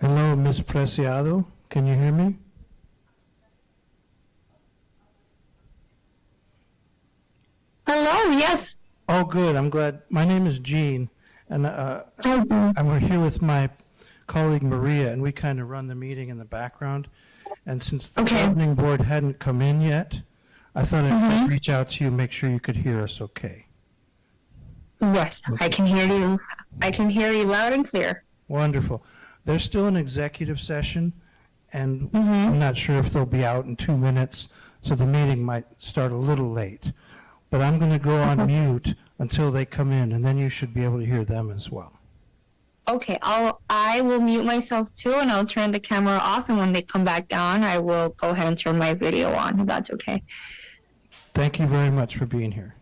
Hello, Ms. Preciado. Can you hear me? Hello, yes. Oh, good. I'm glad. My name is Gene, and Hi, Jean. I'm here with my colleague Maria, and we kind of run the meeting in the background. And since the Okay. governing board hadn't come in yet, I thought I'd just Mhm. reach out to you, make sure you could hear us okay. Yes, I can hear you. I can hear you loud and clear. Wonderful. There's still an executive session, and I'm Mm-hmm. not sure if they'll be out in 2 minutes, so the meeting might start a little late. But I'm going to go on mute until they come in, and then you should be able to hear them as well. Okay, I will mute myself too, and I'll turn the camera off. And when they come back down, I will go ahead and turn my video on. If that's okay. Thank you very much for being here.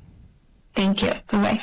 Thank you. Bye.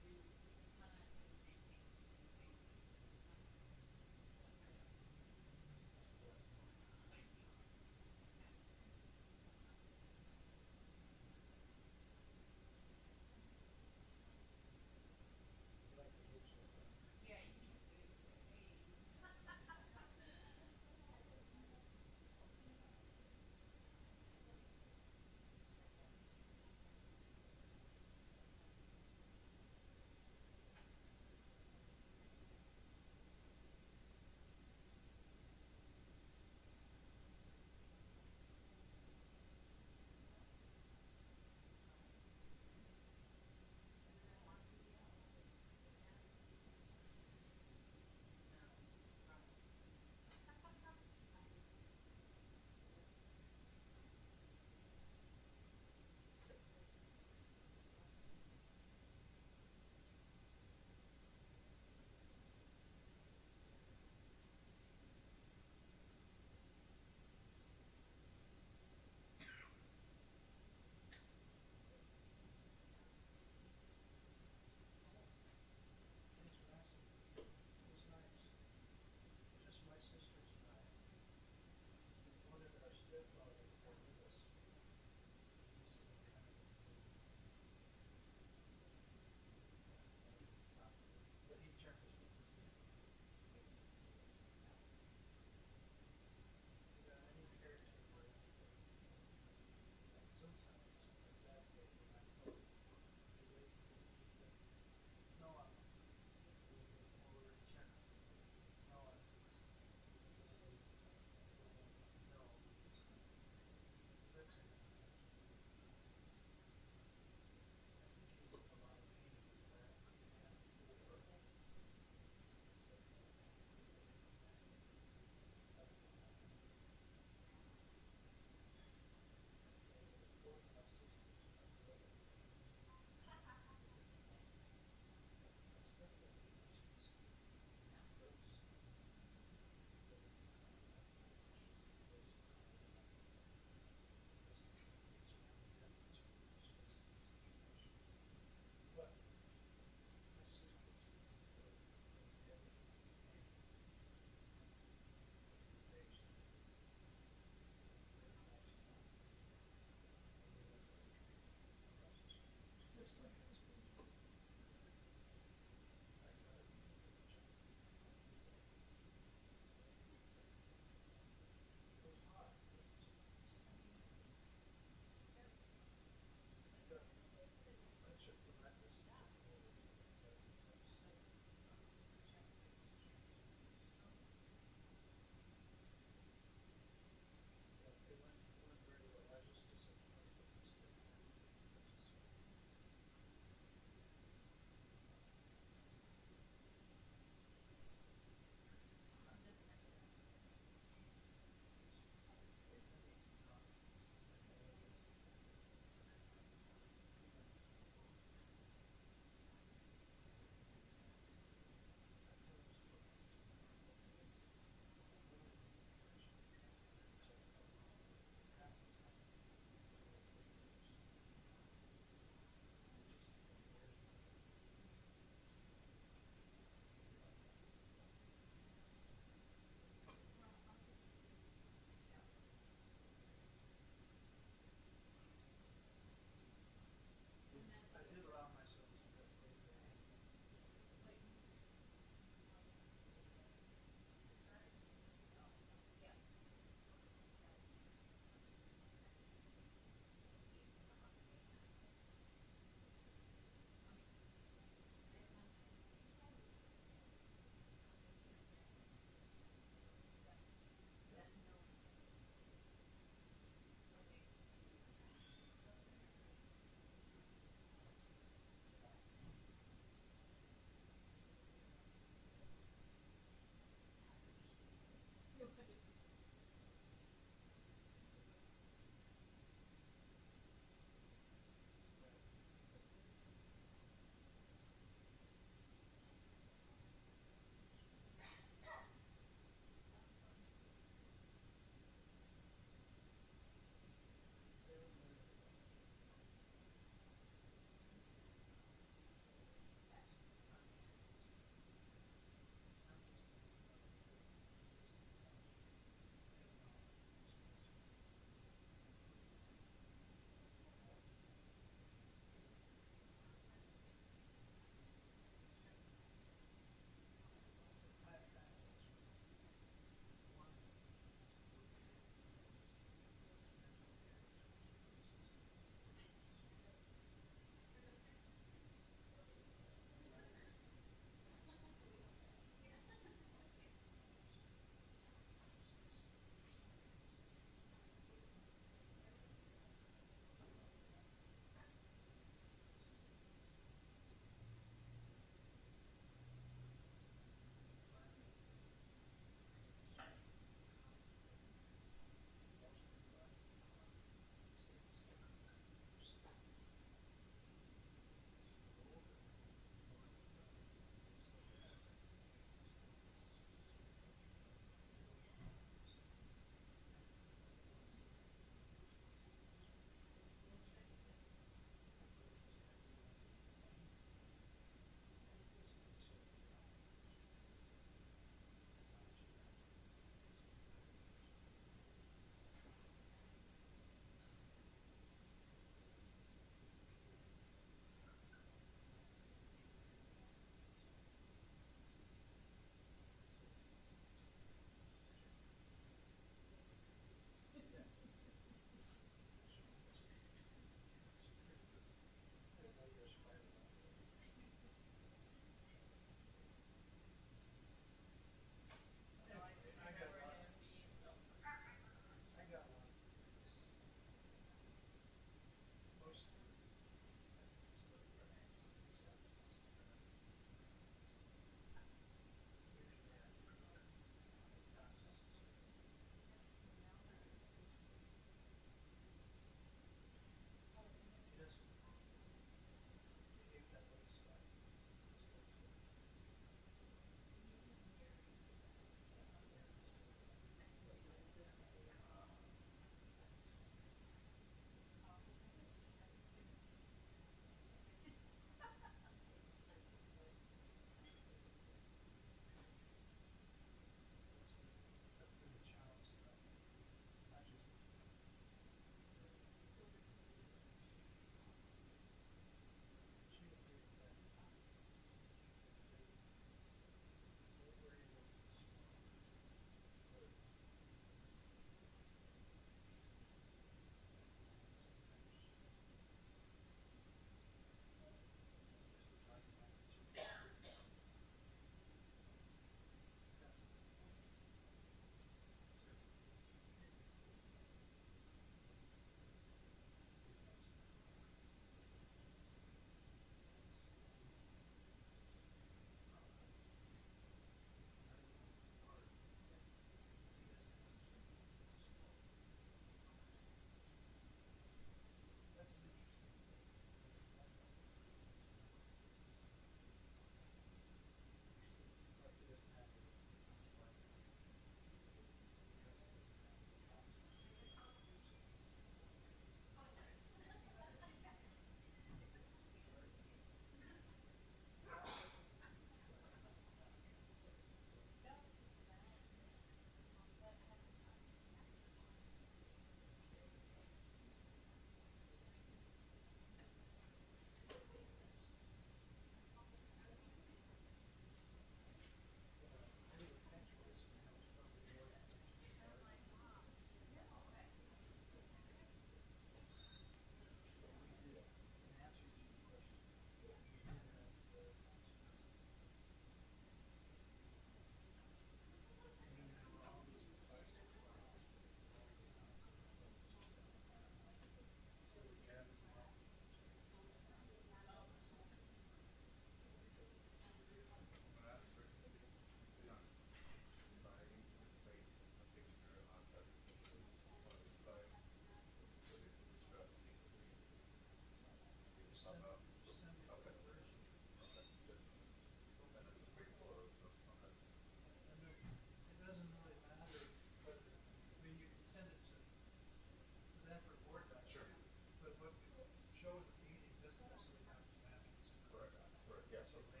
Yes, okay.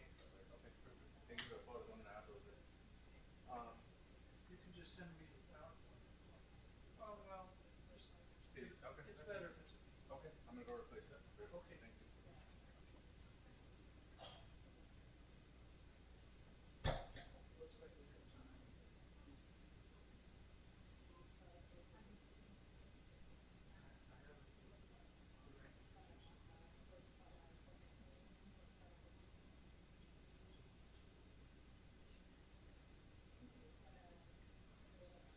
Okay, perfect. Thank you for the photos. I'm gonna add those in. You can just send me the PowerPoint. Oh, well, Okay, it's better if it's. okay, I'm gonna go replace that. Okay. Thank you. Looks like we have time. I haven't directed it.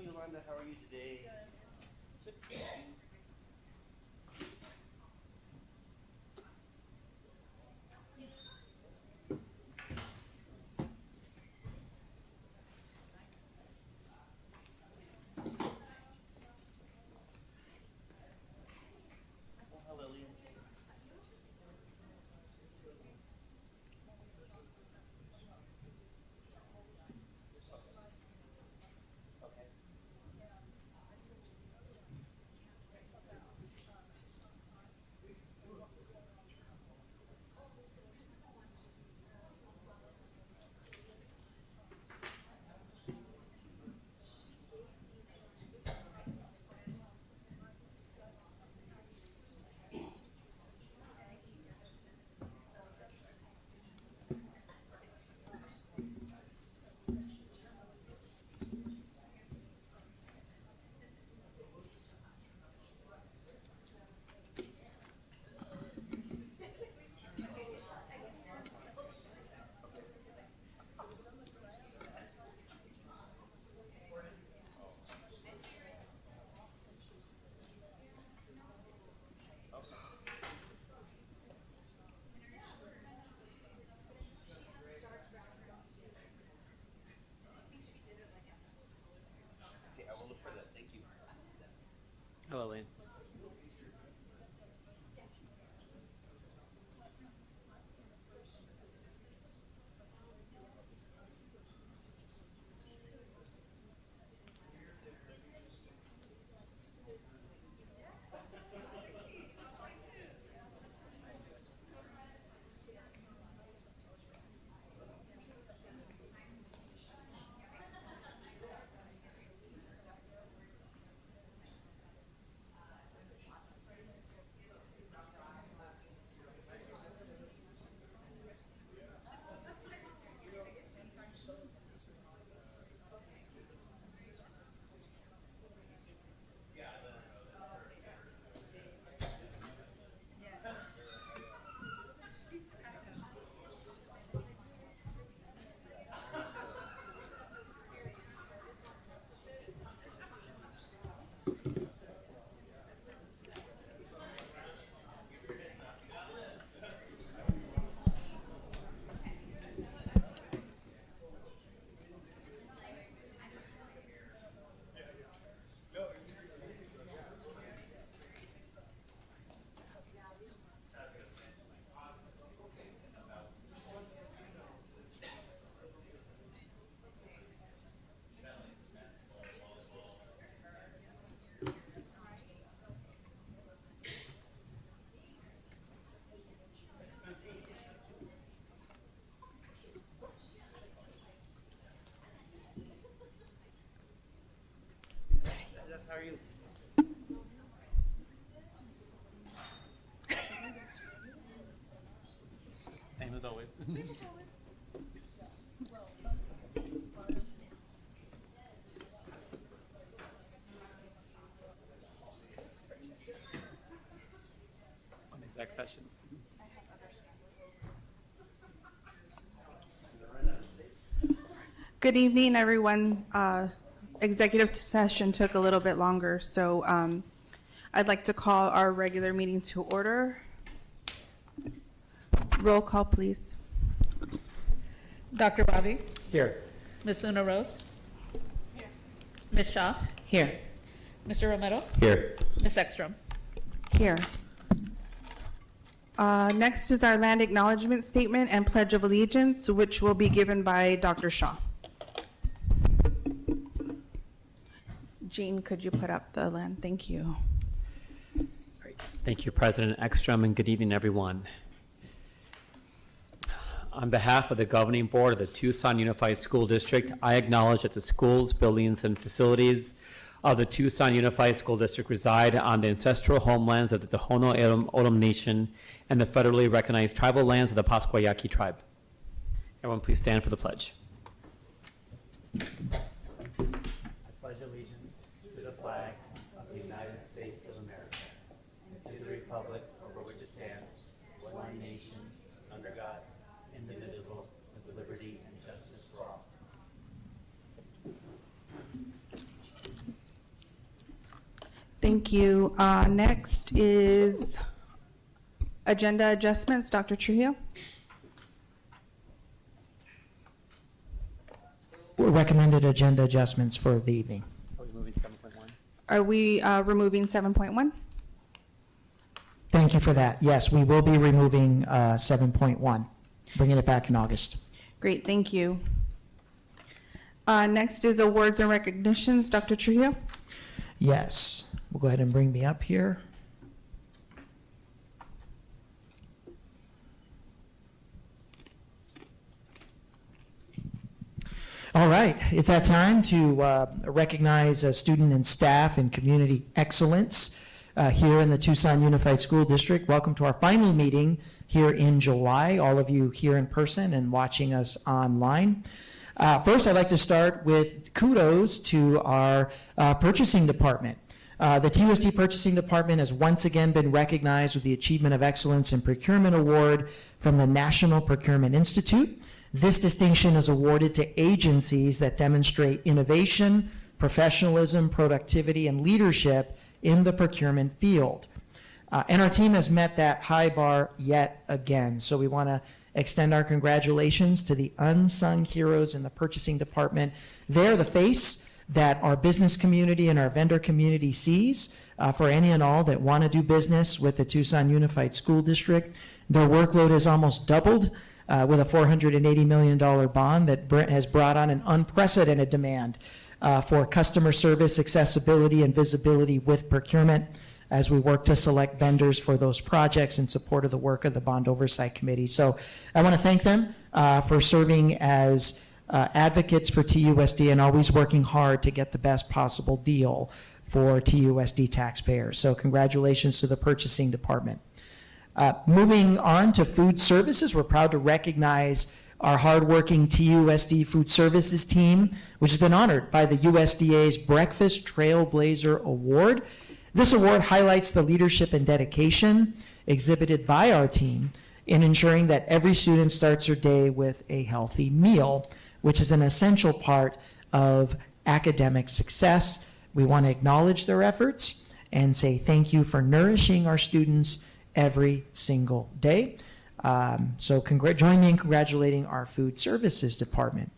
Yolanda. How are you today? Good. Thank you. Oh, hi, Lily. Okay. Okay, I will look for that. Thank you. Hello, Lane. That's how are you? Same as always. On exec sessions. Good evening, everyone. Executive session took a little bit longer, so I'd like to call our regular meeting to order. Roll call, please. Dr. Ravi? Here. Ms. Una Rose? Here. Ms. Shaw? Here. Mr. Romero? Here. Ms. Ekstrom? Here. Next is our land acknowledgement statement and pledge of allegiance, which will be given by Dr. Shaw. Jean, could you put up the land? Thank you. Great. Thank you, President Ekstrom, and good evening, everyone. On behalf of the governing board of the Tucson Unified School District, I acknowledge that the schools, buildings, and facilities of the Tucson Unified School District reside on the ancestral homelands of the Tohono O'odham Nation and the federally recognized tribal lands of the Pasquayaqui tribe. Everyone, please stand for the pledge. I pledge allegiance to the flag of the United States of America and to the republic over which it stands, one nation, under God, indivisible, with liberty and justice for all. Thank you. Next is agenda adjustments. Dr. Trujillo? Recommended agenda adjustments for the evening. Are we moving 7.1? Are we removing 7.1? Thank you for that. Yes, we will be removing 7.1, bringing it back in August. Great, thank you. Next is awards and recognitions. Dr. Trujillo? Yes, we'll go ahead and bring me up here. All right, it's that time to recognize student and staff and community excellence here in the Tucson Unified School District. Welcome to our final meeting here in July, all of you here in person and watching us online. First, I'd like to start with kudos to our purchasing department. The TUSD Purchasing Department has once again been recognized with the Achievement of Excellence in Procurement Award from the National Procurement Institute. This distinction is awarded to agencies that demonstrate innovation, professionalism, productivity, and leadership in the procurement field. And our team has met that high bar yet again. So we want to extend our congratulations to the unsung heroes in the purchasing department. They're the face that our business community and our vendor community sees for any and all that want to do business with the Tucson Unified School District. Their workload has almost doubled with a $480 million bond that has brought on an unprecedented demand for customer service, accessibility, and visibility with procurement as we work to select vendors for those projects in support of the work of the Bond Oversight Committee. So I want to thank them for serving as advocates for TUSD and always working hard to get the best possible deal for TUSD taxpayers. So congratulations to the purchasing department. Moving on to food services, we're proud to recognize our hardworking TUSD Food Services team, which has been honored by the USDA's Breakfast Trailblazer Award. This award highlights the leadership and dedication exhibited by our team in ensuring that every student starts their day with a healthy meal, which is an essential part of academic success. We want to acknowledge their efforts and say thank you for nourishing our students every single day. So join me in congratulating our food services department.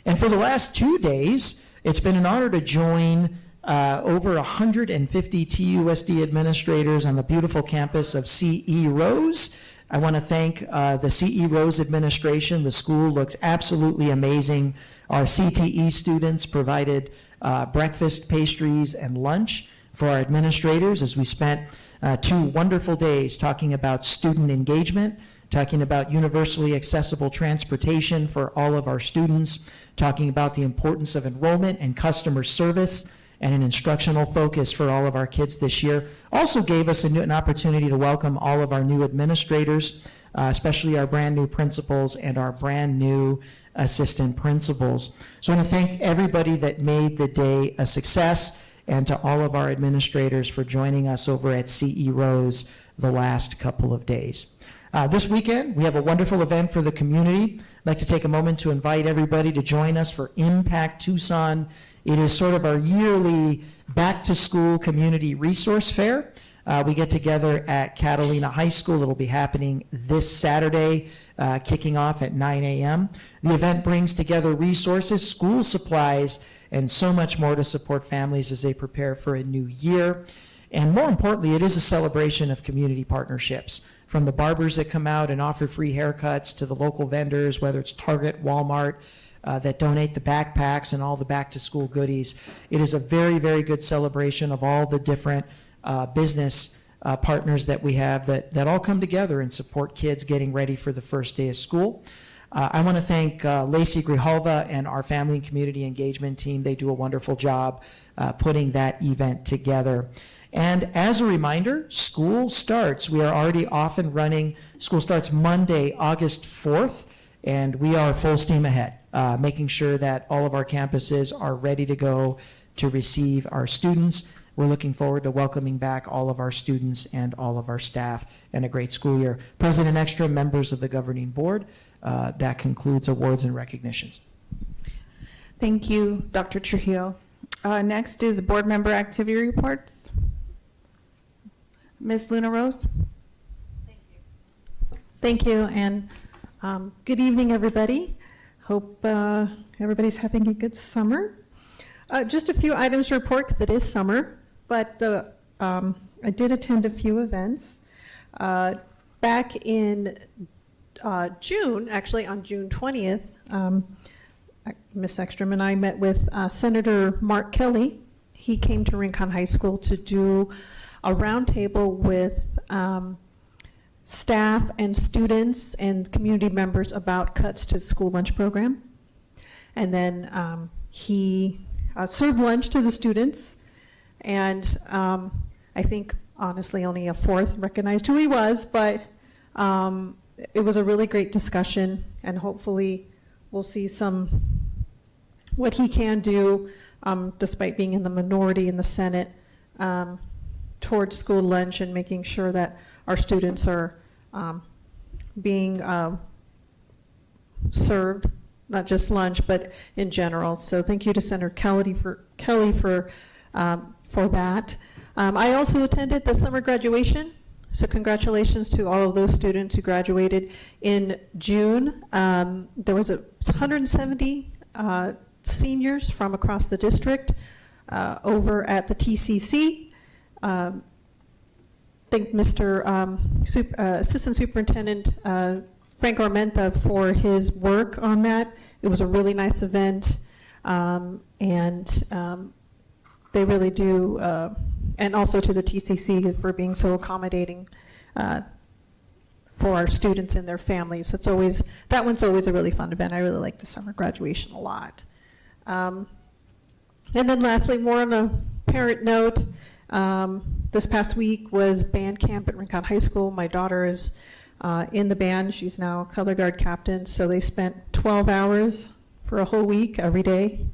And for the last 2 days, it's been an honor to join over 150 TUSD administrators on the beautiful campus of CE Rose. I want to thank the CE Rose administration. The school looks absolutely amazing. Our CTE students provided breakfast, pastries, and lunch for our administrators as we spent 2 wonderful days talking about student engagement, talking about universally accessible transportation for all of our students, talking about the importance of enrollment and customer service, and an instructional focus for all of our kids this year. Also gave us an opportunity to welcome all of our new administrators, especially our brand new principals and our brand new assistant principals. So I want to thank everybody that made the day a success, and to all of our administrators for joining us over at CE Rose the last couple of days. This weekend, we have a wonderful event for the community. I'd like to take a moment to invite everybody to join us for Impact Tucson. It is sort of our yearly back-to-school community resource fair. We get together at Catalina High School. It'll be happening this Saturday, kicking off at 9 a.m. The event brings together resources, school supplies, and so much more to support families as they prepare for a new year. And more importantly, it is a celebration of community partnerships. From the barbers that come out and offer free haircuts to the local vendors, whether it's Target, Walmart, that donate the backpacks and all the back-to-school goodies. It is a very, very good celebration of all the different business partners that we have that all come together and support kids getting ready for the first day of school. I want to thank Lacey Grijalva and our family and community engagement team. They do a wonderful job putting that event together. And as a reminder, school starts. We are already off and running. School starts Monday, August 4th, and we are full steam ahead, making sure that all of our campuses are ready to go to receive our students. We're looking forward to welcoming back all of our students and all of our staff and a great school year. President Extra, members of the governing board, that concludes awards and recognitions. Thank you, Dr. Trujillo. Next is board member activity reports. Ms. Luna Rose? Thank you, and good evening, everybody. Hope everybody's having a good summer. Just a few items to report because it is summer, but I did attend a few events. Back in June, actually on June 20th, Ms. Ekstrom and I met with Senator Mark Kelly. He came to Rincon High School to do a roundtable with staff and students and community members about cuts to the school lunch program. And then he served lunch to the students, and I think honestly only a fourth recognized who he was, but it was a really great discussion, and hopefully we'll see what he can do despite being in the minority in the Senate towards school lunch and making sure that our students are being served, not just lunch, but in general. So thank you to Senator Kelly for that. I also attended the summer graduation. So congratulations to all of those students who graduated in June. There was 170 seniors from across the district over at the TCC. Thank Mr. Assistant Superintendent Frank Armenta for his work on that. It was a really nice event, and they really do, and also to the TCC for being so accommodating for our students and their families. That one's always a really fun event. I really like the summer graduation a lot. And then lastly, more on a parent note, this past week was band camp at Rincon High School. My daughter is in the band. She's now color guard captain, so they spent 12 hours for a whole week every day.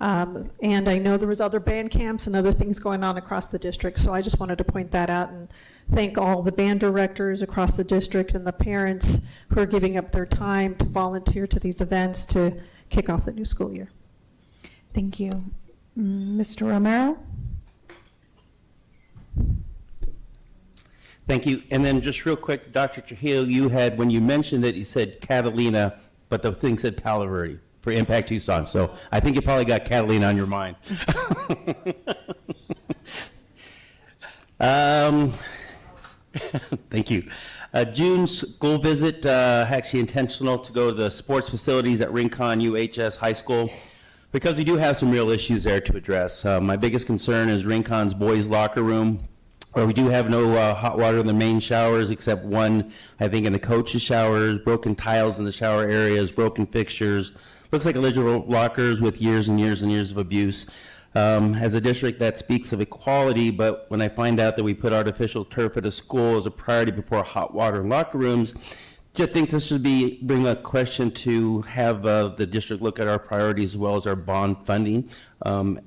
And I know there was other band camps and other things going on across the district, so I just wanted to point that out and thank all the band directors across the district and the parents who are giving up their time to volunteer to these events to kick off the new school year. Thank you. Mr. Romero? Thank you. And then just real quick, Dr. Trujillo, you had, when you mentioned it, you said Catalina, but the thing said Palo Verde for Impact Tucson. So I think you probably got Catalina on your mind. Thank you. June's school visit, actually intentional to go to the sports facilities at Rincon UHS High School, because we do have some real issues there to address. My biggest concern is Rincon's boys' locker room, where we do have no hot water in the main showers except one, I think, in the coaches' showers, broken tiles in the shower areas, broken fixtures. Looks like illegible lockers with years and years and years of abuse. As a district, that speaks of equality, but when I find out that we put artificial turf at a school as a priority before hot water in locker rooms, I think this should bring a question to have the district look at our priorities as well as our bond funding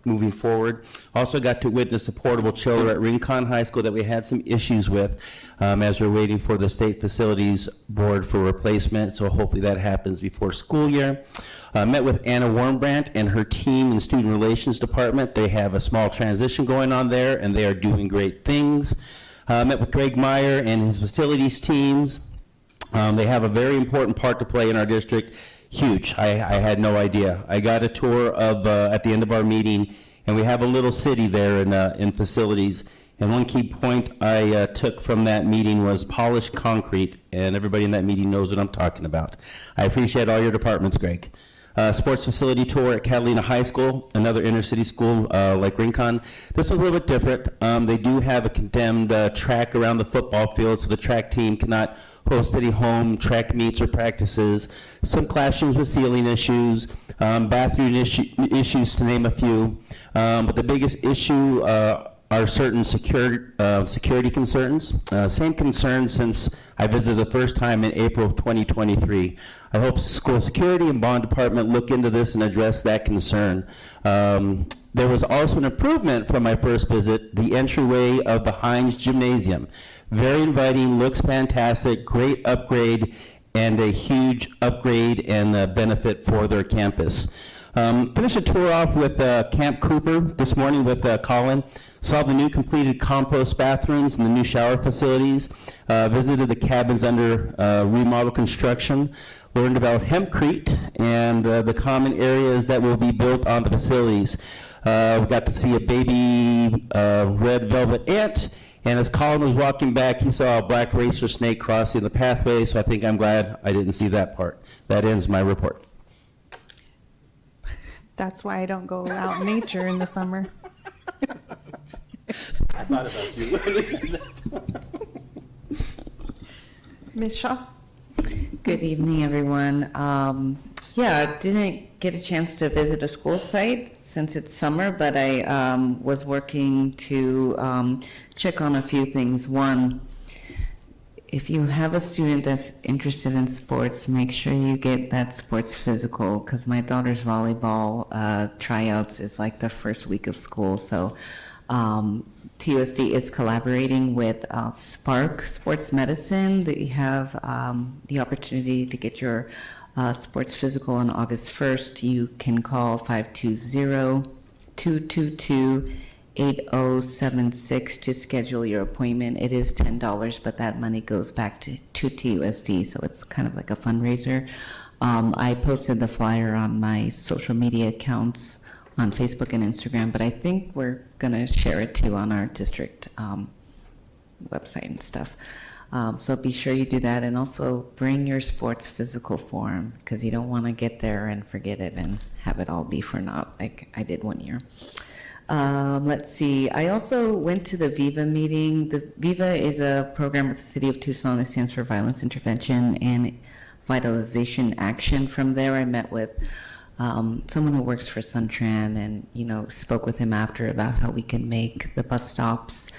moving forward. Also got to witness the portable chiller at Rincon High School that we had some issues with as we're waiting for the state facilities board for replacement, so hopefully that happens before school year. Met with Anna Wormbrandt and her team in the Student Relations Department. They have a small transition going on there, and they are doing great things. Met with Greg Meyer and his facilities teams. They have a very important part to play in our district. Huge. I had no idea. I got a tour of at the end of our meeting, and we have a little city there in facilities. And one key point I took from that meeting was polished concrete, and everybody in that meeting knows what I'm talking about. I appreciate all your departments, Greg. Sports facility tour at Catalina High School, another inner city school like Rincon. This was a little bit different. They do have a condemned track around the football field, so the track team cannot host any home track meets or practices. Some classrooms with ceiling issues, bathroom issues to name a few. But the biggest issue are certain security concerns. Same concerns since I visited the first time in April of 2023. I hope school security and bond department look into this and address that concern. There was also an improvement from my first visit, the entryway of the Hines Gymnasium. Very inviting, looks fantastic, great upgrade, and a huge upgrade and benefit for their campus. Finished a tour off with Camp Cooper this morning with Colin. Saw the new completed compost bathrooms and the new shower facilities. Visited the cabins under remodel construction. Learned about hempcrete and the common areas that will be built on the facilities. We got to see a baby red velvet ant, and as Colin was walking back, he saw a black racer snake crossing the pathway, so I think I'm glad I didn't see that part. That ends my report. That's why I don't go out in nature in the summer. I thought about you. Ms. Shaw? Good evening, everyone. Yeah, I didn't get a chance to visit a school site since it's summer, but I was working to check on a few things. One, if you have a student that's interested in sports, make sure you get that sports physical, because my daughter's volleyball tryouts is like the first week of school. So TUSD is collaborating with Spark Sports Medicine. They have the opportunity to get your sports physical on August 1st. You can call 520-222-8076 to schedule your appointment. It is $10, but that money goes back to TUSD, so it's kind of like a fundraiser. I posted the flyer on my social media accounts on Facebook and Instagram, but I think we're going to share it too on our district website and stuff. So be sure you do that, and also bring your sports physical form, because you don't want to get there and forget it and have it all be for naught like I did one year. Let's see. I also went to the VIVA meeting. The VIVA is a program with the City of Tucson that stands for Violence Intervention and Vitalization Action. From there, I met with someone who works for Suntran, and spoke with him after about how we can make the bus stops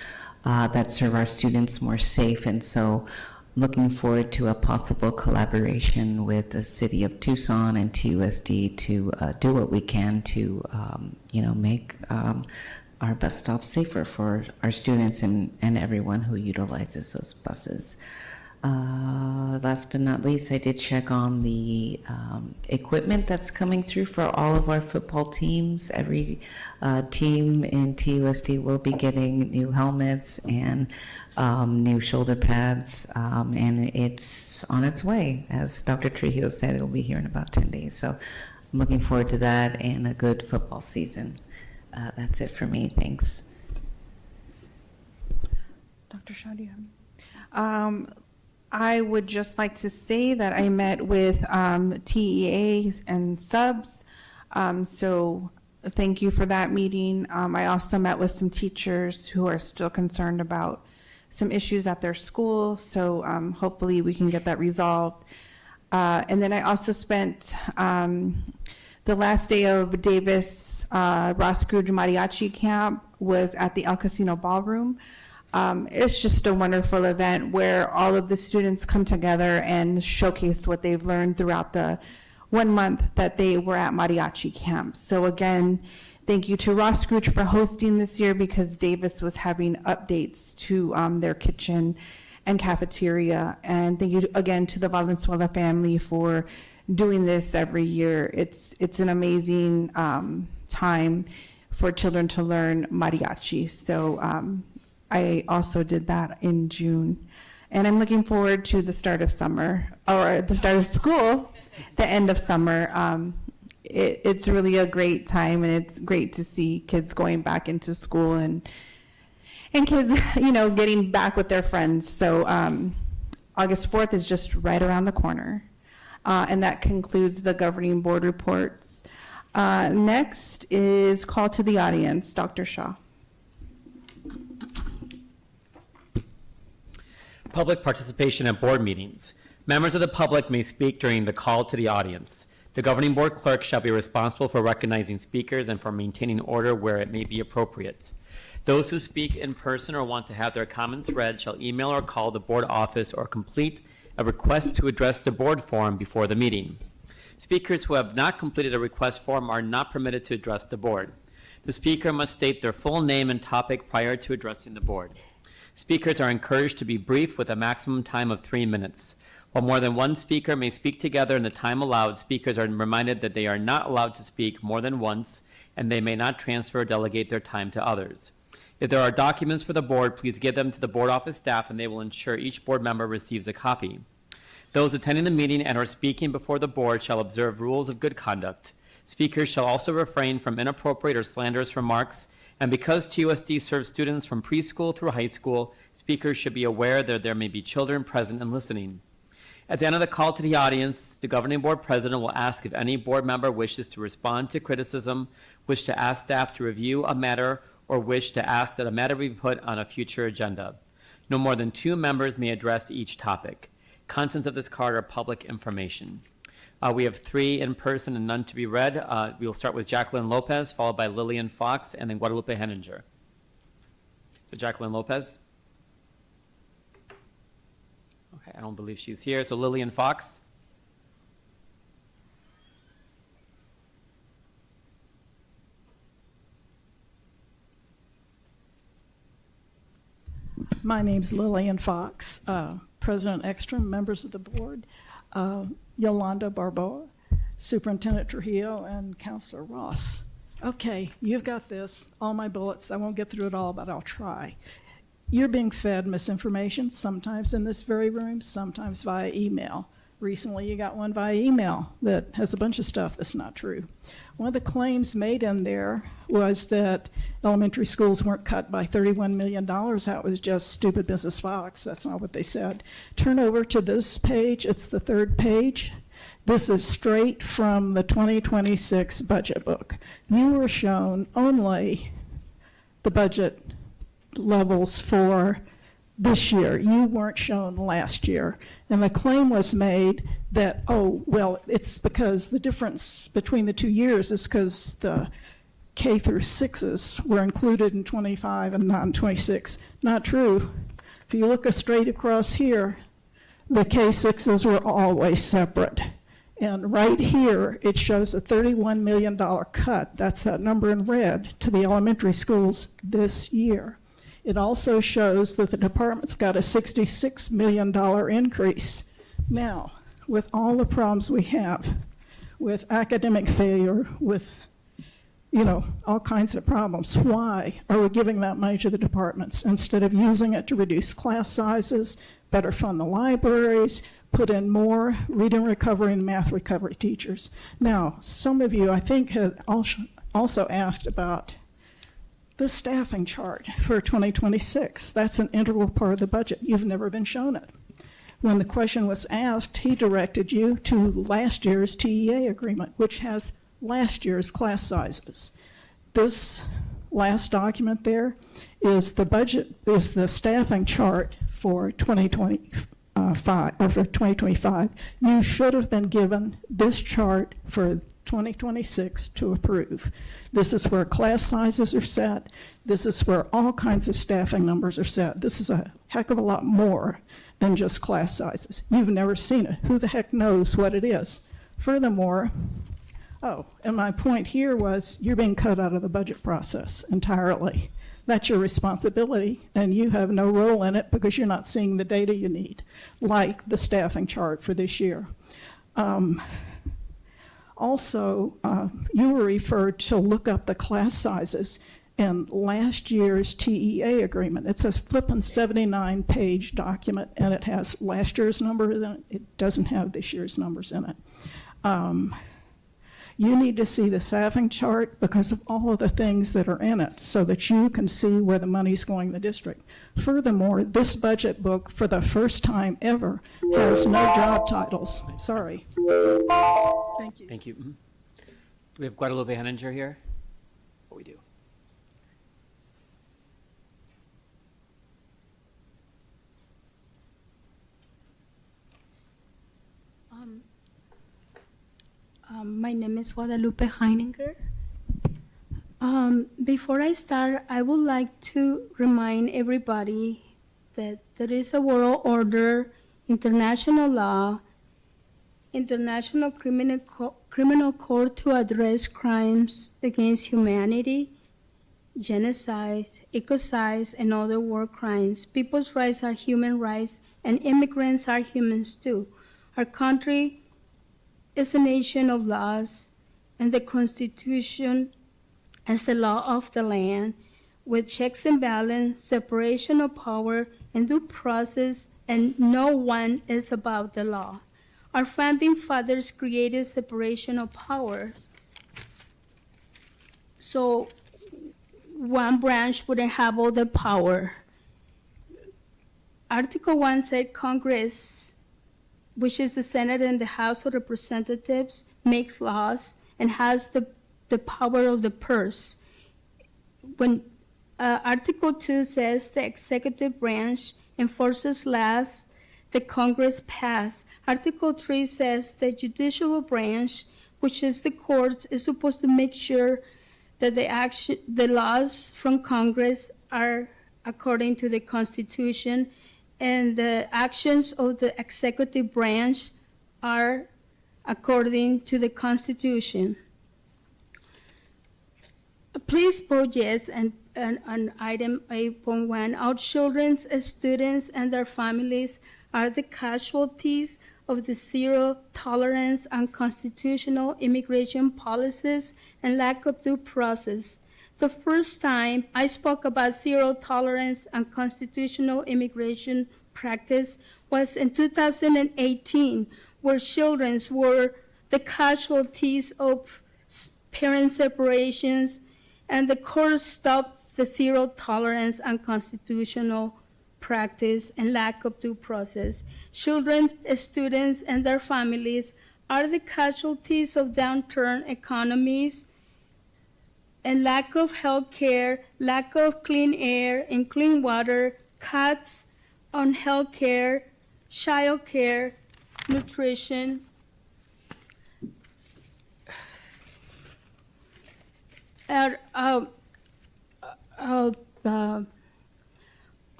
that serve our students more safe. And so I'm looking forward to a possible collaboration with the City of Tucson and TUSD to do what we can to make our bus stops safer for our students and everyone who utilizes those buses. Last but not least, I did check on the equipment that's coming through for all of our football teams. Every team in TUSD will be getting new helmets and new shoulder pads, and it's on its way. As Dr. Trujillo said, it'll be here in about 10 days. So I'm looking forward to that and a good football season. That's it for me. Thanks. Dr. Shaw, do you have any? I would just like to say that I met with TEA and subs, so thank you for that meeting. I also met with some teachers who are still concerned about some issues at their school, so hopefully we can get that resolved. And then I also spent the last day of Davis Ross Scrooge Mariachi Camp was at the El Casino Ballroom. It's just a wonderful event where all of the students come together and showcased what they've learned throughout the 1 month that they were at Mariachi Camp. So again, thank you to Ross Scrooge for hosting this year, because Davis was having updates to their kitchen and cafeteria. And thank you again to the Valenzuela family for doing this every year. It's an amazing time for children to learn mariachi. So I also did that in June. And I'm looking forward to the start of summer, or the start of school, the end of summer. It's really a great time, and it's great to see kids going back into school and kids, getting back with their friends. So August 4th is just right around the corner. And that concludes the governing board reports. Next is call to the audience. Dr. Shaw. Public participation at board meetings. Members of the public may speak during the call to the audience. The governing board clerk shall be responsible for recognizing speakers and for maintaining order where it may be appropriate. Those who speak in person or want to have their comments read shall email or call the board office or complete a request to address the board form before the meeting. Speakers who have not completed a request form are not permitted to address the board. The speaker must state their full name and topic prior to addressing the board. Speakers are encouraged to be brief with a maximum time of 3 minutes. While more than one speaker may speak together in the time allowed, speakers are reminded that they are not allowed to speak more than once, and they may not transfer or delegate their time to others. If there are documents for the board, please give them to the board office staff, and they will ensure each board member receives a copy. Those attending the meeting and/or speaking before the board shall observe rules of good conduct. Speakers shall also refrain from inappropriate or slanderous remarks, and because TUSD serves students from preschool through high school, speakers should be aware that there may be children present and listening. At the end of the call to the audience, the governing board president will ask if any board member wishes to respond to criticism, wish to ask staff to review a matter, or wish to ask that a matter be put on a future agenda. No more than 2 members may address each topic. Contents of this card are public information. We have 3 in person and none to be read. We will start with Jacqueline Lopez, followed by Lillian Fox, and then Guadalupe Henninger. So Jacqueline Lopez. Okay, I don't believe she's here. So Lillian Fox. My name's Lillian Fox, President Ekstrom, members of the board, Yolanda Barboa, Superintendent Trujillo, and Counselor Ross. Okay, you've got this, all my bullets. I won't get through it all, but I'll try. You're being fed misinformation, sometimes in this very room, sometimes via email. Recently, you got one via email that has a bunch of stuff that's not true. One of the claims made in there was that elementary schools weren't cut by $31 million. That was just stupid Mrs. Fox. That's not what they said. Turn over to this page. It's the 3rd page. This is straight from the 2026 budget book. You were shown only the budget levels for this year. You weren't shown last year. And the claim was made that, oh, well, it's because the difference between the 2 years is because the K through 6s were included in 25 and not in 26. Not true. If you look straight across here, the K6s were always separate. And right here, it shows a $31 million cut, that's that number in red, to the elementary schools this year. It also shows that the department's got a $66 million increase. Now, with all the problems we have, with academic failure, with, all kinds of problems, why are we giving that money to the departments instead of using it to reduce class sizes, better fund the libraries, put in more reading recovery and math recovery teachers? Now, some of you, I think, had also asked about the staffing chart for 2026. That's an integral part of the budget. You've never been shown it. When the question was asked, he directed you to last year's TEA agreement, which has last year's class sizes. This last document there is the staffing chart for 2025. You should have been given this chart for 2026 to approve. This is where class sizes are set. This is where all kinds of staffing numbers are set. This is a heck of a lot more than just class sizes. You've never seen it. Who the heck knows what it is? Furthermore, and my point here was you're being cut out of the budget process entirely. That's your responsibility, and you have no role in it because you're not seeing the data you need, like the staffing chart for this year. Also, you were referred to look up the class sizes in last year's TEA agreement. It's a flippin' 79-page document, and it has last year's numbers in it. It doesn't have this year's numbers in it. You need to see the staffing chart because of all of the things that are in it so that you can see where the money's going in the district. Furthermore, this budget book, for the first time ever, has no job titles. Sorry. Thank you. Thank you. Do we have Guadalupe Henninger here? Oh, we do. My name is Guadalupe Heininger. Before I start, I would like to remind everybody that there is a world order, international law, international criminal court to address crimes against humanity, genocide, ecocide, and other war crimes. People's rights are human rights, and immigrants are humans too. Our country is a nation of laws, and the Constitution is the law of the land, with checks and balance, separation of power, and due process, and no one is above the law. Our founding fathers created separation of powers, so one branch wouldn't have all the power. Article 1 said Congress, which is the Senate and the House of Representatives, makes laws and has the power of the purse. When Article 2 says the executive branch enforces laws the Congress passed. Article 3 says the judicial branch, which is the courts, is supposed to make sure that the laws from Congress are according to the Constitution, and the actions of the executive branch are according to the Constitution. Please vote yes on item 8.1. Our children, students, and their families are the casualties of the zero tolerance unconstitutional immigration policies and lack of due process. The first time I spoke about zero tolerance unconstitutional immigration practice was in 2018, where children were the casualties of parent separations, and the court stopped the zero tolerance unconstitutional practice and lack of due process. Children, students, and their families are the casualties of downturn economies and lack of health care, lack of clean air and clean water, cuts on health care, child care, nutrition,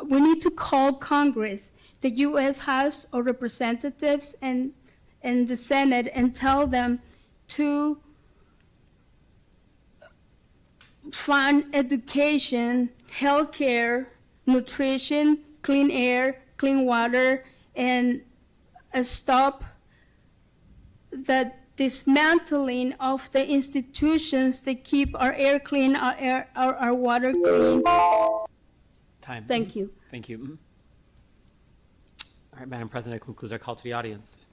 we need to call Congress, the U.S. House of Representatives, and the Senate, and tell them to fund education, health care, nutrition, clean air, clean water, and stop the dismantling of the institutions that keep our air clean, our water clean. Time. Thank you. Thank you. All right, Madam President, that concludes our call to the audience.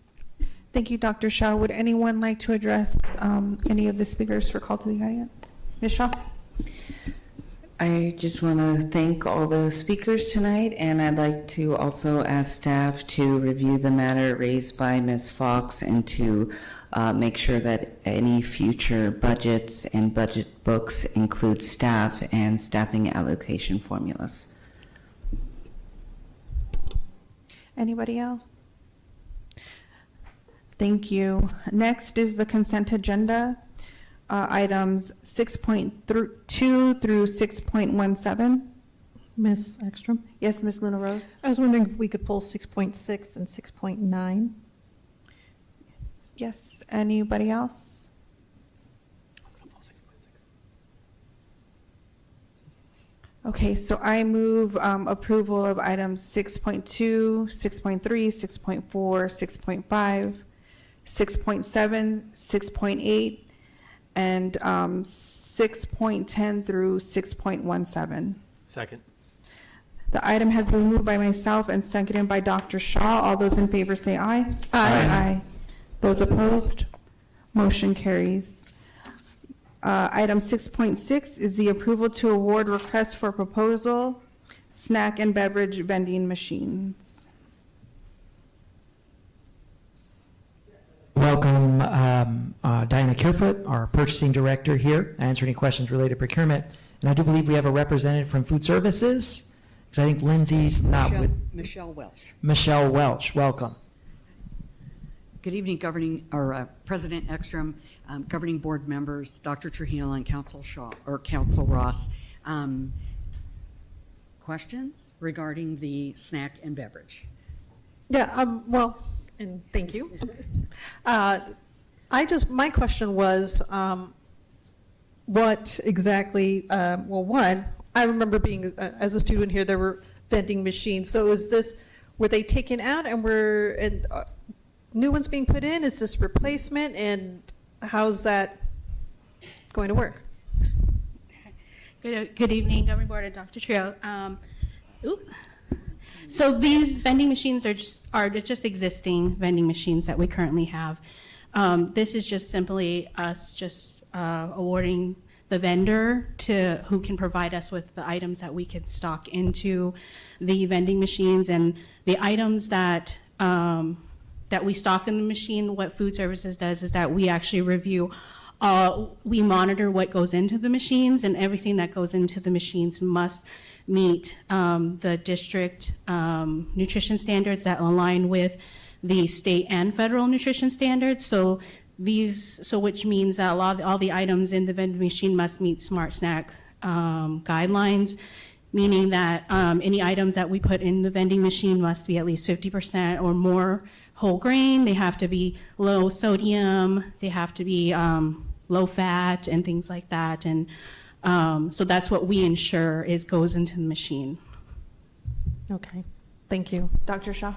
Thank you, Dr. Shaw. Would anyone like to address any of the speakers for call to the audience? Ms. Shaw? I just want to thank all the speakers tonight, and I'd like to also ask staff to review the matter raised by Ms. Fox and to make sure that any future budgets and budget books include staff and staffing allocation formulas. Anybody else? Thank you. Next is the consent agenda. Items 6.2 through 6.17. Ms. Ekstrom? Yes, Ms. Luna Rose? I was wondering if we could pull 6.6 and 6.9. Yes, anybody else? I was going to pull 6.6. Okay, so I move approval of items 6.2, 6.3, 6.4, 6.5, 6.7, 6.8, and 6.10 through 6.17. Second. The item has been moved by myself and seconded by Dr. Shaw. All those in favor say aye. Aye. Those opposed? Motion carries. Item 6.6 is the approval to award request for proposal, snack and beverage vending machines. Welcome, Diana Kerfoot, our purchasing director here, answer any questions related to procurement. And I do believe we have a representative from Food Services, because I think Lindsay's not with. Michelle Welsh. Michelle Welch, welcome. Good evening, President Ekstrom, governing board members, Dr. Trujillo, and Council Ross. Questions regarding the snack and beverage? Yeah, well, and thank you. My question was, what exactly, well, one, I remember being, as a student here, there were vending machines. So is this were they taken out and new ones being put in? Is this replacement, and how's that going to work? Good evening, Governing Board and Dr. Trio. So these vending machines are just existing vending machines that we currently have. This is just simply us just awarding the vendor to who can provide us with the items that we can stock into the vending machines, and the items that that we stock in the machine. What food services does is that we actually review. We monitor what goes into the machines, and everything that goes into the machines must meet the district nutrition standards that align with the state and federal nutrition standards. So which means that all the items in the vending machine must meet Smart Snack guidelines, meaning that any items that we put in the vending machine must be at least 50% or more whole grain. They have to be low sodium. They have to be low fat and things like that. And so that's what we ensure goes into the machine. Okay, thank you. Dr. Shaw?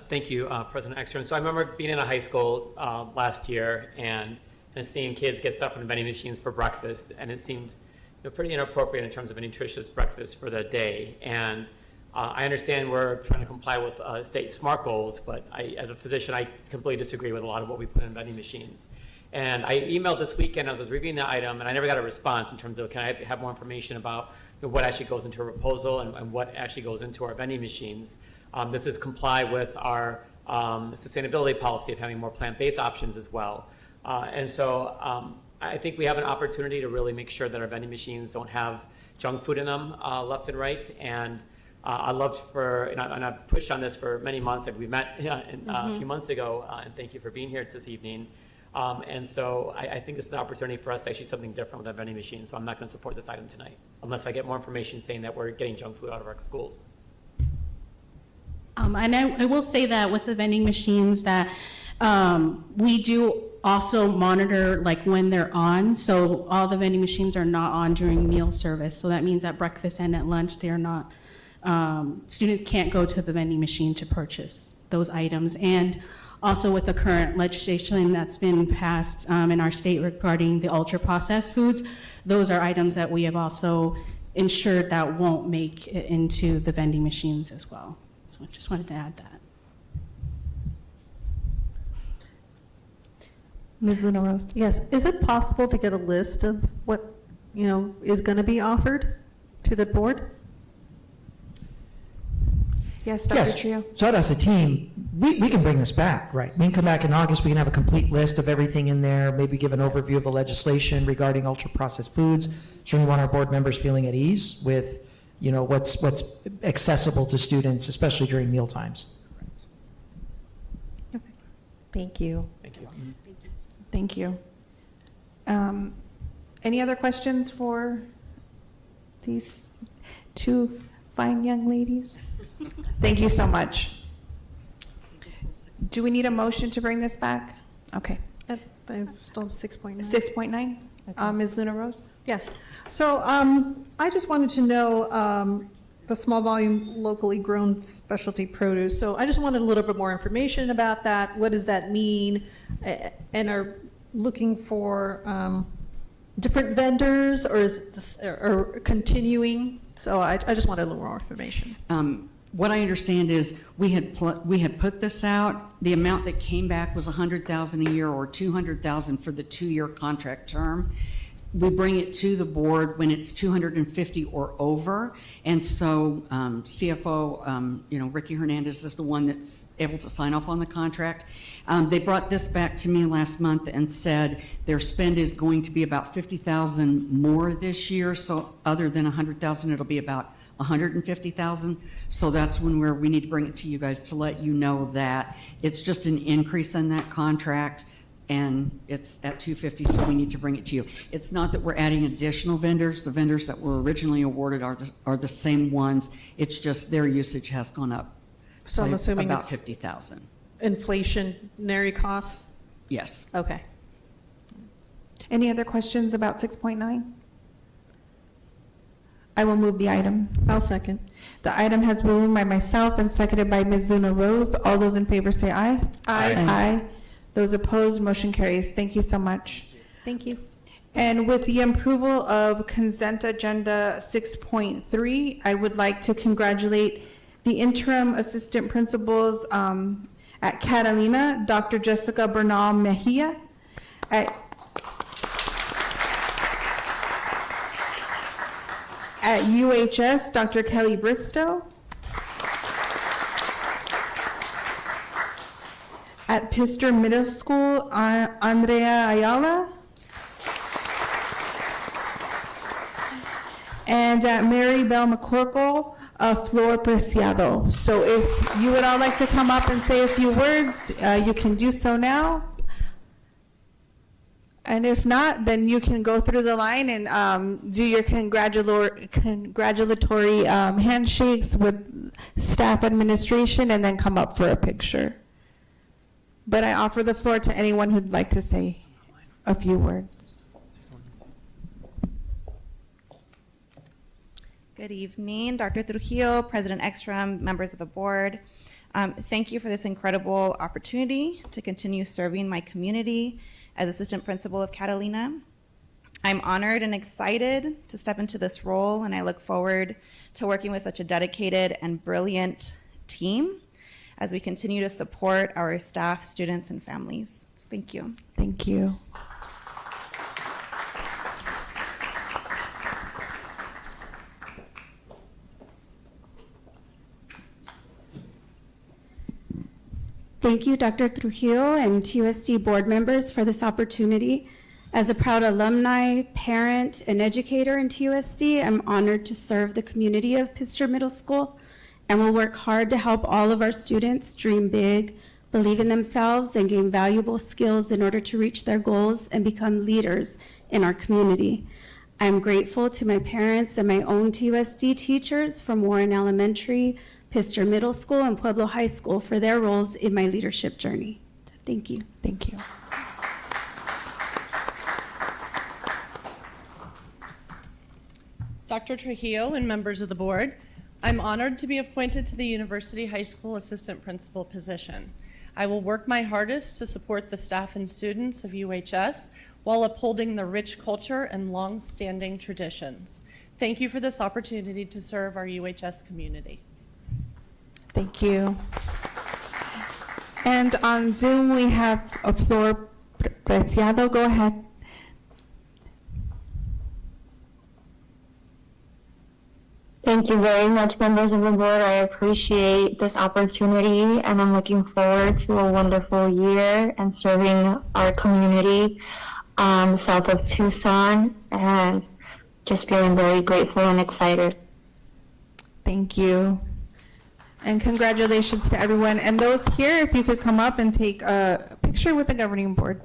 Thank you, President Ekstrom. So I remember being in a high school last year and seeing kids get stuff from the vending machines for breakfast, and it seemed pretty inappropriate in terms of a nutritious breakfast for the day. And I understand we're trying to comply with state SMART goals, but as a physician, I completely disagree with a lot of what we put in vending machines. And I emailed this weekend as I was reviewing the item, and I never got a response in terms of, can I have more information about what actually goes into a proposal and what actually goes into our vending machines. This is comply with our sustainability policy of having more plant-based options as well. And so I think we have an opportunity to really make sure that our vending machines don't have junk food in them left and right. And I loved and I've pushed on this for many months. Like we met a few months ago, and thank you for being here this evening. And so I think this is an opportunity for us to actually do something different with our vending machines. So I'm not going to support this item tonight unless I get more information saying that we're getting junk food out of our schools. And I will say that with the vending machines that we do also monitor like when they're on. So all the vending machines are not on during meal service. So that means at breakfast and at lunch, they're not, students can't go to the vending machine to purchase those items. And also with the current legislation that's been passed in our state regarding the ultra processed foods, those are items that we have also ensured that won't make it into the vending machines as well. So I just wanted to add that. Ms. Luna Rose? Yes, is it possible to get a list of what, is going to be offered to the board? Yes, Dr. Yes. Trio? So as a team, we can bring this back, right? We can come back in August, we can have a complete list of everything in there, maybe give an overview of the legislation regarding ultra-processed foods. Certainly want our board members feeling at ease with, what's accessible to students, especially during meal times. Okay. Thank you. Thank you. Thank you. Any other questions for these two fine young ladies? Thank you so much. Do we need a motion to bring this back? Okay. I still have 6.9. 6.9? Okay. Ms. Luna Rose? Yes. So I just wanted to know the small volume locally grown specialty produce. So I just wanted a little bit more information about that. What does that mean? And are looking for different vendors, or is this or continuing? So I just wanted a little more information. What I understand is we had put this out. The amount that came back was $100,000 a year or $200,000 for the 2-year contract term. We bring it to the board when it's 250 or over, and so CFO, Ricky Hernandez is the one that's able to sign off on the contract. They brought this back to me last month and said their spend is going to be about $50,000 more this year. So other than $100,000, it'll be about $150,000. So that's when we need to bring it to you guys to let you know that it's just an increase in that contract. And it's at 250, so we need to bring it to you. It's not that we're adding additional vendors. The vendors that were originally awarded are the same ones. It's just their usage has gone up. So I'm assuming about it's $50,000. Inflationary costs? Yes. Okay. Any other questions about 6.9? I will move the item. I'll second. The item has been moved by myself and seconded by Ms. Luna Rose. All those in favor say aye. Aye. Aye. Those opposed, motion carries. Thank you so much. Thank you. And with the approval of consent agenda 6.3, I would like to congratulate the interim assistant principals at Catalina, Dr. Jessica Bernal Mejia, at UHS, Dr. Kelly Bristow, at Pister Middle School, Andrea Ayala, and at Mary Bell McCorkle, Flor Preciado. So if you would all like to come up and say a few words, you can do so now. And if not, then you can go through the line and do your congratulatory handshakes with staff administration and then come up for a picture. But I offer the floor to anyone who'd like to say a few words. Good evening, Dr. Trujillo, President Ekstrom, members of the board. Thank you for this incredible opportunity to continue serving my community as assistant principal of Catalina. I'm honored and excited to step into this role, and I look forward to working with such a dedicated and brilliant team as we continue to support our staff, students, and families. So thank you. Thank you. Thank you, Dr. Trujillo and TUSD board members for this opportunity. As a proud alumni, parent, and educator in TUSD, I'm honored to serve the community of Pister Middle School and will work hard to help all of our students dream big, believe in themselves, and gain valuable skills in order to reach their goals and become leaders in our community. I'm grateful to my parents and my own TUSD teachers from Warren Elementary, Pister Middle School, and Pueblo High School for their roles in my leadership journey. So thank you. Thank you. Dr. Trujillo and members of the board, I'm honored to be appointed to the University High School Assistant Principal position. I will work my hardest to support the staff and students of UHS while upholding the rich culture and long-standing traditions. Thank you for this opportunity to serve our UHS community. Thank you. And on Zoom, we have a Flor Preciado. Go ahead. Thank you very much, members of the board. I appreciate this opportunity, and I'm looking forward to a wonderful year and serving our community south of Tucson, and just feeling very grateful and excited. Thank you. And congratulations to everyone. And those here, if you could come up and take a picture with the governing board.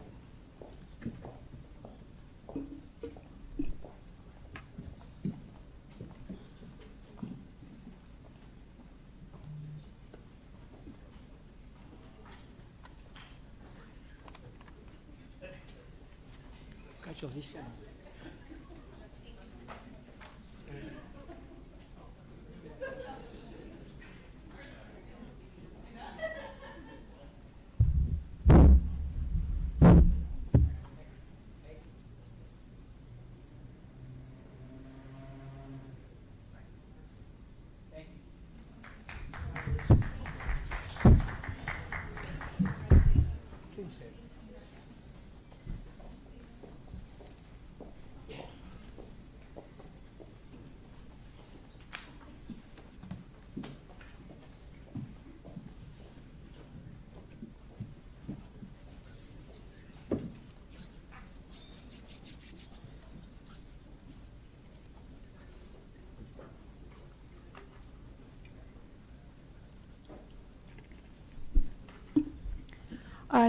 Congratulations.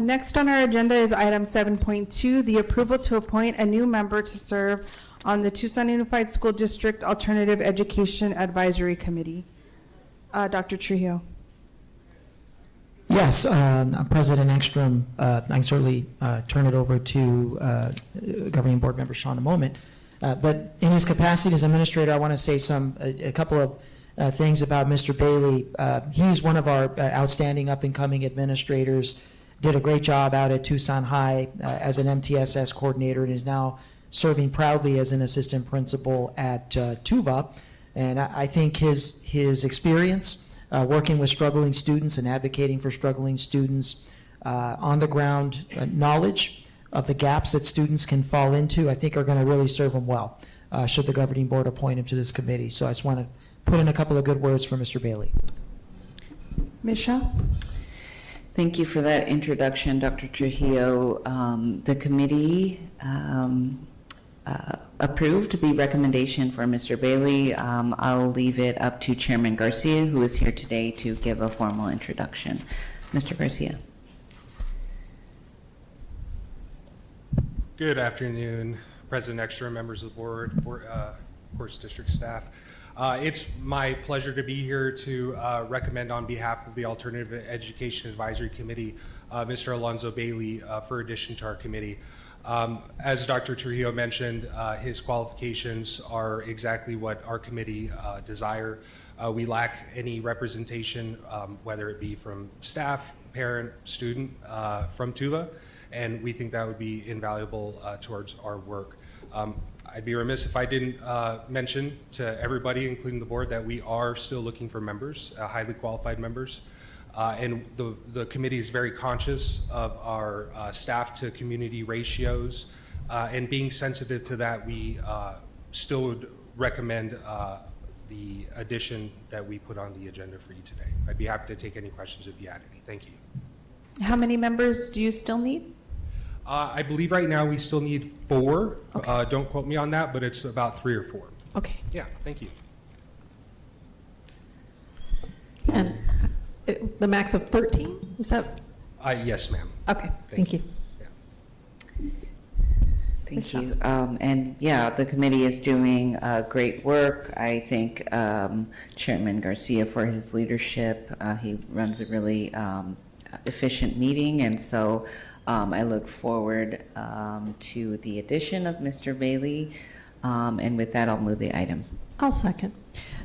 Next on our agenda is item 7.2, the approval to appoint a new member to serve on the Tucson Unified School District Alternative Education Advisory Committee. Dr. Trujillo. Yes, President Ekstrom, I can certainly turn it over to Governing Board Member Shaw in a moment. But in his capacity as administrator, I want to say a couple of things about Mr. Bailey. He's one of our outstanding up-and-coming administrators, did a great job out at Tucson High as an MTSS coordinator, and is now serving proudly as an assistant principal at Tuva. And I think his experience working with struggling students and advocating for struggling students, on-the-ground knowledge of the gaps that students can fall into, I think are going to really serve him well, should the governing board appoint him to this committee. So I just want to put in a couple of good words for Mr. Bailey. Ms. Shaw? Thank you for that introduction, Dr. Trujillo. The committee approved the recommendation for Mr. Bailey. I'll leave it up to Chairman Garcia, who is here today to give a formal introduction. Mr. Garcia. Good afternoon, President Extra, members of the board, of course, district staff. It's my pleasure to be here to recommend on behalf of the Alternative Education Advisory Committee, Mr. Alonzo Bailey, for addition to our committee. As Dr. Trujillo mentioned, his qualifications are exactly what our committee desire. We lack any representation, whether it be from staff, parent, student, from TUVA, and we think that would be invaluable towards our work. I'd be remiss if I didn't mention to everybody, including the board, that we are still looking for members, highly qualified members. And the committee is very conscious of our staff to community ratios, and being sensitive to that, we still would recommend the addition that we put on the agenda for you today. I'd be happy to take any questions if you had any. Thank you. How many members do you still need? I believe right now we still need 4. Okay. Don't quote me on that, but it's about 3 or 4. Okay. Yeah, thank you. And the max of 13, is that? Yes, ma'am. Okay, thank you. Thank you. And yeah, the committee is doing great work. I thank Chairman Garcia for his leadership. He runs a really efficient meeting, and so I look forward to the addition of Mr. Bailey. And with that, I'll move the item. I'll second.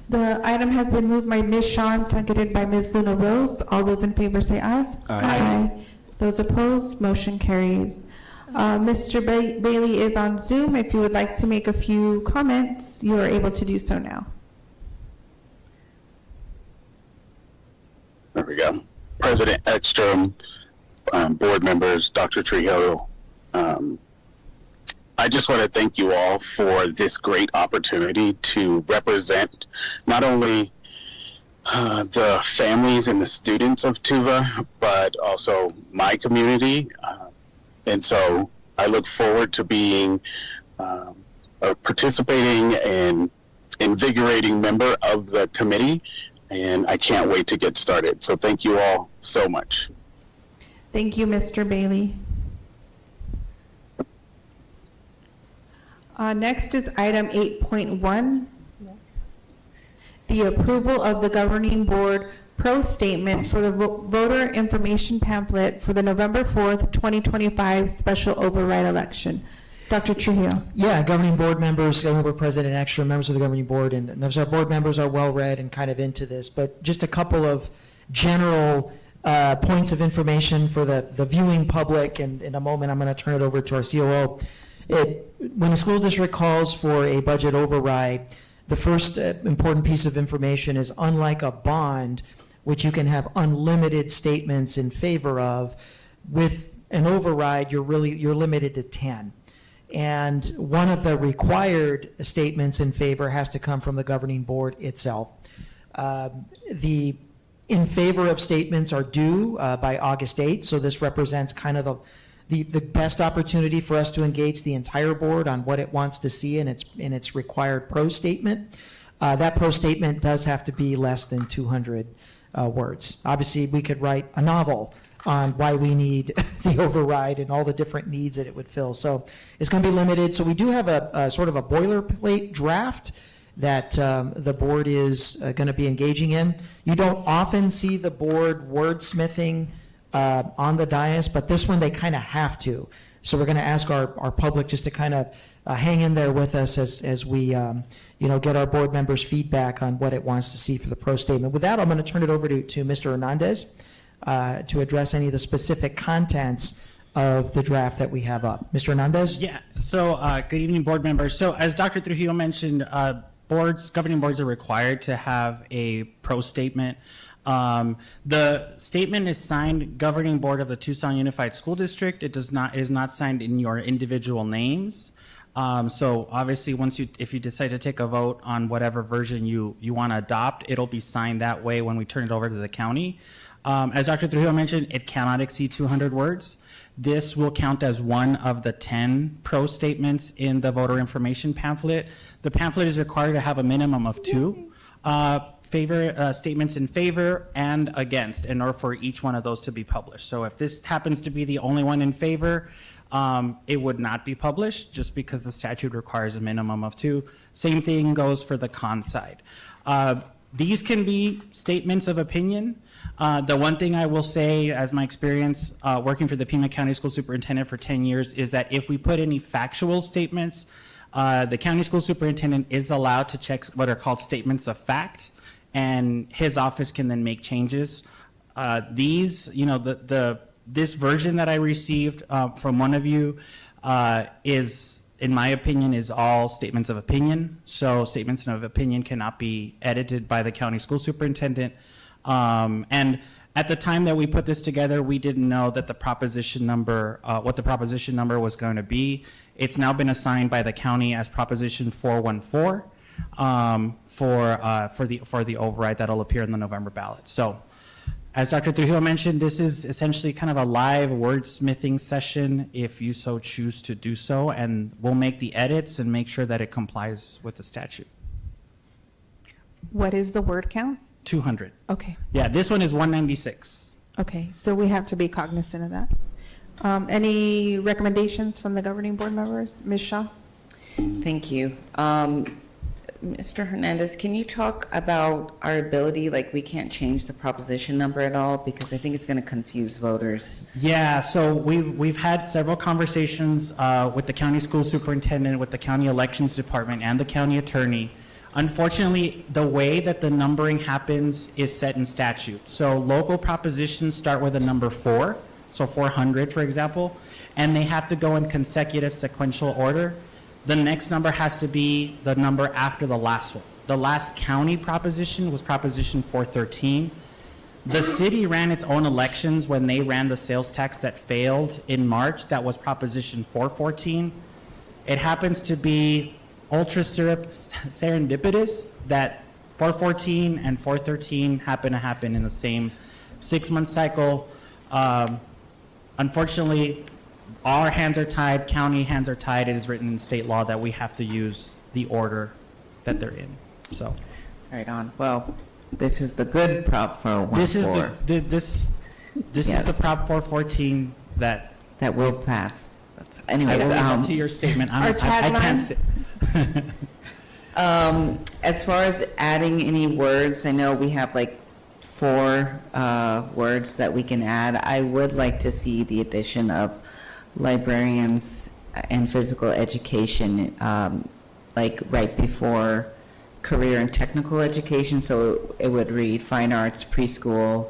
The item has been moved by Ms. Shaw and seconded by Ms. Luna Rose. All those in favor say aye. Aye. Those opposed, motion carries. Mr. Bailey is on Zoom. If you would like to make a few comments, you are able to do so now. There we go. President Ekstrom, board members, Dr. Trujillo, I just want to thank you all for this great opportunity to represent not only the families and the students of TUVA, but also my community. And so I look forward to being a participating and invigorating member of the committee, and I can't wait to get started. So thank you all so much. Thank you, Mr. Bailey. Next is item 8.1, the approval of the governing board pro statement for the voter information pamphlet for the November 4th, 2025 special override election. Dr. Trujillo. Yeah, governing board members, governing board president, extra members of the governing board, and most of our board members are well-read and kind of into this, but just a couple of general points of information for the viewing public, and in a moment I'm going to turn it over to our COO. When a school district calls for a budget override, the first important piece of information is, unlike a bond, which you can have unlimited statements in favor of, with an override, you're limited to 10. And one of the required statements in favor has to come from the governing board itself. The in favor of statements are due by August 8th, so this represents kind of the best opportunity for us to engage the entire board on what it wants to see in its required pro statement. That pro statement does have to be less than 200 words. Obviously, we could write a novel on why we need the override and all the different needs that it would fill. So it's going to be limited. So we do have a sort of a boilerplate draft that the board is going to be engaging in. You don't often see the board wordsmithing on the dais, but this one they kind of have to, So we're going to ask our public just to kind of hang in there with us as we, get our board members' feedback on what it wants to see for the pro statement. With that, I'm going to turn it over to Mr. Hernandez to address any of the specific contents of the draft that we have up. Mr. Hernandez? Yeah, so good evening, board members. So as Dr. Trujillo mentioned, governing boards are required to have a pro statement. The statement is signed governing board of the Tucson Unified School District. It is not signed in your individual names. So obviously, if you decide to take a vote on whatever version you want to adopt, it'll be signed that way when we turn it over to the county. As Dr. Trujillo mentioned, it cannot exceed 200 words. This will count as one of the 10 pro statements in the voter information pamphlet. The pamphlet is required to have a minimum of 2 statements in favor and against in order for each one of those to be published. So if this happens to be the only one in favor, it would not be published just because the statute requires a minimum of 2. Same thing goes for the con side. These can be statements of opinion. The one thing I will say, as my experience working for the Pima County School Superintendent for 10 years, is that if we put any factual statements, the county school superintendent is allowed to check what are called statements of fact, and his office can then make changes. This version that I received from one of you is, in my opinion, is all statements of opinion. So statements of opinion cannot be edited by the county school superintendent. And at the time that we put this together, we didn't know that the proposition number, what the proposition number was going to be. It's now been assigned by the county as Proposition 414 for the override that'll appear in the November ballot. So, as Dr. Trujillo mentioned, this is essentially kind of a live wordsmithing session if you so choose to do so, and we'll make the edits and make sure that it complies with the statute. What is the word count? 200. Okay. Yeah, this one is 196. Okay, so we have to be cognizant of that. Any recommendations from the governing board members? Ms. Shaw? Thank you. Mr. Hernandez, can you talk about our ability, like we can't change the proposition number at all because I think it's going to confuse voters. Yeah, so we've had several conversations with the county school superintendent, with the county elections department, and the county attorney. Unfortunately, the way that the numbering happens is set in statute. So local propositions start with a number 4, so 400, for example, and they have to go in consecutive sequential order. The next number has to be the number after the last one. The last county proposition was Proposition 413. The city ran its own elections when they ran the sales tax that failed in March. That was Proposition 414. It happens to be ultra serendipitous that 414 and 413 happen in the same 6-month cycle. Unfortunately, our hands are tied, county hands are tied. It is written in state law that we have to use the order that they're in. So, right on. Well, this is the good Prop 414. This is is the Prop 414 that will pass. Anyways, I will leave up to your statement. I can't say. As far as adding any words, I know we have like 4 words that we can add. I would like to see the addition of librarians and physical education, like right before career and technical education. So it would read fine arts, preschool,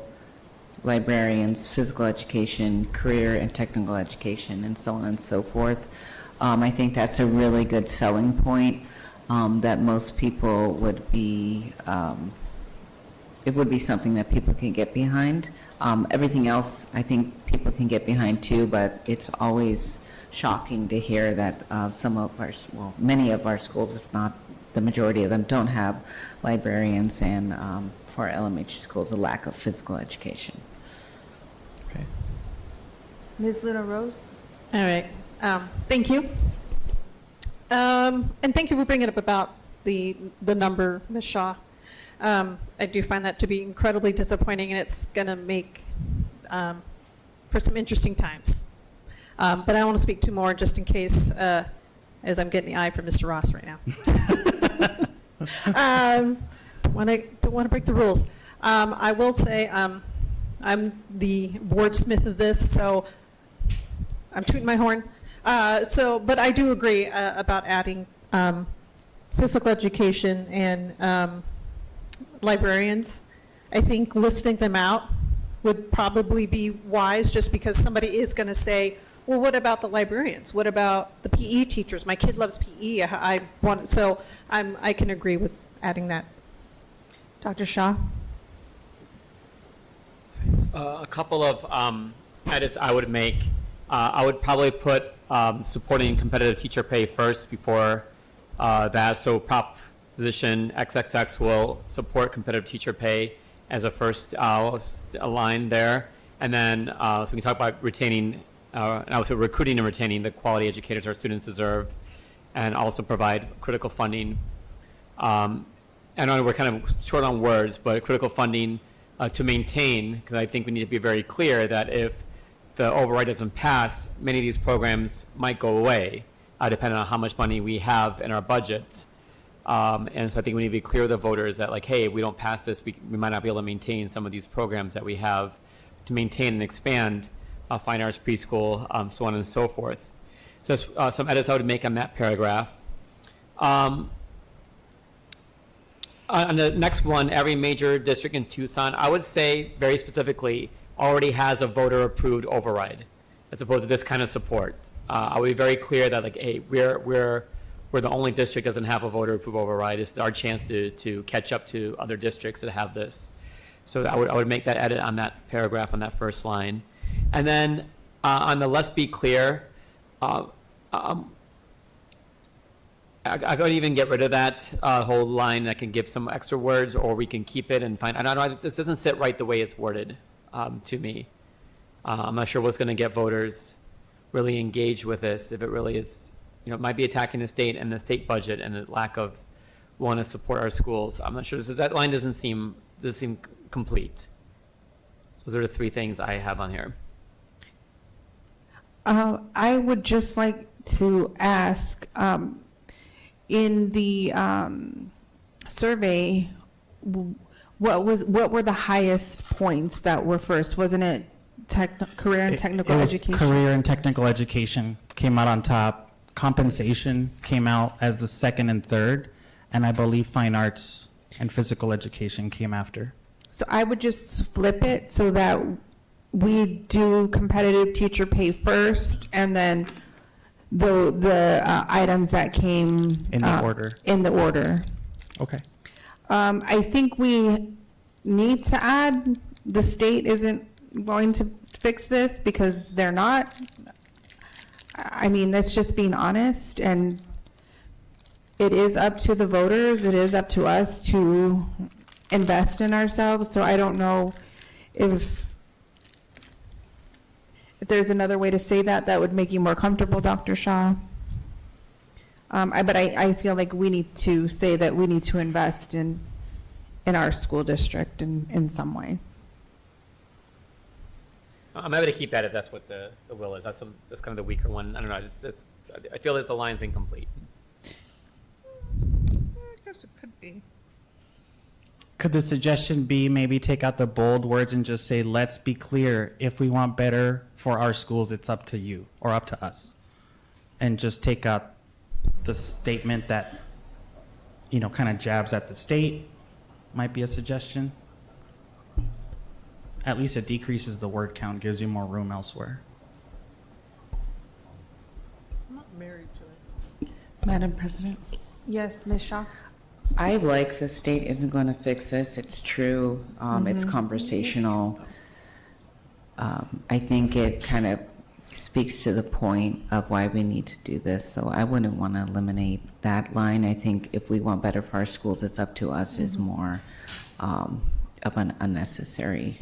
librarians, physical education, career and technical education, and so on and so forth. I think that's a really good selling point that most people would be, it would be something that people can get behind. Everything else, I think people can get behind too, but it's always shocking to hear that many of our schools, if not the majority of them, don't have librarians, and for our elementary schools, a lack of physical education. Okay. Ms. Luna Rose? All right. Thank you. And thank you for bringing up about the number, Ms. Shaw. I do find that to be incredibly disappointing, and it's going to make for some interesting times. But I want to speak to more just in case, as I'm getting the eye from Mr. Ross right now. Don't want to break the rules. I will say I'm the wordsmith of this, so I'm tooting my horn. But I do agree about adding physical education and librarians. I think listing them out would probably be wise, just because somebody is going to say, well, what about the librarians? What about the PE teachers? My kid loves PE. I can agree with adding that. Dr. Shaw? A couple of edits I would make. I would probably put supporting competitive teacher pay first before that. So Proposition XXX will support competitive teacher pay as a first line there. And then so we can talk about retaining, and also recruiting and retaining the quality educators our students deserve, and also provide critical funding. I know we're kind of short on words, but critical funding to maintain, because I think we need to be very clear that if the override doesn't pass, many of these programs might go away, depending on how much money we have in our budget. And so I think we need to be clear with the voters that, like, hey, if we don't pass this, we might not be able to maintain some of these programs that we have to maintain and expand fine arts preschool, so on and so forth. So some edits I would make on that paragraph. On the next one, every major district in Tucson, I would say very specifically, already has a voter-approved override, as opposed to this kind of support. I would be very clear that, like, hey, we're the only district that doesn't have a voter-approved override. It's our chance to catch up to other districts that have this. So I would make that edit on that paragraph on that first line. And then on the let's be clear, I could even get rid of that whole line. I can give some extra words, or we can keep it and find. I don't know. This doesn't sit right the way it's worded to me. I'm not sure what's going to get voters really engaged with this. If it really is, it might be attacking the state and the state budget and the lack of want to support our schools. I'm not sure. That line doesn't seem complete. So those are the three things I have on here. I would just like to ask. In the survey, what were the highest points that were first? Wasn't it career and technical education? Career and technical education came out on top. Compensation came out as the second and third, and I believe fine arts and physical education came after. So I would just flip it so that we do competitive teacher pay first, and then the items that came In the order. In the order. Okay. I think we need to add the state isn't going to fix this, because they're not. I mean, that's just being honest, and it is up to the voters. It is up to us to invest in ourselves. So I don't know if there's another way to say that would make you more comfortable, Dr. Shaw. But I feel like we need to say that we need to invest in our school district in some way. I'm happy to keep that if that's what the will is. That's kind of the weaker one. I don't know. I feel this align's incomplete. I guess it could be. Could the suggestion be maybe take out the bold words and just say, let's be clear, if we want better for our schools, it's up to you or up to us? And just take out the statement that, kind of jabs at the state, might be a suggestion. At least it decreases the word count, gives you more room elsewhere. I'm not married to it. Madam President? Yes, Ms. Shaw? I like the state isn't going to fix this. It's true. It's conversational. I think it kind of speaks to the point of why we need to do this. So I wouldn't want to eliminate that line. I think if we want better for our schools, it's up to us is more of an unnecessary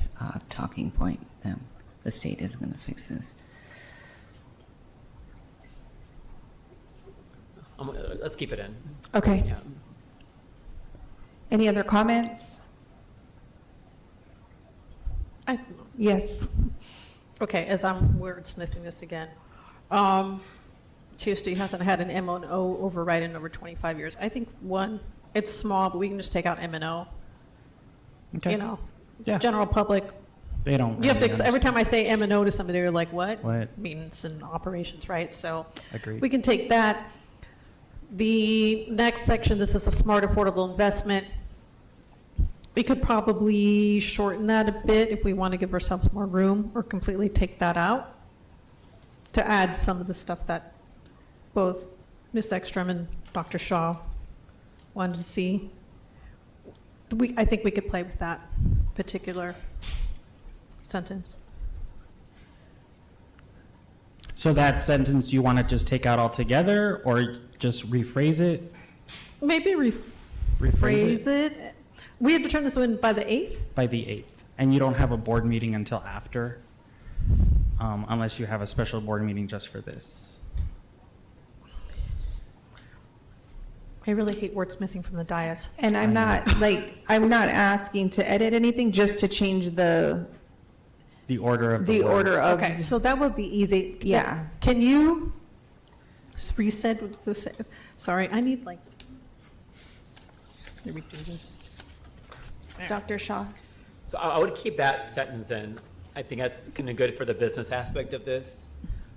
talking point. The state isn't going to fix this. Let's keep it in. Okay. Yeah. Any other comments? Yes. Okay, as I'm wordsmithing this again, TUSD hasn't had an M&O override in over 25 years. I think it's small, but we can just take out M&O. Okay. Yeah. General public They don't. You have really to, every understand. time I say M and O to somebody, they're like, what? What? Maintenance and operations, right? So Agreed. we can take that. The next section, this is a smart, affordable investment. We could probably shorten that a bit if we want to give ourselves more room, or completely take that out to add some of the stuff that both Ms. Ekstrom and Dr. Shaw wanted to see. I think we could play with that particular sentence. So that sentence you want to just take out altogether, or just rephrase it? Maybe rephrase it. We have to turn this in by the 8th? By the 8th. And you don't have a board meeting until after, unless you have a special board meeting just for this. I really hate wordsmithing from the dais. And I'm not, like, I'm not asking to edit anything, just to change the order of the the word. order of. Okay, so that would be easy. Yeah. Can you just reset what this, sorry, I need like, let me do this. Dr. Shaw? So I would keep that sentence in. I think that's kind of good for the business aspect of this.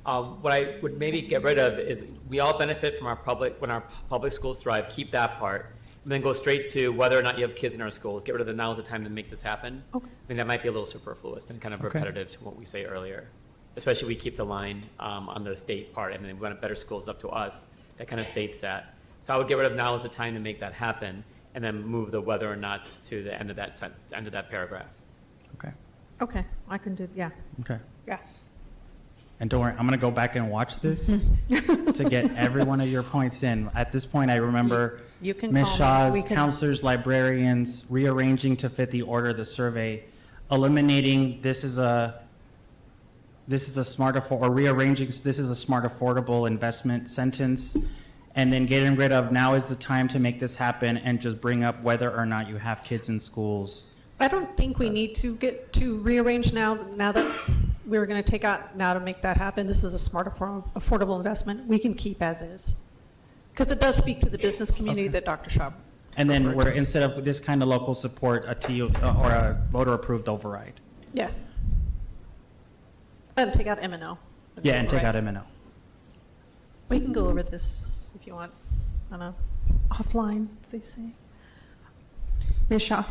What I would maybe get rid of is, we all benefit from when our public schools thrive, keep that part, and then go straight to whether or not you have kids in our schools. Get rid of the now's the time to make this happen. Okay. I think that might be a little superfluous and kind of Okay. repetitive to what we say earlier. Especially we keep the line on the state part, and then we want better schools up to us. That kind of states that. So I would get rid of now is the time to make that happen, and then move the whether or not to the end of that paragraph. Okay. Okay, I can do, yeah, Okay. yeah. And don't worry, I'm going to go back and watch this to get every one of your points in. At this point, I remember You can Ms. call me. We Shaw's, can- counselors, librarians, rearranging to fit the order of the survey, eliminating this is a smart, or rearranging this is a smart, affordable investment sentence, and then getting rid of now is the time to make this happen, and just bring up whether or not you have kids in schools. I don't think we need to get to rearrange now that we were going to take out now to make that happen. This is a smart, affordable investment. We can keep as is. Because it does speak to the business community that Dr. Shaw. And then we're, instead of this kind of local support, a TU, or a voter-approved override. Yeah. And take out M&O. Yeah, and take out M&O. We can go over this if you want on a offline, as they say. Ms. Shaw?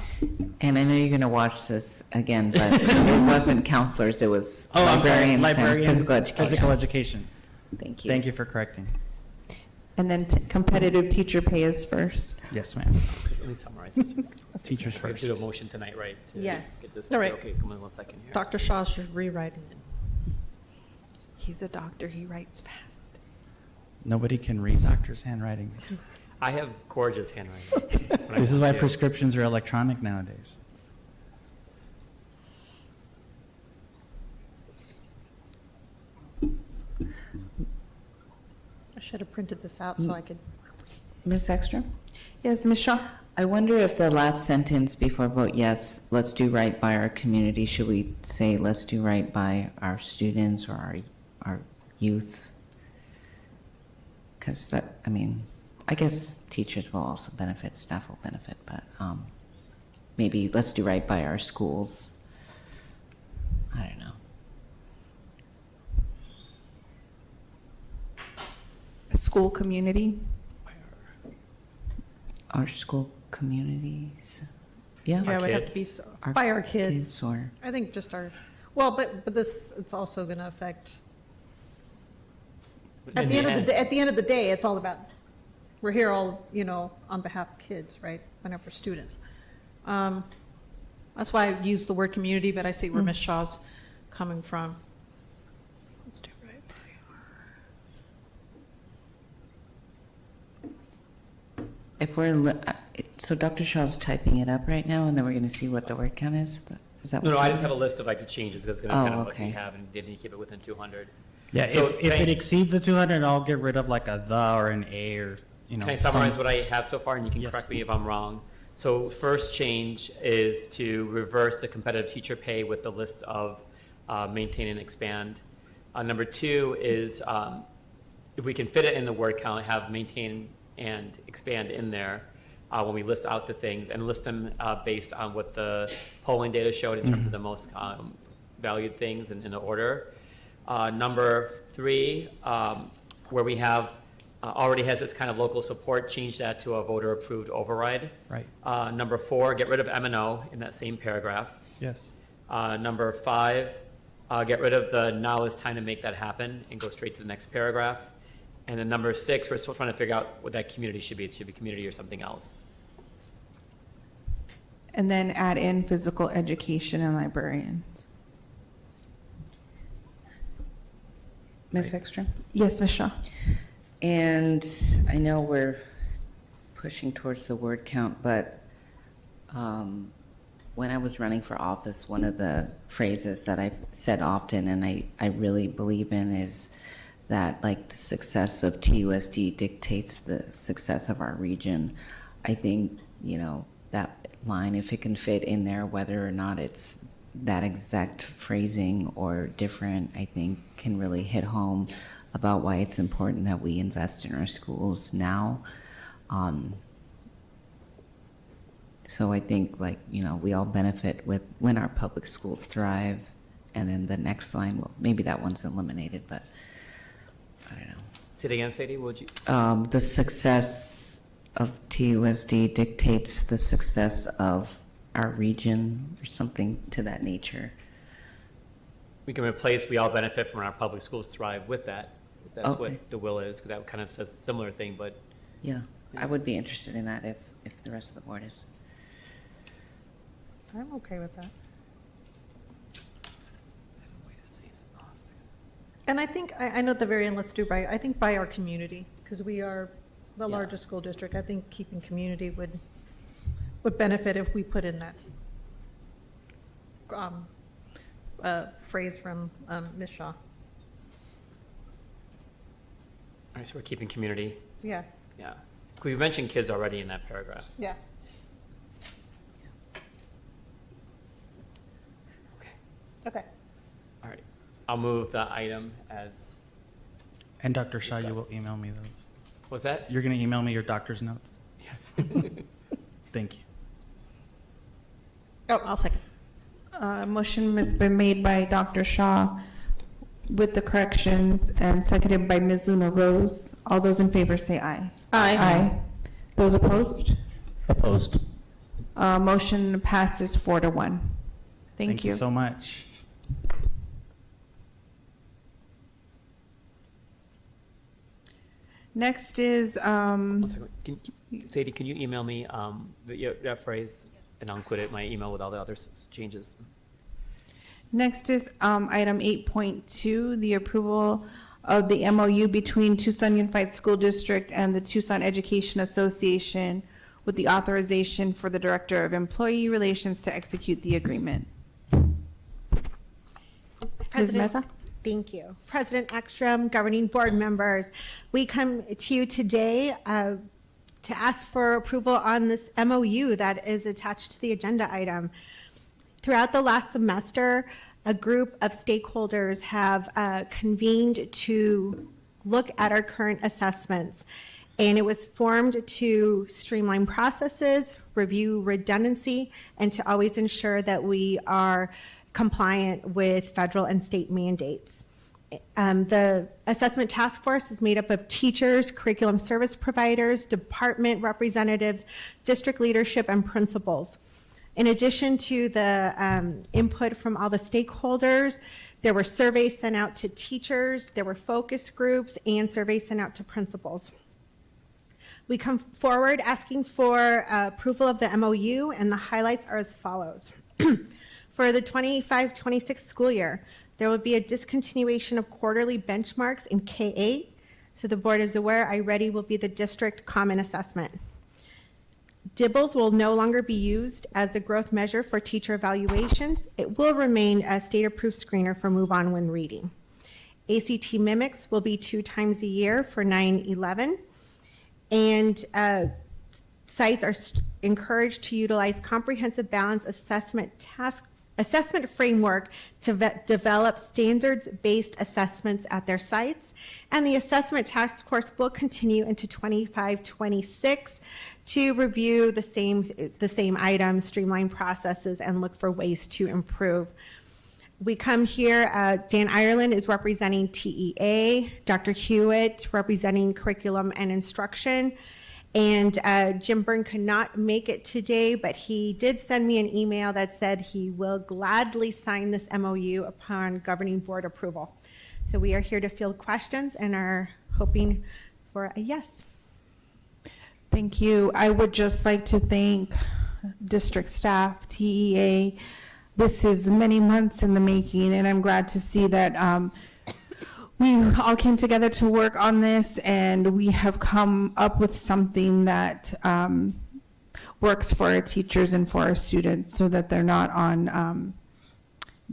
And I know you're going to watch this again, but it wasn't counselors, it was Oh, I'm sorry, librarians and librarians, physical education. physical education. Thank you. Thank you for correcting. And then competitive teacher pay is first. Yes, ma'am. Let me summarize this. Teachers We have first. to do a motion tonight, right? to Yes. get this- All right. Okay, come on 1 second here. Dr. Shaw's just rewriting it. He's a doctor, he writes fast. Nobody can read doctor's handwriting. I have gorgeous handwriting. when I This is want why to. prescriptions are electronic nowadays. I should have printed this out so I could. Ms. Ekstrom? Yes, Ms. Shaw? I wonder if the last sentence before vote yes, let's do right by our community, should we say let's do right by our students or our youth? Because that, I mean, I guess teachers will also benefit, staff will benefit, but maybe let's do right by our schools. I don't know. School community? Our school communities, yeah. Yeah, it would have to be kids. by our kids. Kids or, I think just our, well, but this, it's also going to affect, at In the end of the end. day, at the end of the day, it's all about, we're here all, on behalf of kids, right? Whenever we're students. That's why I use the word community, but I see where Ms. Shaw's coming from. Let's do right by if we're, so Dr. Shaw's typing it up right now, and then we're going to see what the word count is? Is that No, what no, I you're just have a saying? list of like the changes, because it's going Oh, to kind of what we okay. have, and didn't keep it within 200. Yeah, So if can I- it exceeds the 200, I'll get rid of like a the or an a, or, Can I summarize what I have so far, and you can Yes. correct me if I'm wrong? So first change is to reverse the competitive teacher pay with the list of maintain and expand. Number 2 is if we can fit it in the word count, have maintain and expand in there when we list out the things, and list them based on what the polling data showed in terms of the most valued things in order. Number 3, where we have already has this kind of local support, change that to a voter-approved override. Right. Number 4, get rid of M&O in that same paragraph. Yes. Number 5, get rid of the now is time to make that happen and go straight to the next paragraph. And then number 6, we're still trying to figure out what that community should be. It should be community or something else. And then add in physical education and librarians. Ms. Ekstrom? Yes, Ms. Shaw. And I know we're pushing towards the word count, but when I was running for office, one of the phrases that I said often and I really believe in is that like the success of TUSD dictates the success of our region. I think, you know, that line, if it can fit in there, whether or not it's that exact phrasing or different, I think can really hit home about why it's important that we invest in our schools now. So I think, like, you know, we all benefit with when our public schools thrive. And then the next line, well, maybe that one's eliminated, but I don't know. Say it again, Sadie, would you? The success of TUSD dictates the success of our region or something to that nature. We can replace we all benefit from our public schools thrive with that. If that's Okay. what the will is, because that kind of says a similar thing, but. Yeah, I would be interested in that if the rest of the board is. I'm okay with that. And I think, I know at the very end, let's do by, I think by our community, because we are the largest school district. I think keeping community would benefit if we put in that phrase from Ms. Shaw. All right, so we're keeping community. Yeah. Yeah. We mentioned kids already in that paragraph. Yeah. Okay. All right. I'll move the item as, And Dr. Shaw, you will email me those. what's that? You're going to email me your doctor's notes? Yes. Thank you. Oh, I'll second. Motion has been made by Dr. Shaw with the corrections and seconded by Ms. Luna Rose. All those in favor say aye. Aye. Aye. Those opposed? Opposed. Motion passes 4-1. Thank you. So much. Next is, Sadie, can you email me that phrase, and I'll include it in my email with all the other changes. next is item 8.2, the approval of the MOU between Tucson Unified School District and the Tucson Education Association with the authorization for the Director of Employee Relations to execute the agreement. Ms. Meza? Thank you. President Ekstrom, governing board members, we come to you today to ask for approval on this MOU that is attached to the agenda item. Throughout the last semester, a group of stakeholders have convened to look at our current assessments, and it was formed to streamline processes, review redundancy, and to always ensure that we are compliant with federal and state mandates. The assessment task force is made up of teachers, curriculum service providers, department representatives, district leadership, and principals. In addition to the input from all the stakeholders, there were surveys sent out to teachers, there were focus groups, and surveys sent out to principals. We come forward asking for approval of the MOU, and the highlights are as follows. For the 25-26 school year, there will be a discontinuation of quarterly benchmarks in K-8. So the board is aware, iReady will be the district common assessment. DIBELS will no longer be used as the growth measure for teacher evaluations. It will remain a state-approved screener for move on when reading. ACT mimics will be 2 times a year for 9-11. And sites are encouraged to utilize comprehensive balance assessment framework to develop standards-based assessments at their sites. And the assessment task force will continue into 25-26 to review the same items, streamline processes, and look for ways to improve. We come here, Dan Ireland is representing TEA, Dr. Hewitt representing curriculum and instruction, and Jim Byrne could not make it today, but he did send me an email that said he will gladly sign this MOU upon governing board approval. So we are here to field questions and are hoping for a yes. Thank you. I would just like to thank district staff, TEA. This is many months in the making, and I'm glad to see that we all came together to work on this, and we have come up with something that works for our teachers and for our students so that they're not on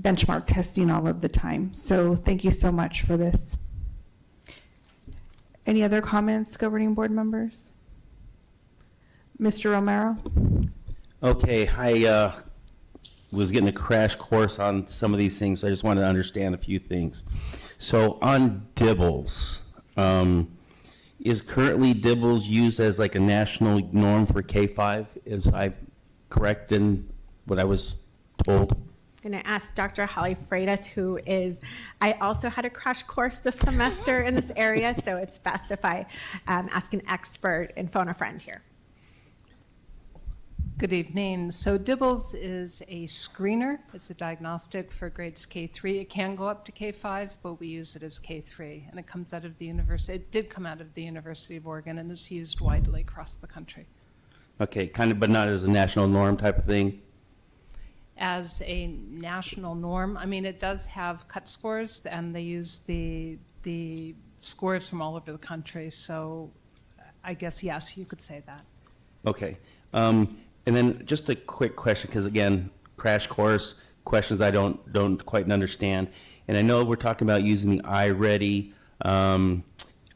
benchmark testing all of the time. So thank you so much for this. Any other comments, governing board members? Mr. Romero? Okay, I was getting a crash course on some of these things, so I just wanted to understand a few things. So on dibbles, is currently dibbles used as like a national norm for K-5? Is I correct in what I was told? I'm going to ask Dr. Holly Freitas, who is, I also had a crash course this semester in this area, so it's best if I ask an expert and phone a friend here. Good evening. So DIBBLES is a screener. It's a diagnostic for grades K3. It can go up to K5, but we use it as K3. And it comes out of the university. It did come out of the University of Oregon and is used widely across the country. Okay, kind of, but not as a national norm type of thing? As a national norm, I mean, it does have cut scores, and they use the scores from all over the country. So I guess, yes, you could say that. Okay. And then just a quick question, because again, crash course, questions I don't quite understand. And I know we're talking about using the iReady, and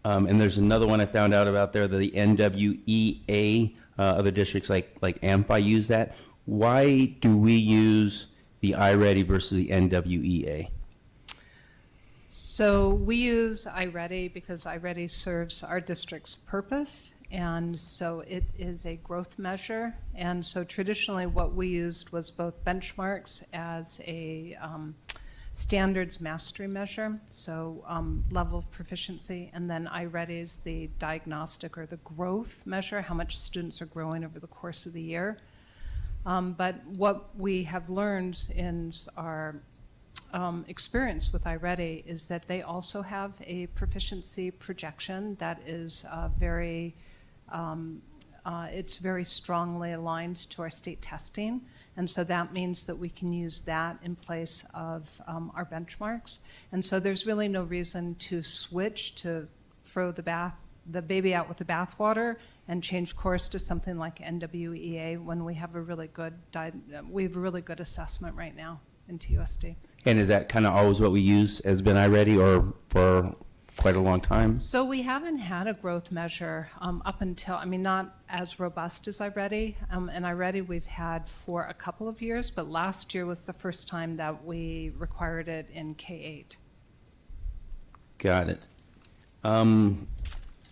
there's another one I found out about there, the NWEA, other districts like AMPI use that. Why do we use the iReady versus the NWEA? So we use iReady because iReady serves our district's purpose, and so it is a growth measure. And so traditionally what we used was both benchmarks as a standards mastery measure, so level of proficiency, and then iReady is the diagnostic or the growth measure, how much students are growing over the course of the year. But what we have learned in our experience with iReady is that they also have a proficiency projection that is it's very strongly aligned to our state testing. And so that means that we can use that in place of our benchmarks. And so there's really no reason to switch, to throw the baby out with the bathwater and change course to something like NWEA when we have a really good assessment right now in TUSD. And is that kind of always what we use, has been iReady, or for quite a long time? So we haven't had a growth measure up until, I mean, not as robust as iReady. And iReady we've had for a couple of years, but last year was the first time that we required it in K-8. Got it.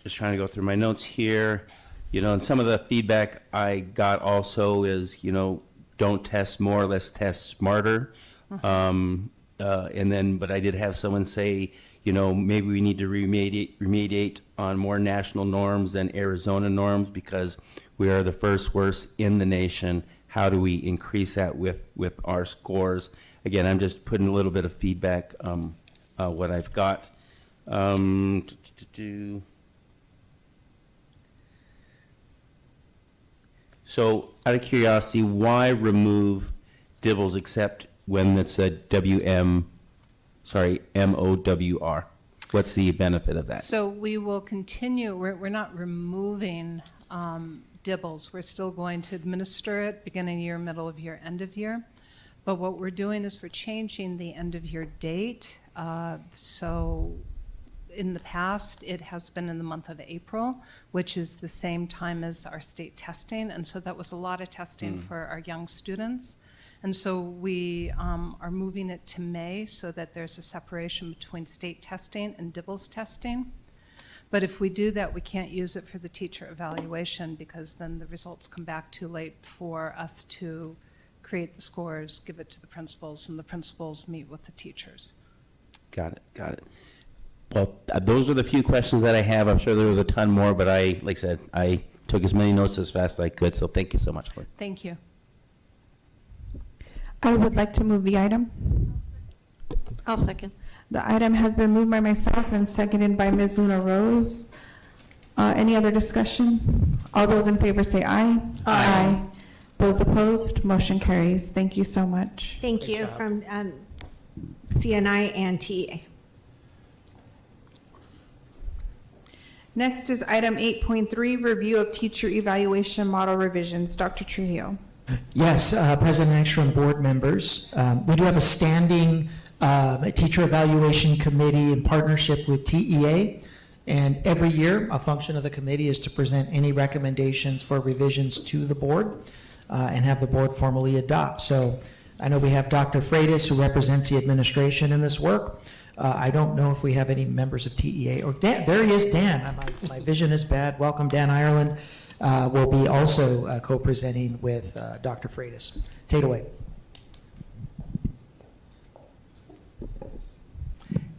Just trying to go through my notes here. You know, and some of the feedback I got also is, you know, don't test more, let's test smarter. And then, but I did have someone say, you know, maybe we need to remediate on more national norms than Arizona norms because we are the first worst in the nation. How do we increase that with our scores? Again, I'm just putting a little bit of feedback, what I've got. So out of curiosity, why remove DIBBLES except when it's a MOWR? What's the benefit of that? So we will continue, we're not removing DIBBLES. We're still going to administer it beginning of year, middle of year, end of year. But what we're doing is we're changing the end of year date. So in the past, it has been in the month of April, which is the same time as our state testing. And so that was a lot of testing for our young students. And so we are moving it to May so that there's a separation between state testing and DIBBLES testing. But if we do that, we can't use it for the teacher evaluation because then the results come back too late for us to create the scores, give it to the principals, and the principals meet with the teachers. Got it, got it. Well, those are the few questions that I have. I'm sure there was a ton more, but like I said, I took as many notes as fast as I could, so thank you so much for it. Thank you. I would like to move the item. I'll second. The item has been moved by myself and seconded by Ms. Luna Rose. Any other discussion? All those in favor say aye. Aye. Those opposed, motion carries. Thank you so much. Thank you from CNI and TEA. Next is item 8.3, review of teacher evaluation model revisions. Dr. Trujillo. Yes, President Ekstrom, board members, we do have a standing teacher evaluation committee in partnership with TEA. And every year, a function of the committee is to present any recommendations for revisions to the board and have the board formally adopt. So I know we have Dr. Freitas, who represents the administration in this work. I don't know if we have any members of TEA, or Dan, there he is, Dan. My vision is bad. Welcome, Dan Ireland. Will be also co-presenting with Dr. Freitas. Take it away.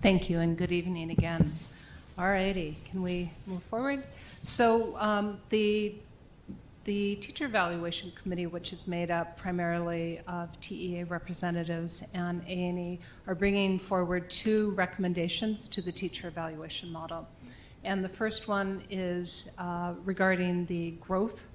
Thank you, and good evening again. All righty, can we move forward? So the Teacher Evaluation Committee, which is made up primarily of TEA representatives and A&E, are bringing forward 2 recommendations to the teacher evaluation model. And the first one is regarding the growth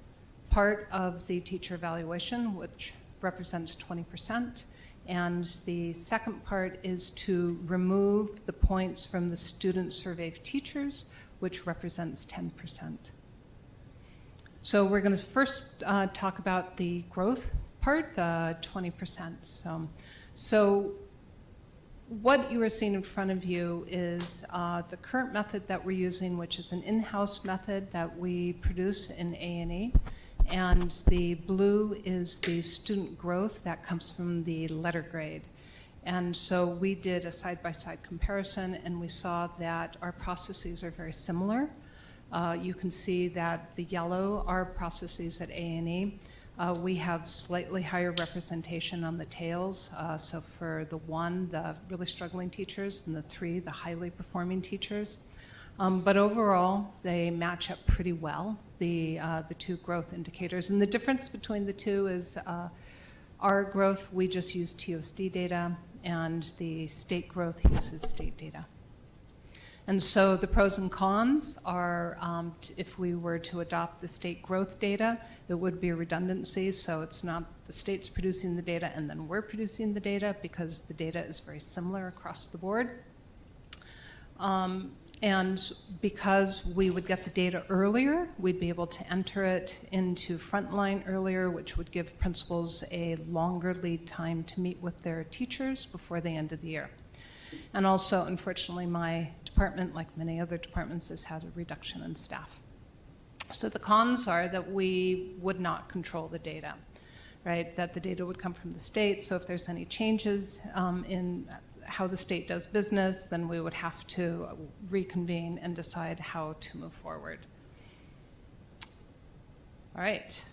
part of the teacher evaluation, which represents 20%. And the second part is to remove the points from the student survey of teachers, which represents 10%. So we're going to first talk about the growth part, the 20%. So what you are seeing in front of you is the current method that we're using, which is an in-house method that we produce in A&E. And the blue is the student growth that comes from the letter grade. And so we did a side-by-side comparison, and we saw that our processes are very similar. You can see that the yellow are processes at A&E. We have slightly higher representation on the tails. So for the 1, the really struggling teachers, and the 3, the highly performing teachers. But overall, they match up pretty well, the 2 growth indicators. And the difference between the 2 is our growth, we just use TUSD data, and the state growth uses state data. And so the pros and cons are, if we were to adopt the state growth data, it would be a redundancy. So it's not the state's producing the data and then we're producing the data, because the data is very similar across the board. And because we would get the data earlier, we'd be able to enter it into Frontline earlier, which would give principals a longer lead time to meet with their teachers before the end of the year. And also, unfortunately, my department, like many other departments, has had a reduction in staff. So the cons are that we would not control the data, right? That the data would come from the state. So if there's any changes in how the state does business, then we would have to reconvene and decide how to move forward. All right.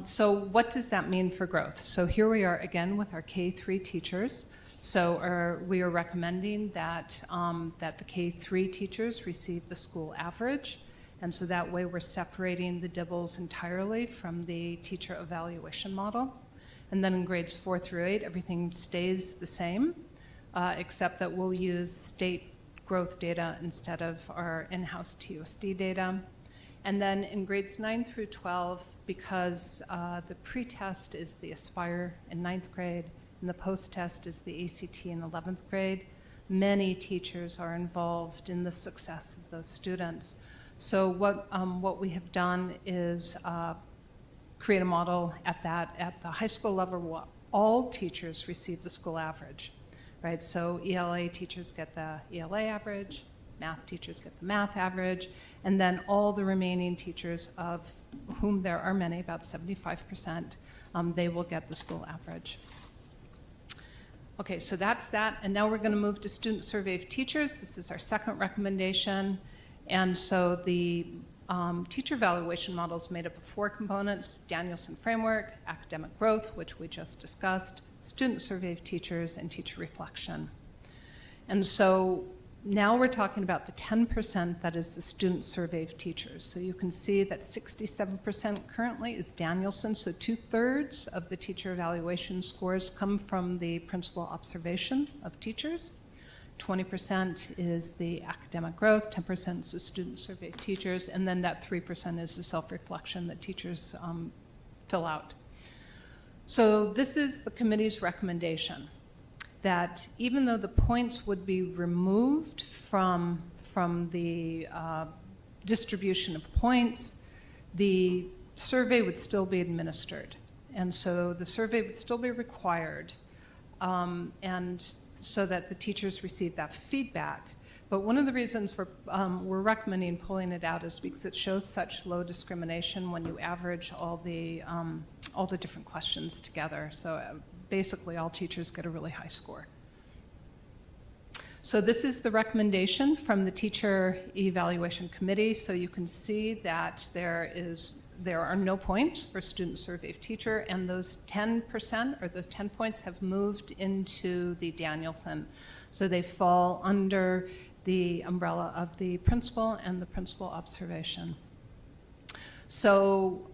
So what does that mean for growth? So here we are again with our K-3 teachers. So we are recommending that, that the K-3 teachers receive the school average. And so that way we're separating the dibbles entirely from the teacher evaluation model. And then in grades 4 through 8, everything stays the same, except that we'll use state growth data instead of our in-house TUSD data. And then in grades 9 through 12, because the pre-test is the Aspire in 9th grade, and the post-test is the ACT in 11th grade, many teachers are involved in the success of those students. So what we have done is create a model at the high school level where all teachers receive the school average, right? So ELA teachers get the ELA average, math teachers get the math average, and then all the remaining teachers, of whom there are many, about 75%, they will get the school average. Okay, so that's that, and now we're going to move to student survey of teachers. This is our second recommendation, and so the teacher evaluation model is made up of 4 components: Danielson framework, academic growth, which we just discussed, student survey of teachers, and teacher reflection. And so now we're talking about the 10% that is the student survey of teachers. So you can see that 67% currently is Danielson, so 2/3 of the teacher evaluation scores come from the principal observation of teachers. 20% is the academic growth, 10% is the student survey of teachers, and then that 3% is the self-reflection that teachers fill out. So this is the committee's recommendation, that even though the points would be removed from the distribution of points, the survey would still be administered. And so the survey would still be required, and so that the teachers receive that feedback. But one of the reasons we're recommending pulling it out is because it shows such low discrimination when you average all the different questions together. So basically all teachers get a really high score. So this is the recommendation from the Teacher Evaluation Committee. So you can see that there are no points for student survey of teacher, and those 10% or those 10 points have moved into the Danielson. So they fall under the umbrella of the principal and the principal observation. So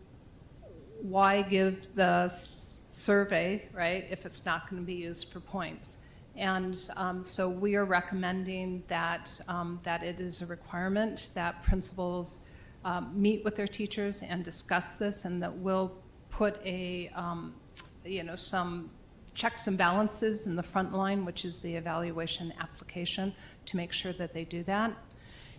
why give the survey, right, if it's not going to be used for points? And so we are recommending that, that it is a requirement that principals meet with their teachers and discuss this, and that we'll put some checks and balances in the front line, which is the evaluation application, to make sure that they do that.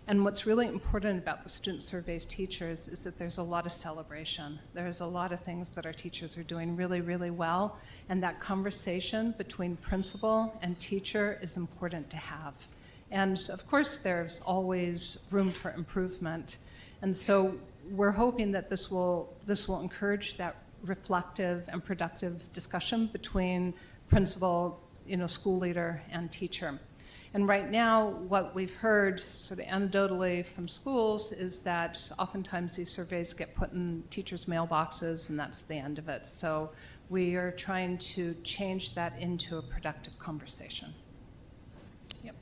And what's really important about the student survey of teachers is that there's a lot of celebration. There's a lot of things that our teachers are doing really, really well, and that conversation between principal and teacher is important to have. And of course, there's always room for improvement. And so we're hoping that this will encourage that reflective and productive discussion between principal, school leader, and teacher. And right now, what we've heard sort of anecdotally from schools is that oftentimes these surveys get put in teachers' mailboxes, and that's the end of it. So we are trying to change that into a productive conversation. Yep.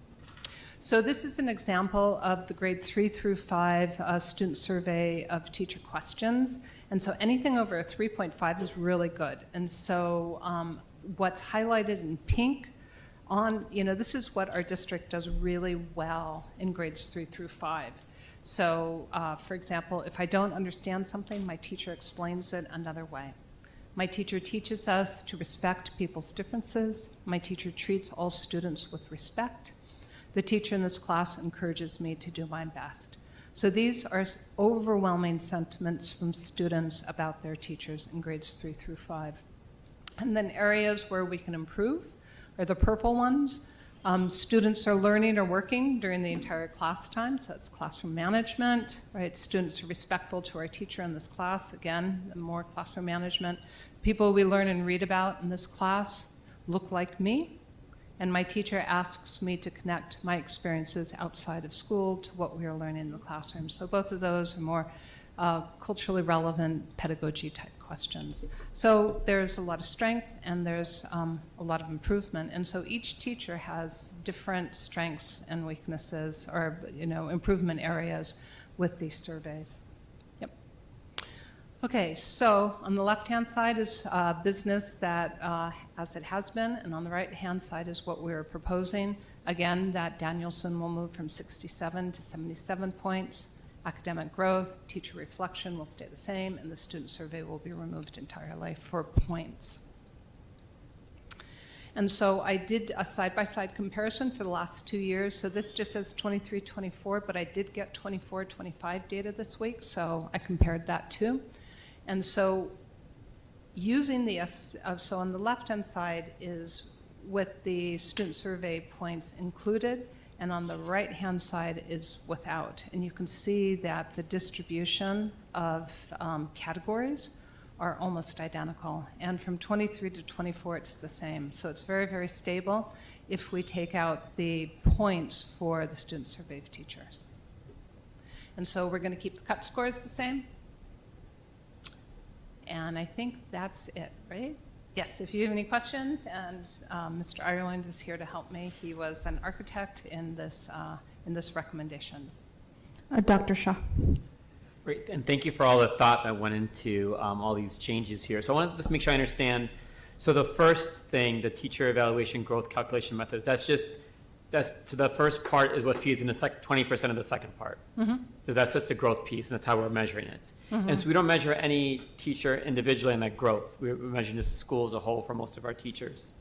So this is an example of the grade 3 through 5 student survey of teacher questions. And so anything over a 3.5 is really good. And so what's highlighted in pink this is what our district does really well in grades 3 through 5. So for example, if I don't understand something, my teacher explains it another way. My teacher teaches us to respect people's differences. My teacher treats all students with respect. The teacher in this class encourages me to do my best. So these are overwhelming sentiments from students about their teachers in grades 3 through 5. And then areas where we can improve are the purple ones. Students are learning or working during the entire class time, so that's classroom management, right? Students are respectful to our teacher in this class. Again, more classroom management. People we learn and read about in this class look like me, and my teacher asks me to connect my experiences outside of school to what we are learning in the classroom. So both of those are more culturally relevant pedagogy type questions. So there's a lot of strength and there's a lot of improvement. And so each teacher has different strengths and weaknesses, or improvement areas with these surveys. Yep. Okay, so on the left-hand side is business that as it has been, and on the right-hand side is what we're proposing. Again, that Danielson will move from 67 to 77 points. Academic growth, teacher reflection will stay the same, and the student survey will be removed entirely for points. And so I did a side-by-side comparison for the last 2 years. So this just says 23-24, but I did get 24-25 data this week, so I compared that too. And so using so on the left-hand side is with the student survey points included, and on the right-hand side is without. And you can see that the distribution of categories are almost identical. And from 23 to 24, it's the same. So it's very, very stable if we take out the points for the student survey of teachers. And so we're going to keep the cut scores the same. And I think that's it, right? Yes, if you have any questions, and Mr. Ireland is here to help me. He was an architect in this recommendation. Dr. Shaw. Great, and thank you for all the thought that went into all these changes here. So I want to just make sure I understand. So the first thing, the teacher evaluation growth calculation methods, so the first part is what feeds in the 20% of the second part. Mm-hmm. So that's just a growth piece, and that's how we're measuring it. Mhm. And so we don't measure any teacher individually in that growth. We measure just the school as a whole for most of our teachers.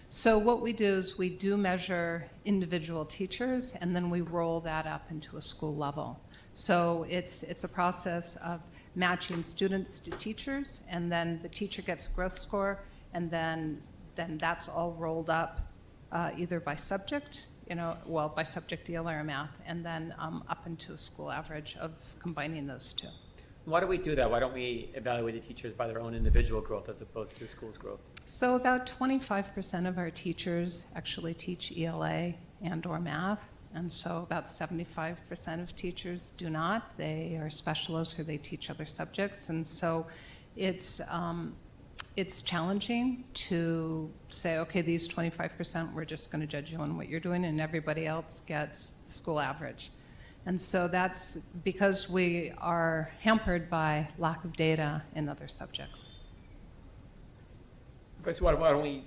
So what we do is we do measure individual teachers, and then we roll that up into a school level. So it's a process of matching students to teachers, and then the teacher gets a growth score, and then that's all rolled up either by subject, by subject, ELA, or math, and then up into a school average of combining those two. Why do we do that? Why don't we evaluate the teachers by their own individual growth as opposed to the school's growth? So about 25% of our teachers actually teach ELA and/or math, and so about 75% of teachers do not. They are specialists or they teach other subjects, and so it's challenging to say, okay, these 25%, we're just going to judge you on what you're doing, and everybody else gets the school average. And so that's because we are hampered by lack of data in other subjects. Okay, so why don't we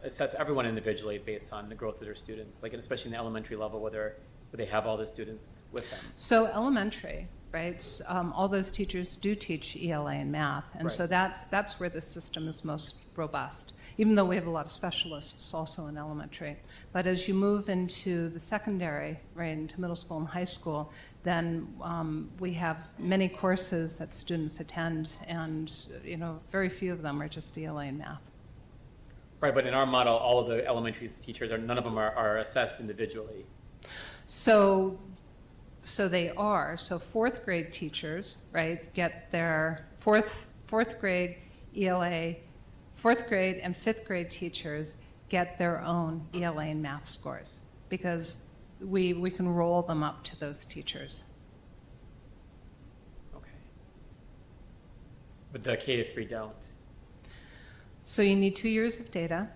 assess everyone individually based on the growth of their students, like especially in the elementary level, where they have all the students with them? So elementary, right? All those teachers do teach ELA and math, and so that's where the system is most robust, even though we have a lot of specialists also in elementary. But as you move into the secondary, right, into middle school and high school, then we have many courses that students attend, and very few of them are just ELA and math. Right, but in our model, all of the elementary teachers, none of them are assessed individually. So they are. So fourth grade teachers, right, get their fourth grade ELA, fourth grade and fifth grade teachers get their own ELA and math scores because we can roll them up to those teachers. Okay. But the K-3 don't. So you need 2 years of data,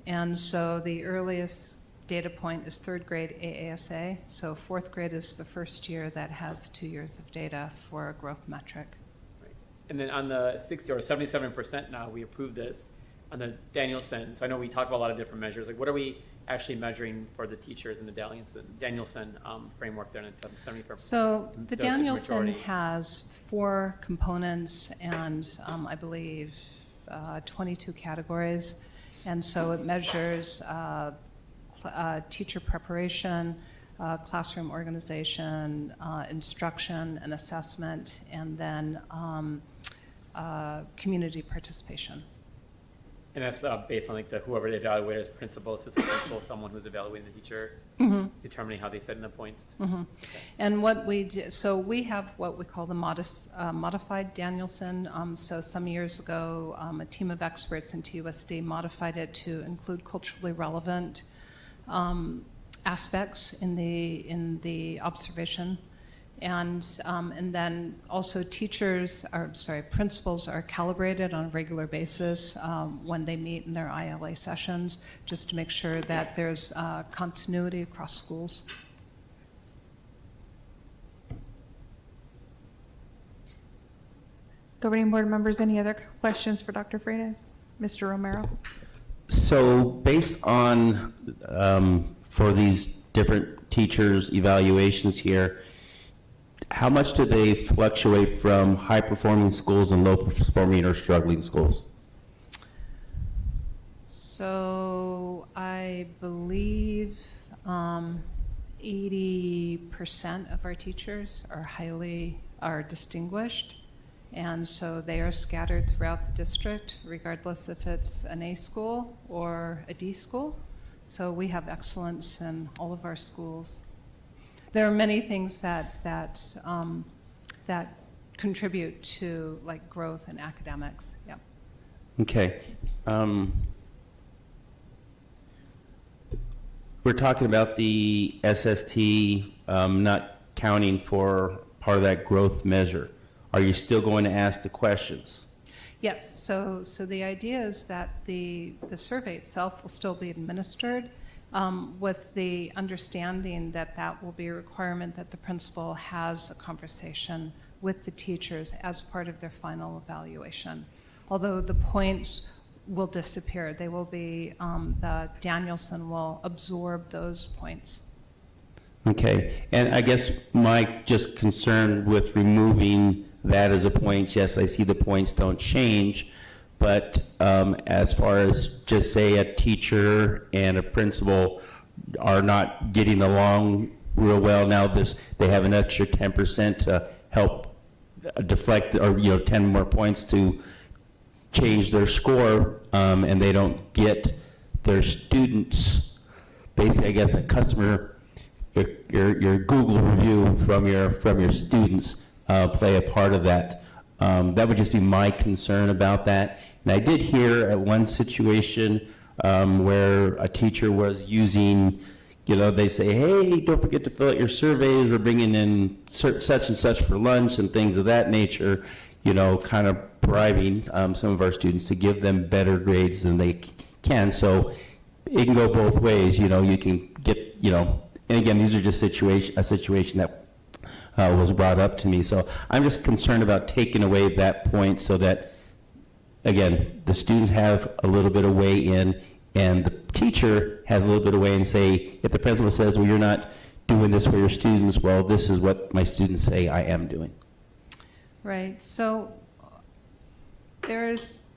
and so the earliest data point is third grade AASA, so fourth grade is the first year that has 2 years of data for a growth metric. Right. And then on the 60 or 77% now, we approved this on the Danielson. So I know we talk about a lot of different measures. Like, what are we actually measuring for the teachers in the Danielson framework there in 74%? So the Danielson has 4 components and I believe 22 categories. And so it measures teacher preparation, classroom organization, instruction and assessment, and then community participation. And that's based on whoever the evaluator is, principal, assistant principal, someone who's evaluating the teacher, determining how they fit in the points. Mm-hmm. And what we do, so we have what we call the modified Danielson. So some years ago, a team of experts in TUSD modified it to include culturally relevant aspects in the observation. And then also principals are calibrated on a regular basis when they meet in their ILA sessions, just to make sure that there's continuity across schools. Governing board members, any other questions for Dr. Freitas? Mr. Romero? So based on, for these different teachers' evaluations here, how much do they fluctuate from high-performing schools and low-performing or struggling schools? So I believe 80% of our teachers are distinguished, and so they are scattered throughout the district, regardless if it's an A school or a D school. So we have excellence in all of our schools. There are many things that contribute to growth in academics. Yep. Okay. We're talking about the SST not counting for part of that growth measure? Are you still going to ask the questions? Yes, so the idea is that the survey itself will still be administered with the understanding that that will be a requirement that the principal has a conversation with the teachers as part of their final evaluation. Although the points will disappear, they will be, the Danielson will absorb those points. Okay, and I guess my just concern with removing that as a point, yes, I see the points don't change, but as far as just say a teacher and a principal are not getting along real well, now they have an extra 10% to help deflect, or 10 more points to change their score, and they don't get their students, basically, I guess, a customer, your Google review from your students play a part of that. That would just be my concern about that. And I did hear at one situation where a teacher was using, they say, hey, don't forget to fill out your surveys, we're bringing in such and such for lunch and things of that nature, kind of bribing some of our students to give them better grades than they can. So it can go both ways. You can get, and again, these are just a situation that was brought up to me. So I'm just concerned about taking away that point so that, again, the students have a little bit of weigh in, and the teacher has a little bit of weigh in. Say, if the principal says, well, you're not doing this for your students, well, this is what my students say I am doing. Right, so there's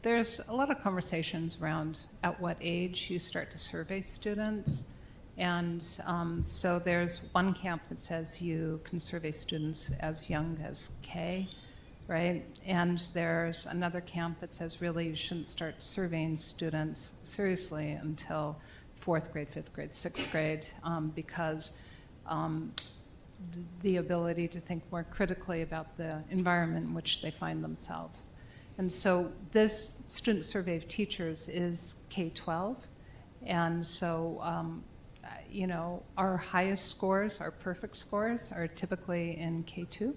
a lot of conversations around at what age you start to survey students. And so there's one camp that says you can survey students as young as K, right? And there's another camp that says really you shouldn't start surveying students seriously until 4th grade, 5th grade, 6th grade, because the ability to think more critically about the environment in which they find themselves. And so this student survey of teachers is K-12, and so our highest scores, our perfect scores, are typically in K2.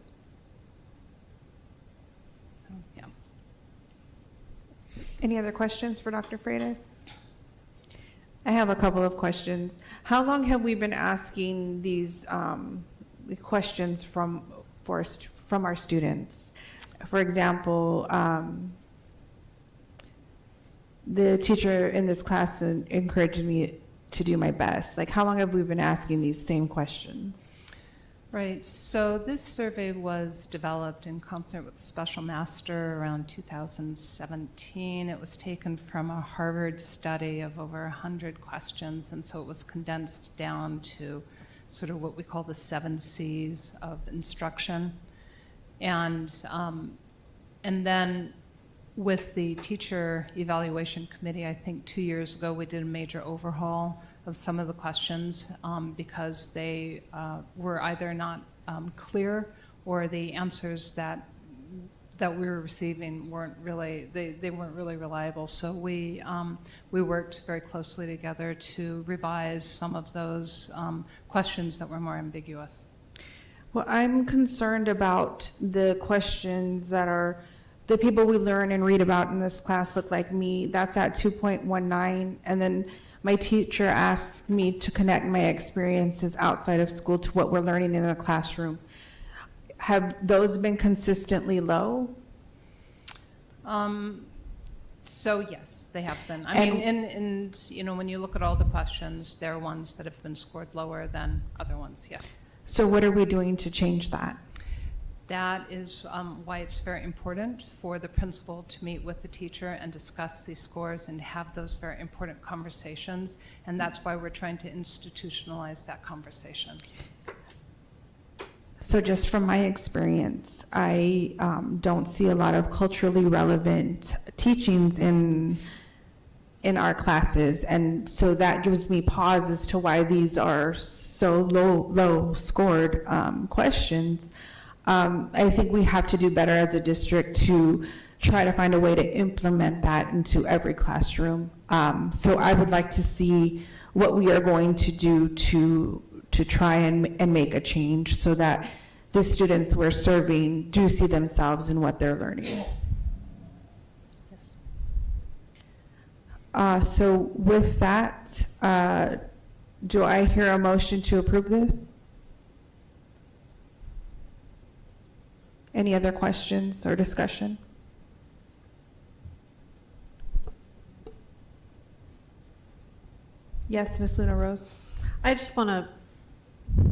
Yeah. Any other questions for Dr. Freitas? I have a couple of questions. How long have we been asking these questions from our students? For example, the teacher in this class encouraged me to do my best. Like, how long have we been asking these same questions? Right, so this survey was developed in concert with the special master around 2017. It was taken from a Harvard study of over 100 questions, and so it was condensed down to sort of what we call the 7 C's of instruction. And then with the teacher evaluation committee, I think 2 years ago, we did a major overhaul of some of the questions because they were either not clear, or the answers that we were receiving weren't really, they weren't really reliable. So we worked very closely together to revise some of those questions that were more ambiguous. Well, I'm concerned about the questions that are, the people we learn and read about in this class look like me. That's at 2.19. And then my teacher asks me to connect my experiences outside of school to what we're learning in the classroom. Have those been consistently low? So yes, they have been. I mean, and when you look at all the questions, there are ones that have been scored lower than other ones, yes. So what are we doing to change that? That is why it's very important for the principal to meet with the teacher and discuss these scores and have those very important conversations. And that's why we're trying to institutionalize that conversation. So just from my experience, I don't see a lot of culturally relevant teachings in our classes. And so that gives me pause as to why these are so low scored questions. I think we have to do better as a district to try to find a way to implement that into every classroom. So I would like to see what we are going to do to try and make a change so that the students we're serving do see themselves in what they're learning. So with that, do I hear a motion to approve this? Any other questions or discussion? Yes, Ms. Luna Rose. I just want to,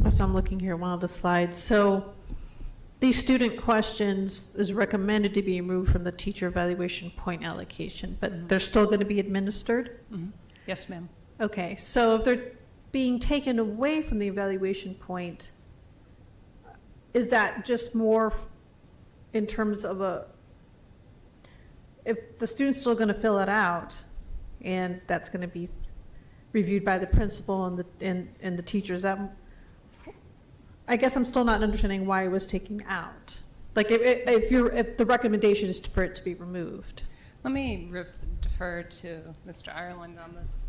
as I'm looking here at one of the slides, so these student questions is recommended to be removed from the teacher evaluation point allocation, but they're still going to be administered? Yes, ma'am. Okay, so if they're being taken away from the evaluation point, is that just more in terms of if the student's still going to fill it out and that's going to be reviewed by the principal and the teachers, I guess I'm still not understanding why it was taken out. Like if the recommendation is for it to be removed. Let me defer to Mr. Ireland on this.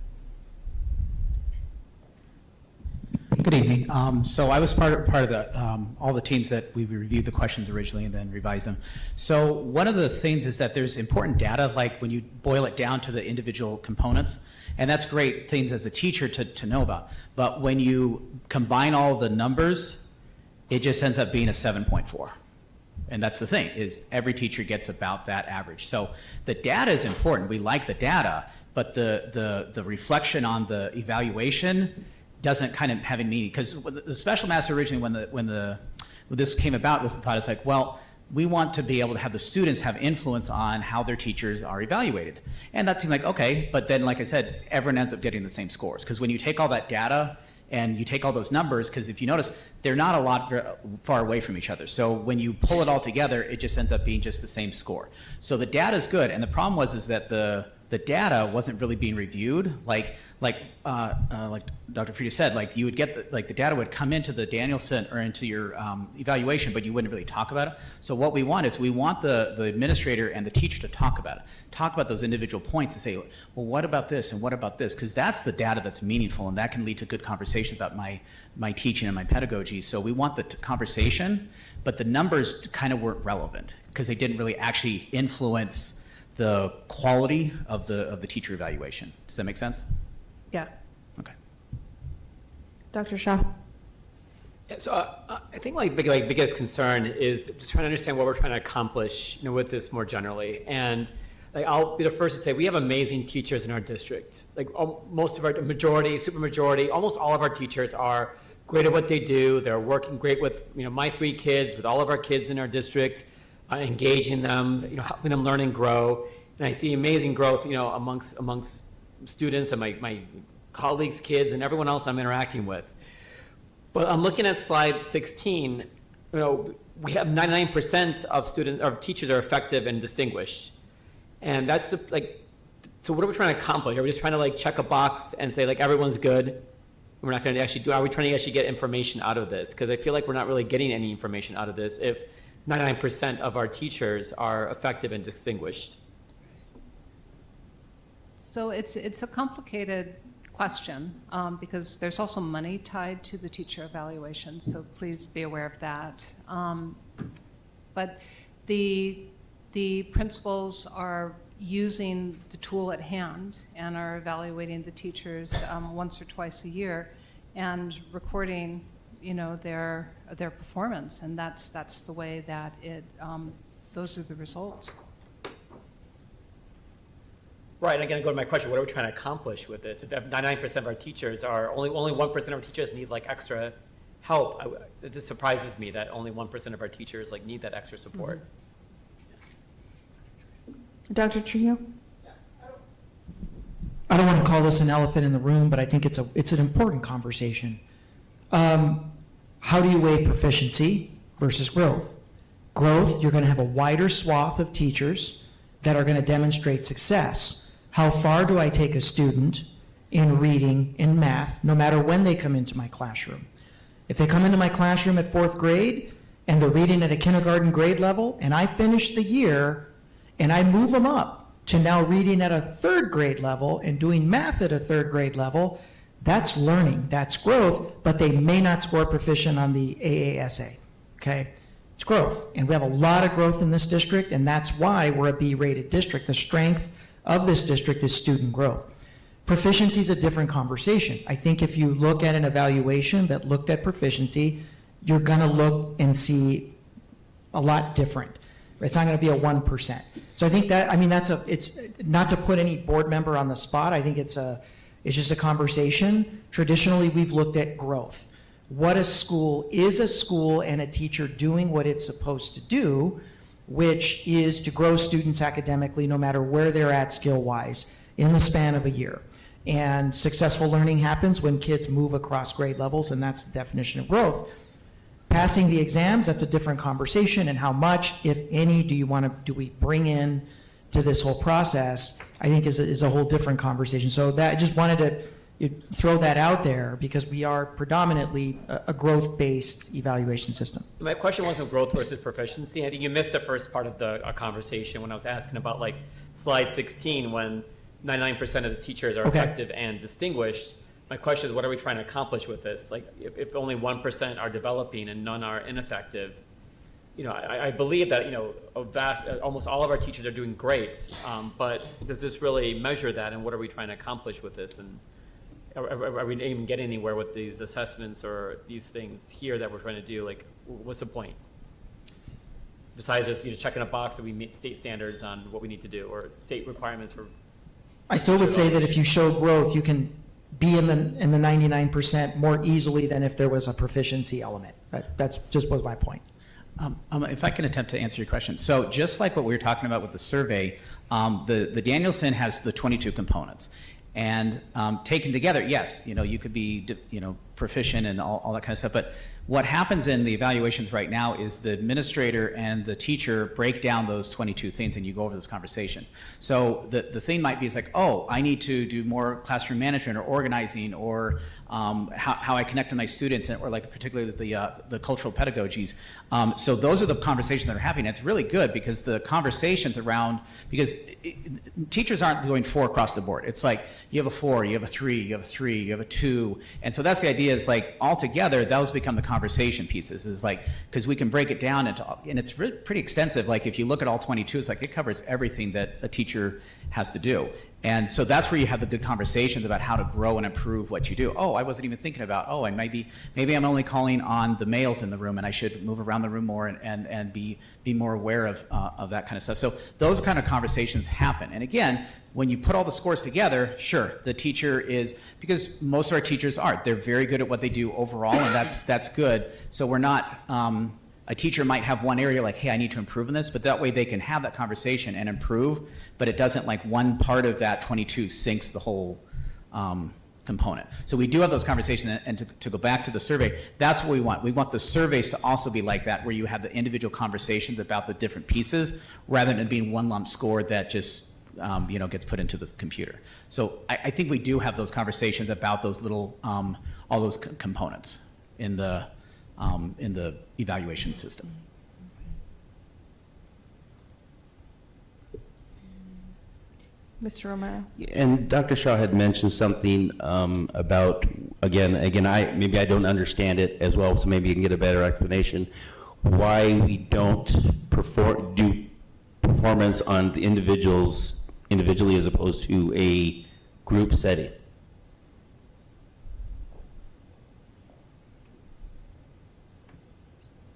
Good evening. So I was part of the all the teams that we reviewed the questions originally and then revised them. So one of the things is that there's important data, like when you boil it down to the individual components, and that's great things as a teacher to know about. But when you combine all the numbers, it just ends up being a 7.4. And that's the thing, is every teacher gets about that average. So the data is important. We like the data, but the reflection on the evaluation doesn't kind of have any meaning. Because the special master originally, when this came about, was the thought is like, well, we want to be able to have the students have influence on how their teachers are evaluated. And that seemed like, okay, but then like I said, everyone ends up getting the same scores. Because when you take all that data and you take all those numbers, because if you notice, they're not a lot far away from each other. So when you pull it all together, it just ends up being just the same score. So the data is good, and the problem was that the data wasn't really being reviewed. Like Dr. Frieda said, like you would get the data would come into the Danielson or into your evaluation, but you wouldn't really talk about it. So what we want is we want the administrator and the teacher to talk about it, talk about those individual points and say, well, what about this and what about this? Because that's the data that's meaningful, and that can lead to good conversation about my teaching and my pedagogy. So we want the conversation, but the numbers kind of weren't relevant because they didn't really actually influence the quality of the teacher evaluation. Does that make sense? Yeah. Okay. Dr. Shaw. Yeah, so I think my biggest concern is just trying to understand what we're trying to accomplish, with this more generally. And I'll be the first to say we have amazing teachers in our district. Like most of our majority, super majority, almost all of our teachers are great at what they do. They're working great with my 3 kids, with all of our kids in our district. Engaging them, helping them learn and grow. And I see amazing growth, amongst students and my colleagues' kids and everyone else I'm interacting with. But I'm looking at slide 16, we have 99% of teachers are effective and distinguished. And that's so what are we trying to accomplish? Are we just trying to check a box and say everyone's good? We're not going to actually are we trying to actually get information out of this? Because I feel like we're not really getting any information out of this if 99% of our teachers are effective and distinguished. So it's a complicated question because there's also money tied to the teacher evaluation, so please be aware of that. But the principals are using the tool at hand and are evaluating the teachers once or twice a year and recording their performance, and that's the way that those are the results. Right, and again, go to my question, what are we trying to accomplish with this? If 99% of our teachers are, only 1% of our teachers need extra help, it just surprises me that only 1% of our teachers need that extra support. Dr. Trujillo? I don't want to call this an elephant in the room, but I think it's an important conversation. How do you weigh proficiency versus growth? Growth, you're going to have a wider swath of teachers that are going to demonstrate success. How far do I take a student in reading, in math, no matter when they come into my classroom? If they come into my classroom at 4th grade and they're reading at a kindergarten grade level, and I finish the year and I move them up to now reading at a 3rd grade level and doing math at a 3rd grade level, that's learning, that's growth, but they may not score proficient on the AASA. okay? It's growth, and we have a lot of growth in this district, and that's why we're a B-rated district. The strength of this district is student growth. Proficiency is a different conversation. I think if you look at an evaluation that looked at proficiency, you're gonna look and see a lot different. It's not gonna be a 1%. So I think that, I mean, it's not to put any board member on the spot. I think it's just a conversation. Traditionally, we've looked at growth. What is a school and a teacher doing what it's supposed to do, which is to grow students academically no matter where they're at skill-wise in the span of a year. And successful learning happens when kids move across grade levels, and that's the definition of growth. Passing the exams, that's a different conversation, and how much, if any, do we bring in to this whole process, I think is a whole different conversation. So that, I just wanted to throw that out there because we are predominantly a growth-based evaluation system. My question wasn't growth versus proficiency. I think you missed the first part of the conversation when I was asking about like slide 16 when 99% of the teachers are effective and distinguished. My question is, what are we trying to accomplish with this? Like, if only 1% are developing and none are ineffective, you know, I believe that, you know, almost all of our teachers are doing great, but does this really measure that, and what are we trying to accomplish with this? And are we even getting anywhere with these assessments or these things here that we're trying to do? Like, what's the point? Besides just, you know, checking a box that we meet state standards on what we need to do, or state requirements for. I still would say that if you show growth, you can be in the 99% more easily than if there was a proficiency element. That's just was my point. If I can attempt to answer your question. So just like what we were talking about with the survey, the Danielson has the 22 components. And taken together, yes, you know, you could be, you know, proficient and all that kind of stuff. But what happens in the evaluations right now is the administrator and the teacher break down those 22 things, and you go over those conversations. So the thing might be, it's like, oh, I need to do more classroom management or organizing, or how I connect with my students, or like particularly the cultural pedagogies. So those are the conversations that are happening. It's really good because the conversations around, because teachers aren't going 4 across the board. It's like you have a 4, you have a 3, you have a 3, you have a 2. And so that's the idea, is like all together, those become the conversation pieces, is like, because we can break it down into, and it's really pretty extensive. Like if you look at all 22, it's like it covers everything that a teacher has to do. And so that's where you have the good conversations about how to grow and improve what you do. Oh, I wasn't even thinking about, oh, and maybe I'm only calling on the males in the room, and I should move around the room more and be more aware of that kind of stuff. So those kind of conversations happen. And again, when you put all the scores together, sure, the teacher is, because most of our teachers aren't. They're very good at what they do overall, and that's good. So we're not, a teacher might have one area like, hey, I need to improve in this, but that way they can have that conversation and improve, but it doesn't like one part of that 22 sinks the whole component. So we do have those conversations, and to go back to the survey, that's what we want. We want the surveys to also be like that, where you have the individual conversations about the different pieces, rather than being one lump score that just you know, gets put into the computer. So I think we do have those conversations about those little, all those components in the evaluation system. Mr. Romero? And Dr. Shaw had mentioned something about, again, maybe I don't understand it as well, so maybe you can get a better explanation, why we don't do performance on the individually as opposed to a group setting.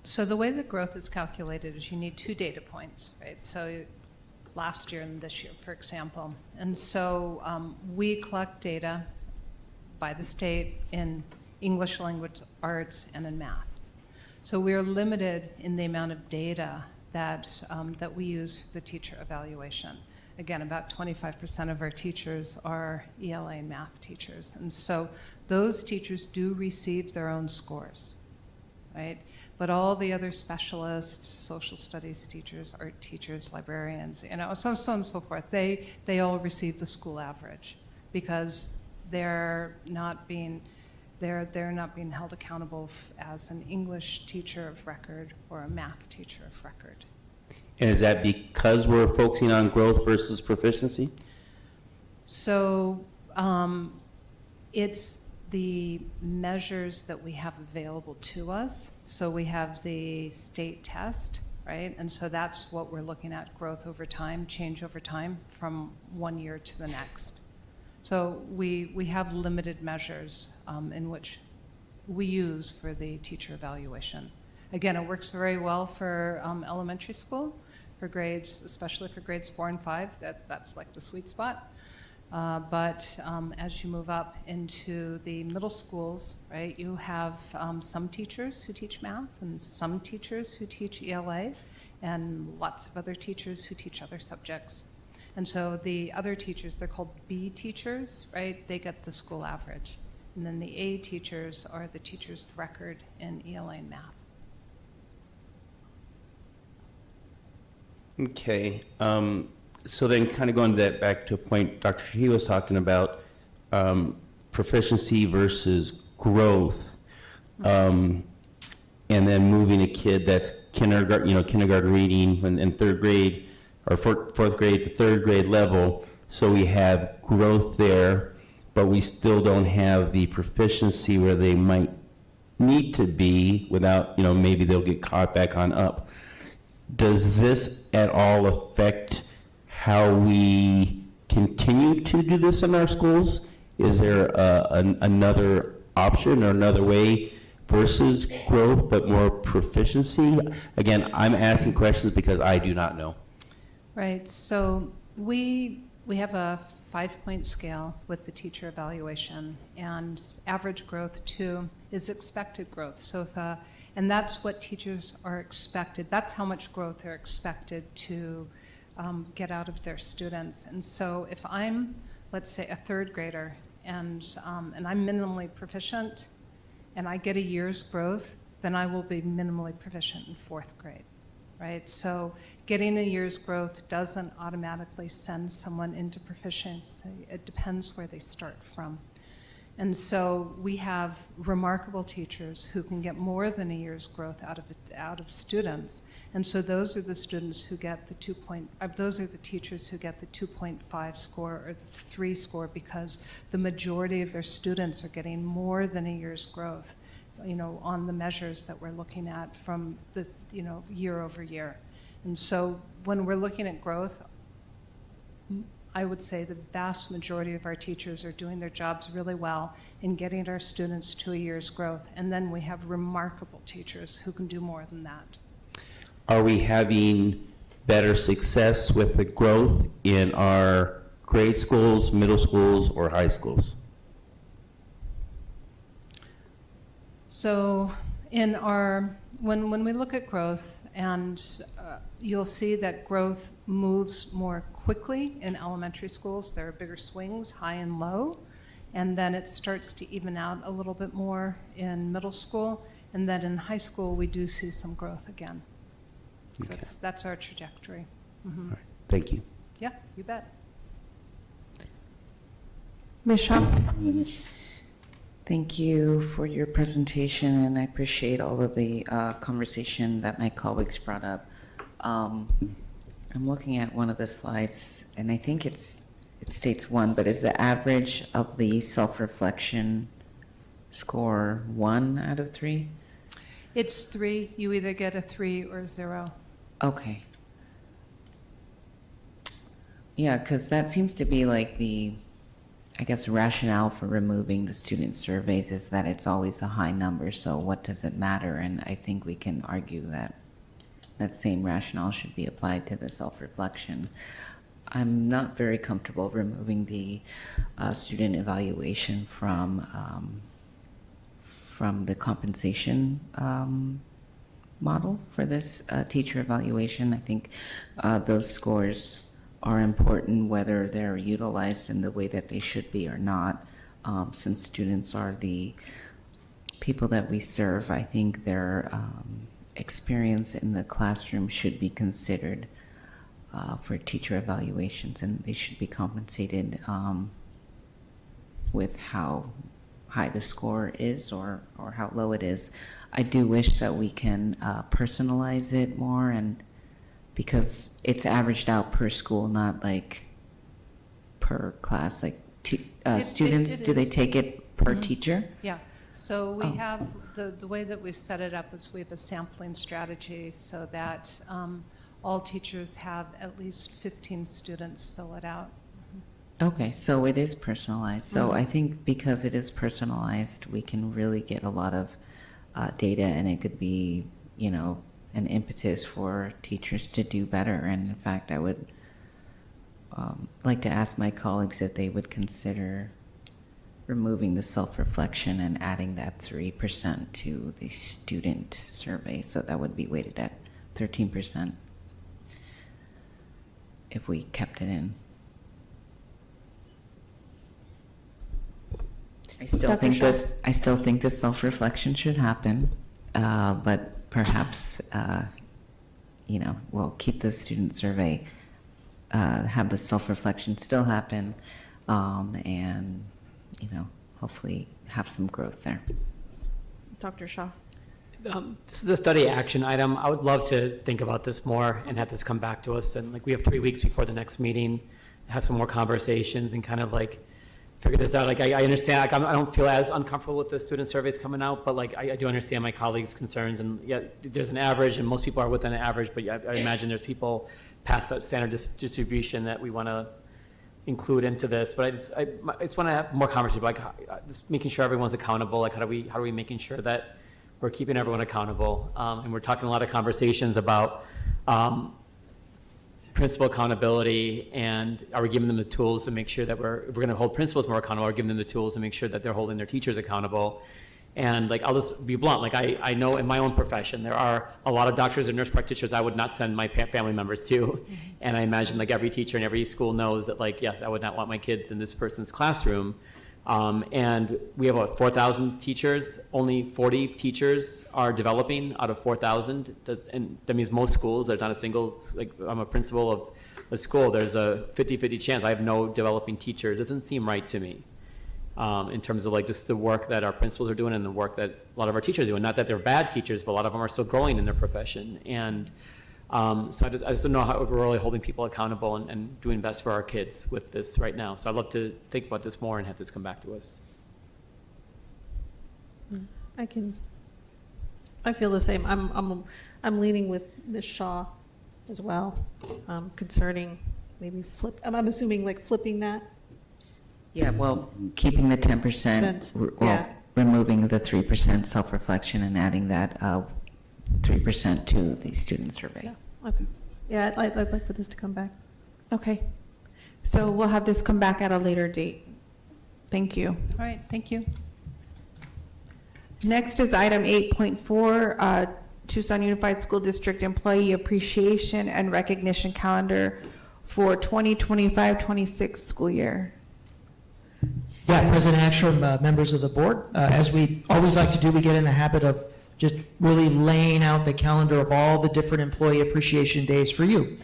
So the way that growth is calculated is you need 2 data points, right? So last year and this year, for example. And so we collect data by the state in English language arts and in math. So we are limited in the amount of data that we use for the teacher evaluation. Again, about 25% of our teachers are ELA and math teachers. And so those teachers do receive their own scores, right? But all the other specialists, social studies teachers, art teachers, librarians, you know, so on and so forth, they all receive the school average because they're not being held accountable as an English teacher of record or a math teacher of record. And is that because we're focusing on growth versus proficiency? So it's the measures that we have available to us. So we have the state test, right? And so that's what we're looking at, growth over time, change over time from one year to the next. So we have limited measures in which we use for the teacher evaluation. Again, it works very well for elementary school, for grades, especially for grades 4 and 5. That's like the sweet spot. But as you move up into the middle schools, right, you have some teachers who teach math and some teachers who teach ELA and lots of other teachers who teach other subjects. And so the other teachers, they're called B teachers, right? They get the school average. And then the A teachers are the teachers of record in ELA and math. Okay. So then kind of going that back to a point Dr. Shahee was talking about, proficiency versus growth, and then moving a kid that's kindergarten reading in third grade or fourth grade to third grade level. So we have growth there, but we still don't have the proficiency where they might need to be without, maybe they'll get caught back on up. Does this at all affect how we continue to do this in our schools? Is there another option or another way versus growth but more proficiency? Again, I'm asking questions because I do not know. Right, so we have a 5-point scale with the teacher evaluation, and average growth 2 is expected growth. So and that's what teachers are expected, that's how much growth they're expected to get out of their students. And so if I'm, let's say, a third grader and I'm minimally proficient and I get a year's growth, then I will be minimally proficient in fourth grade, right? So getting a year's growth doesn't automatically send someone into proficiency. It depends where they start from. And so we have remarkable teachers who can get more than a year's growth out of students. And so those are the students who get the those are the teachers who get the 2.5 score or the 3 score, because the majority of their students are getting more than a year's growth, on the measures that we're looking at from the, year over year. And so when we're looking at growth, I would say the vast majority of our teachers are doing their jobs really well in getting our students to a year's growth. And then we have remarkable teachers who can do more than that. Are we having better success with the growth in our grade schools, middle schools, or high schools? So when we look at growth, and you'll see that growth moves more quickly in elementary schools. There are bigger swings, high and low, and then it starts to even out a little bit more in middle school, and then in high school we do see some growth again. So Okay. that's our trajectory. Mhm. All right. Thank you. Yeah, you bet. Ms. Shaw? Thank you for your presentation, and I appreciate all of the conversation that my colleagues brought up. I'm looking at one of the slides, and I think it states 1, but is the average of the self-reflection score 1 out of 3? It's 3. You either get a 3 or a 0. Okay. Yeah, because that seems to be like the, I guess, rationale for removing the student surveys is that it's always a high number, so what does it matter? And I think we can argue that that same rationale should be applied to the self-reflection. I'm not very comfortable removing the student evaluation from the compensation model for this teacher evaluation. I think those scores are important whether they're utilized in the way that they should be or not. Since students are the people that we serve, I think their experience in the classroom should be considered for teacher evaluations, and they should be compensated with how high the score is or how low it is. I do wish that we can personalize it more, and because it's averaged out per school, not like per class. Like students, do they take it per teacher? Yeah, so we Oh. have, the way that we set it up is we have a sampling strategy so that all teachers have at least 15 students fill it out. Okay, so it is personalized. So Mhm. I think because it is personalized, we can really get a lot of data, and it could be, an impetus for teachers to do better. And in fact, I would like to ask my colleagues if they would consider removing the self-reflection and adding that 3% to the student survey. So that would be weighted at 13% if we kept it in. I still think this self-reflection should happen, but perhaps, we'll keep the student survey, have the self-reflection still happen, and, hopefully have some growth there. Dr. Shaw. This is a study action item. I would love to think about this more and have this come back to us. And we have 3 weeks before the next meeting, have some more conversations and kind of figure this out. I understand, I don't feel as uncomfortable with the student surveys coming out, but I do understand my colleagues' concerns. And yeah, there's an average and most people are within an average, but I imagine there's people past that standard distribution that we want to include into this. But I just want to have more conversation, just making sure everyone's accountable. How are we making sure that we're keeping everyone accountable? And we're talking a lot of conversations about principal accountability, and are we giving them the tools to make sure that if we're going to hold principals more accountable, are we giving them the tools to make sure that they're holding their teachers accountable? And I'll just be blunt, I know in my own profession, there are a lot of doctors and nurse practitioners I would not send my family members to. And I imagine every teacher in every school knows that yes, I would not want my kids in this person's classroom. And we have 4,000 teachers, only 40 teachers are developing out of 4,000. And that means most schools, there's not a single, I'm a principal of a school, there's a 50-50 chance I have no developing teachers. It doesn't seem right to me in terms of just the work that our principals are doing and the work that a lot of our teachers are doing. Not that they're bad teachers, but a lot of them are still growing in their profession. And so I just don't know how we're really holding people accountable and doing best for our kids with this right now. So I'd love to think about this more and have this come back to us. I feel the same. I'm leaning with Ms. Shaw as well, concerning maybe I'm assuming flipping that. Yeah, well, keeping the 10%, Yeah. removing the 3% self-reflection and adding that 3% to the student survey. Yeah, okay. Yeah, I'd like for this to come back. Okay. So we'll have this come back at a later date. Thank you. All right, thank you. Next is item 8.4, Tucson Unified School District Employee Appreciation and Recognition Calendar for 2025-26 school year. Yeah, President Ekstrom, members of the board, as we always like to do, we get in the habit of just really laying out the calendar of all the different employee appreciation days for you.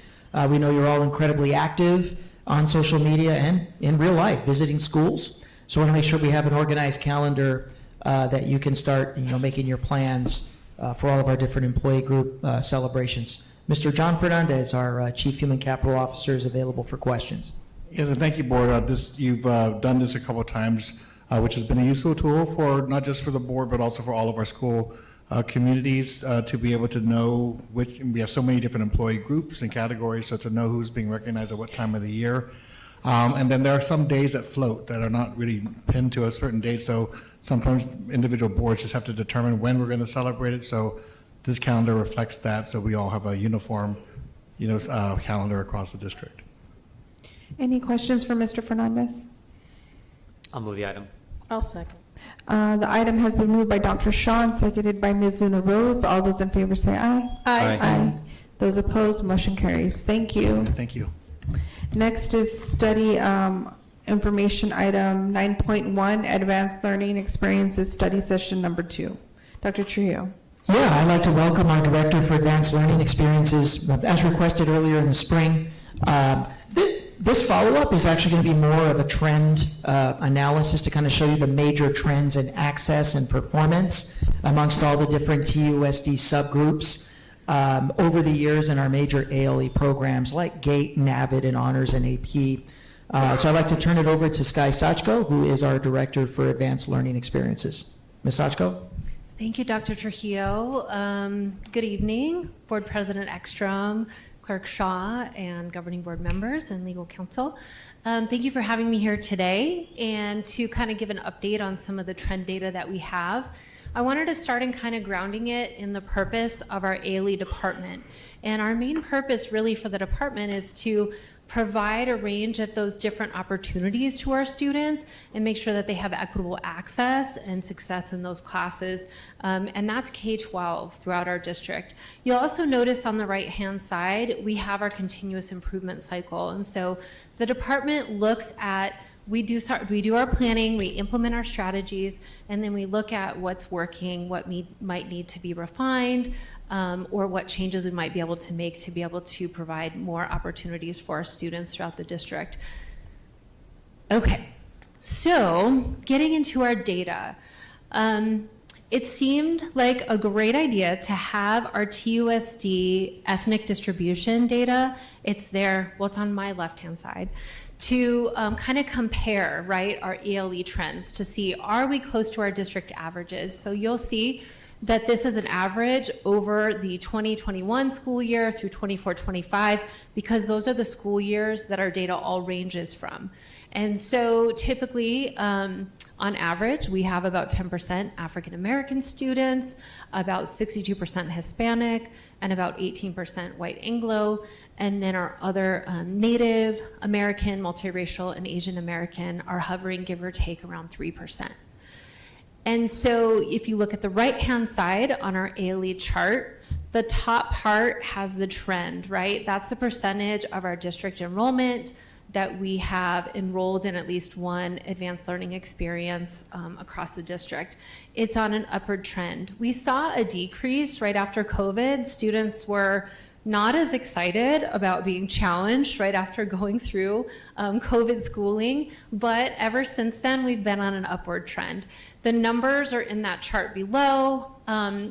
We know you're all incredibly active on social media and in real life, visiting schools. So I want to make sure we have an organized calendar that you can start, making your plans for all of our different employee group celebrations. Mr. John Fernandez, our Chief Human Capital Officer, is available for questions. Yes, and thank you, board. You've done this a couple of times, which has been a useful tool for not just for the board, but also for all of our school communities to be able to know we have so many different employee groups and categories, so to know who's being recognized at what time of the year. And then there are some days that float that are not really pinned to a certain date, so sometimes individual boards just have to determine when we're going to celebrate it. So this calendar reflects that, so we all have a uniform, calendar across the district. Any questions for Mr. Fernandez? I'll move the item. I'll second. The item has been moved by Dr. Shaw and seconded by Ms. Luna Rose. All those in favor say aye. Aye. Aye. Those opposed, motion carries. Thank you. Thank you. Next is study information item 9.1, Advanced Learning Experiences Study Session Number 2. Dr. Trujillo. Yeah, I'd like to welcome our Director for Advanced Learning Experiences, as requested earlier in the spring. This follow-up is actually going to be more of a trend analysis to kind of show you the major trends in access and performance amongst all the different TUSD subgroups over the years in our major ALE programs like GATE, NAVID, and Honors and AP. So I'd like to turn it over to Sky Sachko, who is our Director for Advanced Learning Experiences. Ms. Sachko? Thank you, Dr. Trujillo. Good evening, Board President Ekstrom, Clerk Shaw, and Governing Board members and legal counsel. Thank you for having me here today and to kind of give an update on some of the trend data that we have. I wanted to start in kind of grounding it in the purpose of our ALE department. And our main purpose really for the department is to provide a range of those different opportunities to our students and make sure that they have equitable access and success in those classes. And that's K-12 throughout our district. You'll also notice on the right-hand side, we have our continuous improvement cycle. And so the department looks at we do our planning, we implement our strategies, and then we look at what's working, what might need to be refined, or what changes we might be able to make to be able to provide more opportunities for our students throughout the district. Okay, so getting into our data. It seemed like a great idea to have our TUSD ethnic distribution data. It's there, well, it's on my left-hand side, to kind of compare, right, our ELE trends to see, are we close to our district averages? So you'll see that this is an average over the 2021 school year through 24-25, because those are the school years that our data all ranges from. And so typically, on average, we have about 10% African American students, about 62% Hispanic, and about 18% white Anglo. And then our other Native American, multiracial, and Asian American are hovering, give or take, around 3%. And so if you look at the right-hand side on our ALE chart, the top part has the trend, right? That's the percentage of our district enrollment that we have enrolled in at least one advanced learning experience across the district. It's on an upward trend. We saw a decrease right after COVID. Students were not as excited about being challenged right after going through COVID schooling, but ever since then, we've been on an upward trend. The numbers are in that chart below,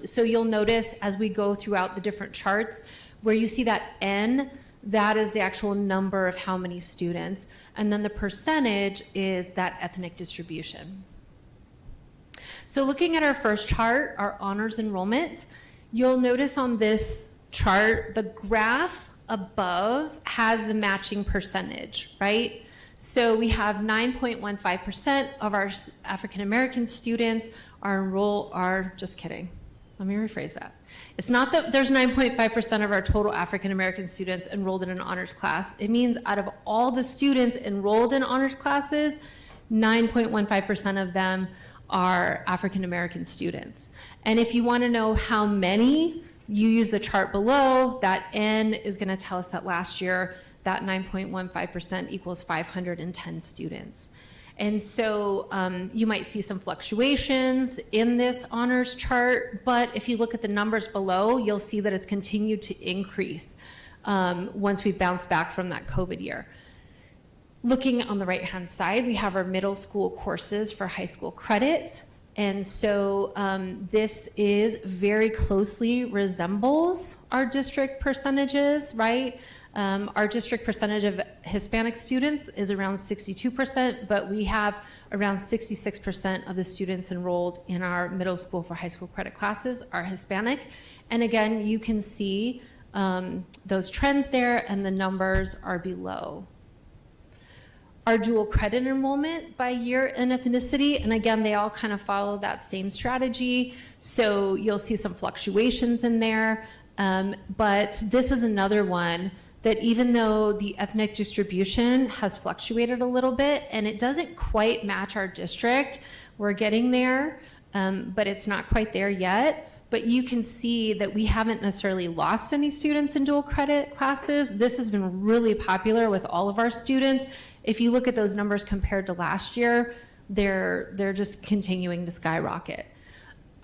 so you'll notice as we go throughout the different charts, where you see that N, that is the actual number of how many students, and then the percentage is that ethnic distribution. So looking at our first chart, our honors enrollment, you'll notice on this chart, the graph above has the matching percentage, right? So we have 9.15% of our African American students just kidding. Let me rephrase that. It's not that there's 9.5% of our total African American students enrolled in an honors class. It means out of all the students enrolled in honors classes, 9.15% of them are African American students. And if you want to know how many, you use the chart below. That N is going to tell us that last year, that 9.15% equals 510 students. And so you might see some fluctuations in this honors chart, but if you look at the numbers below, you'll see that it's continued to increase once we bounce back from that COVID year. Looking on the right-hand side, we have our middle school courses for high school credit. And so this is very closely resembles our district percentages, right? Our district percentage of Hispanic students is around 62%, but we have around 66% of the students enrolled in our middle school for high school credit classes are Hispanic. And again, you can see those trends there, and the numbers are below. Our dual credit enrollment by year and ethnicity, and again, they all kind of follow that same strategy. So you'll see some fluctuations in there, but this is another one that even though the ethnic distribution has fluctuated a little bit and it doesn't quite match our district, we're getting there, but it's not quite there yet. But you can see that we haven't necessarily lost any students in dual credit classes. This has been really popular with all of our students. If you look at those numbers compared to last year, they're just continuing to skyrocket.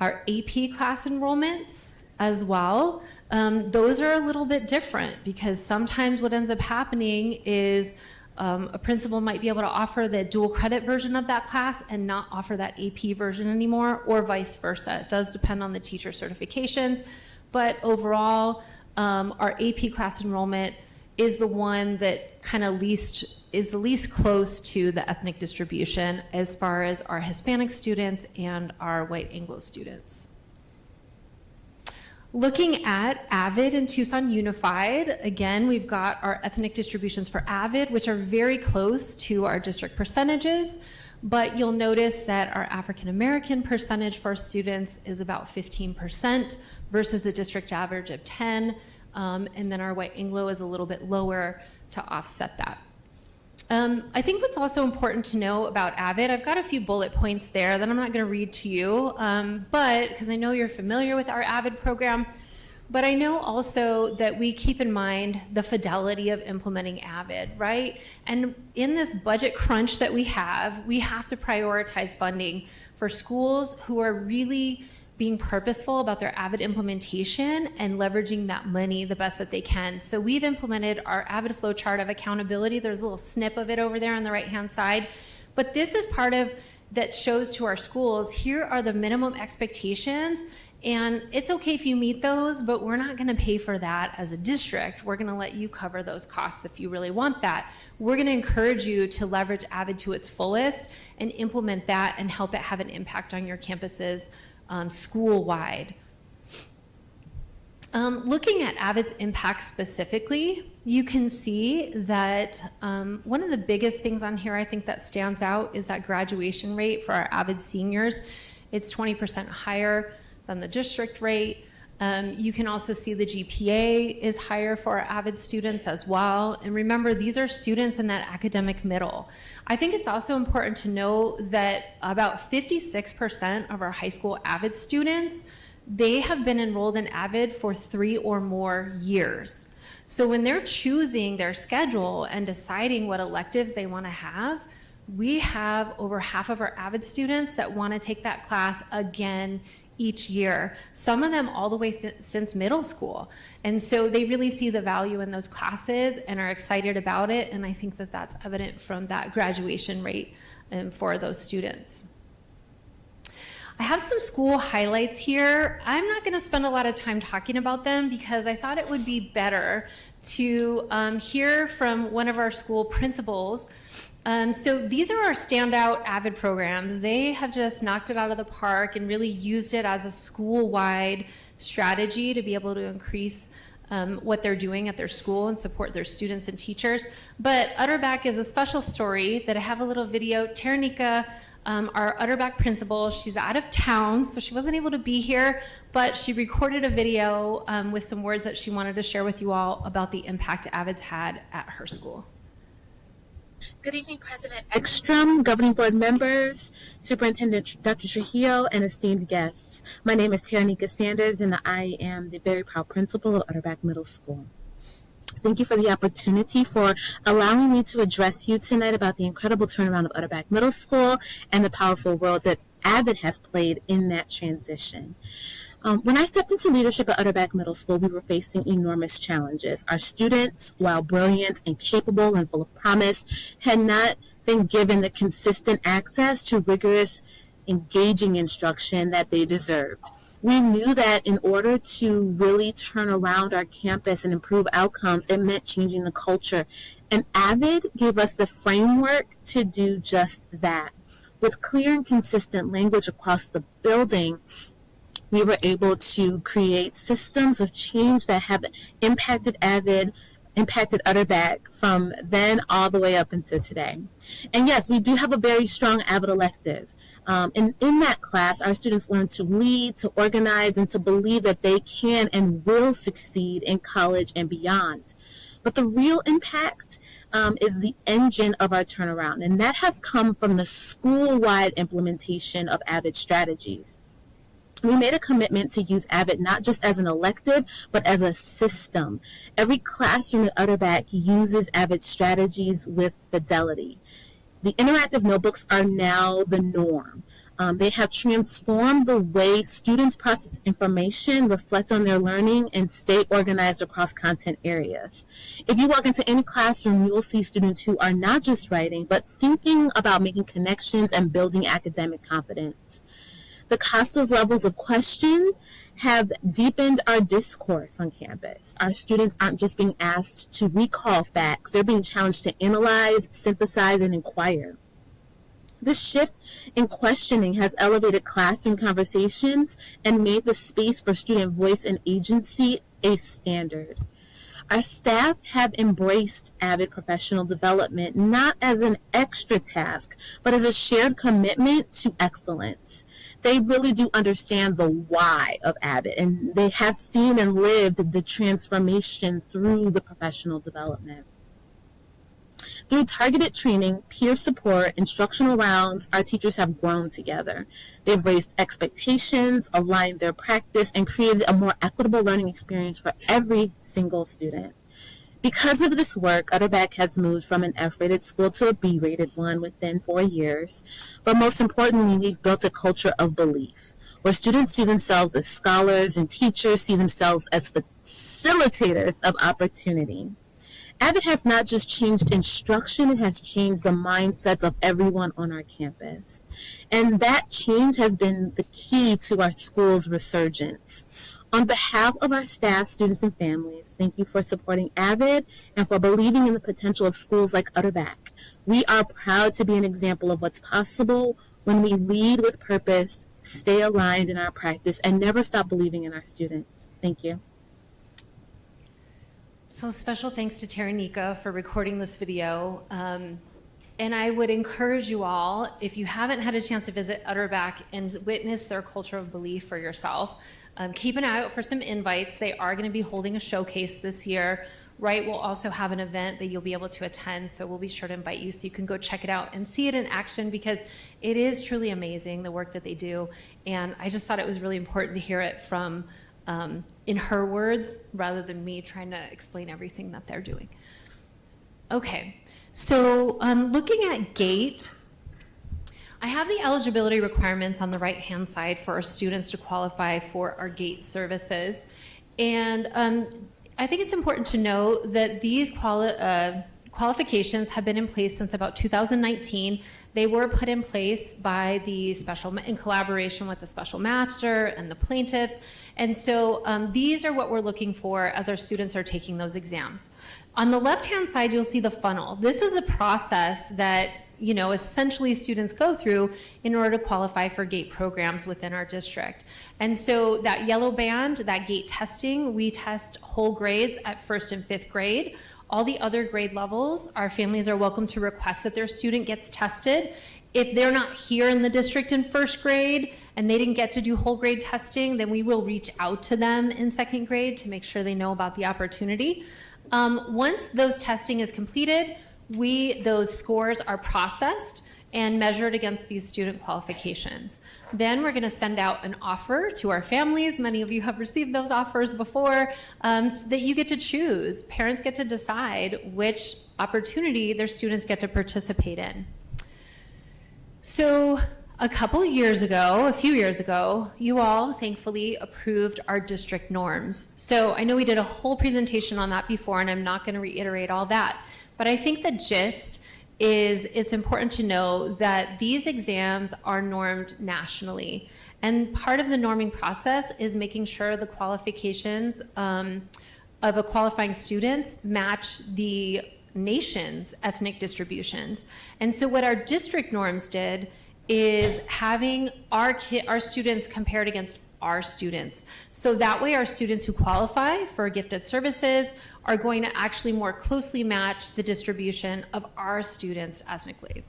Our AP class enrollments as well, those are a little bit different because sometimes what ends up happening is a principal might be able to offer the dual credit version of that class and not offer that AP version anymore, or vice versa. It does depend on the teacher certifications, but overall, our AP class enrollment is the one that kind of is the least close to the ethnic distribution as far as our Hispanic students and our white Anglo students. Looking at AVID and Tucson Unified, again, we've got our ethnic distributions for AVID, which are very close to our district percentages, but you'll notice that our African American percentage for our students is about 15% versus a district average of 10, and then our white Anglo is a little bit lower to offset that. I think what's also important to know about AVID, I've got a few bullet points there that I'm not going to read to you, but because I know you're familiar with our AVID program, but I know also that we keep in mind the fidelity of implementing AVID, right? And in this budget crunch that we have to prioritize funding for schools who are really being purposeful about their AVID implementation and leveraging that money the best that they can. So we've implemented our AVID flow chart of accountability. There's a little snip of it over there on the right-hand side. But this is part of that shows to our schools, here are the minimum expectations, and it's okay if you meet those, but we're not gonna pay for that as a district. We're gonna let you cover those costs if you really want that. We're gonna encourage you to leverage AVID to its fullest and implement that and help it have an impact on your campuses school-wide. Looking at AVID's impact specifically, you can see that one of the biggest things on here I think that stands out is that graduation rate for our AVID seniors. It's 20% higher than the district rate. You can also see the GPA is higher for our AVID students as well. And remember, these are students in that academic middle. I think it's also important to know that about 56% of our high school AVID students, they have been enrolled in AVID for 3 or more years. So when they're choosing their schedule and deciding what electives they want to have, we have over half of our AVID students that want to take that class again each year, some of them all the way since middle school. And so they really see the value in those classes and are excited about it. And I think that that's evident from that graduation rate for those students. I have some school highlights here. I'm not going to spend a lot of time talking about them because I thought it would be better to hear from one of our school principals. So these are our standout AVID programs. They have just knocked it out of the park and really used it as a school-wide strategy to be able to increase what they're doing at their school and support their students and teachers. But Utterback is a special story that I have a little video. Taranika, our Utterback principal, she's out of town, so she wasn't able to be here, but she recorded a video with some words that she wanted to share with you all about the impact AVID's had at her school. Good evening, President Ekstrom, governing board members, Superintendent Dr. Trujillo, and esteemed guests. My name is Taranika Sanders, and I am the very proud principal of Utterback Middle School. Thank you for the opportunity for allowing me to address you tonight about the incredible turnaround of Utterback Middle School and the powerful role that AVID has played in that transition. When I stepped into leadership at Utterback Middle School, we were facing enormous challenges. Our students, while brilliant and capable and full of promise, had not been given the consistent access to rigorous, engaging instruction that they deserved. We knew that in order to really turn around our campus and improve outcomes, it meant changing the culture. And AVID gave us the framework to do just that. With clear and consistent language across the building, we were able to create systems of change that have impacted AVID, impacted Utterback from then all the way up until today. And yes, we do have a very strong AVID elective. And in that class, our students learn to lead, to organize, and to believe that they can and will succeed in college and beyond. But the real impact is the engine of our turnaround, and that has come from the school-wide implementation of AVID strategies. We made a commitment to use AVID not just as an elective, but as a system. Every classroom at Utterback uses AVID strategies with fidelity. The interactive notebooks are now the norm. They have transformed the way students process information, reflect on their learning, and stay organized across content areas. If you walk into any classroom, you will see students who are not just writing, but thinking about making connections and building academic confidence. The CASA's levels of question have deepened our discourse on campus. Our students aren't just being asked to recall facts, they're being challenged to analyze, synthesize, and inquire. This shift in questioning has elevated classroom conversations and made the space for student voice and agency a standard. Our staff have embraced AVID professional development not as an extra task, but as a shared commitment to excellence. They really do understand the why of AVID, and they have seen and lived the transformation through the professional development. Through targeted training, peer support, instructional rounds, our teachers have grown together. They've raised expectations, aligned their practice, and created a more equitable learning experience for every single student. Because of this work, Utterback has moved from an F-rated school to a B-rated one within 4 years. But most importantly, we've built a culture of belief, where students see themselves as scholars and teachers see themselves as facilitators of opportunity. AVID has not just changed instruction, it has changed the mindsets of everyone on our campus. And that change has been the key to our school's resurgence. On behalf of our staff, students, and families, thank you for supporting AVID and for believing in the potential of schools like Utterback. We are proud to be an example of what's possible when we lead with purpose, stay aligned in our practice, and never stop believing in our students. Thank you. So special thanks to Taranika for recording this video. And I would encourage you all, if you haven't had a chance to visit Utterback and witness their culture of belief for yourself, keep an eye out for some invites. They are going to be holding a showcase this year. Right, we'll also have an event that you'll be able to attend, so we'll be sure to invite you so you can go check it out and see it in action, because it is truly amazing, the work that they do. And I just thought it was really important to hear it from in her words rather than me trying to explain everything that they're doing. Okay, so looking at GATE, I have the eligibility requirements on the right-hand side for our students to qualify for our GATE services. And I think it's important to note that these qualifications have been in place since about 2019. They were put in place by the in collaboration with the special master and the plaintiffs. And so these are what we're looking for as our students are taking those exams. On the left-hand side, you'll see the funnel. This is a process that, you know, essentially students go through in order to qualify for GATE programs within our district. And so that yellow band, that GATE testing, we test whole grades at 1st and 5th grade. All the other grade levels, our families are welcome to request that their student gets tested. If they're not here in the district in 1st grade and they didn't get to do whole grade testing, then we will reach out to them in 2nd grade to make sure they know about the opportunity. Once those testing is completed, those scores are processed and measured against these student qualifications. Then we're going to send out an offer to our families. Many of you have received those offers before, that you get to choose. Parents get to decide which opportunity their students get to participate in. So a few years ago, you all thankfully approved our district norms. So I know we did a whole presentation on that before, and I'm not going to reiterate all that. But I think the gist is it's important to know that these exams are normed nationally. And part of the norming process is making sure the qualifications of a qualifying students match the nation's ethnic distributions. And so what our district norms did is having our students compared against our students. So that way our students who qualify for gifted services are going to actually more closely match the distribution of our students ethnically.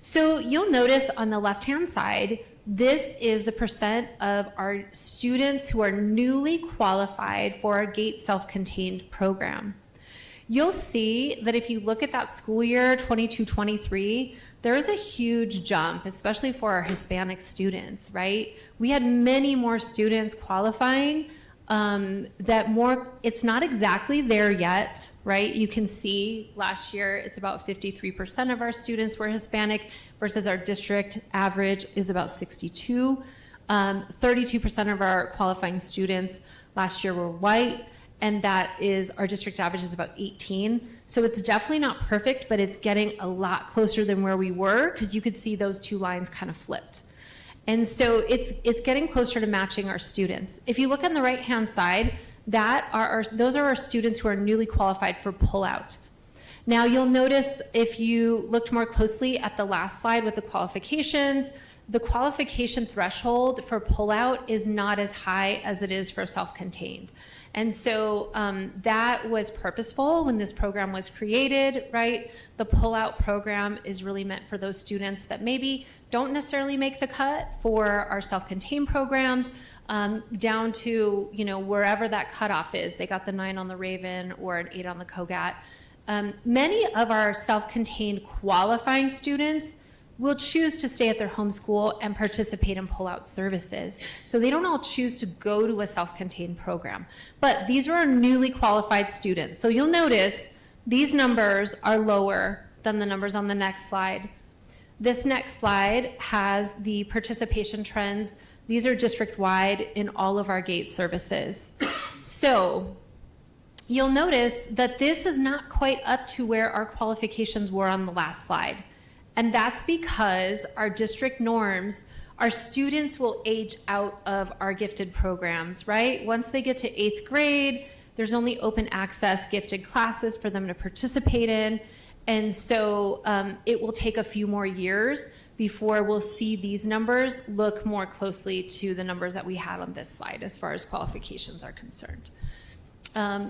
So you'll notice on the left-hand side, this is the percent of our students who are newly qualified for our GATE self-contained program. You'll see that if you look at that school year, 22-23, there is a huge jump, especially for our Hispanic students, right? We had many more students qualifying. It's not exactly there yet, right? You can see last year it's about 53% of our students were Hispanic versus our district average is about 62. 32% of our qualifying students last year were white, and that is, our district average is about 18. So it's definitely not perfect, but it's getting a lot closer than where we were, because you could see those two lines kind of flipped. And so it's getting closer to matching our students. If you look on the right-hand side, those are our students who are newly qualified for pullout. Now you'll notice if you looked more closely at the last slide with the qualifications, the qualification threshold for pullout is not as high as it is for self-contained. And so that was purposeful when this program was created, right? The pullout program is really meant for those students that maybe don't necessarily make the cut for our self-contained programs, down to, you know, wherever that cutoff is. They got the 9 on the Raven or an 8 on the COGAT. Many of our self-contained qualifying students will choose to stay at their home school and participate in pullout services. So they don't all choose to go to a self-contained program. But these are our newly qualified students. So you'll notice these numbers are lower than the numbers on the next slide. This next slide has the participation trends. These are district-wide in all of our gate services. So you'll notice that this is not quite up to where our qualifications were on the last slide. And that's because our district norms, our students will age out of our gifted programs, right? Once they get to 8th grade, there's only open access gifted classes for them to participate in. And so it will take a few more years before we'll see these numbers look more closely to the numbers that we had on this slide as far as qualifications are concerned.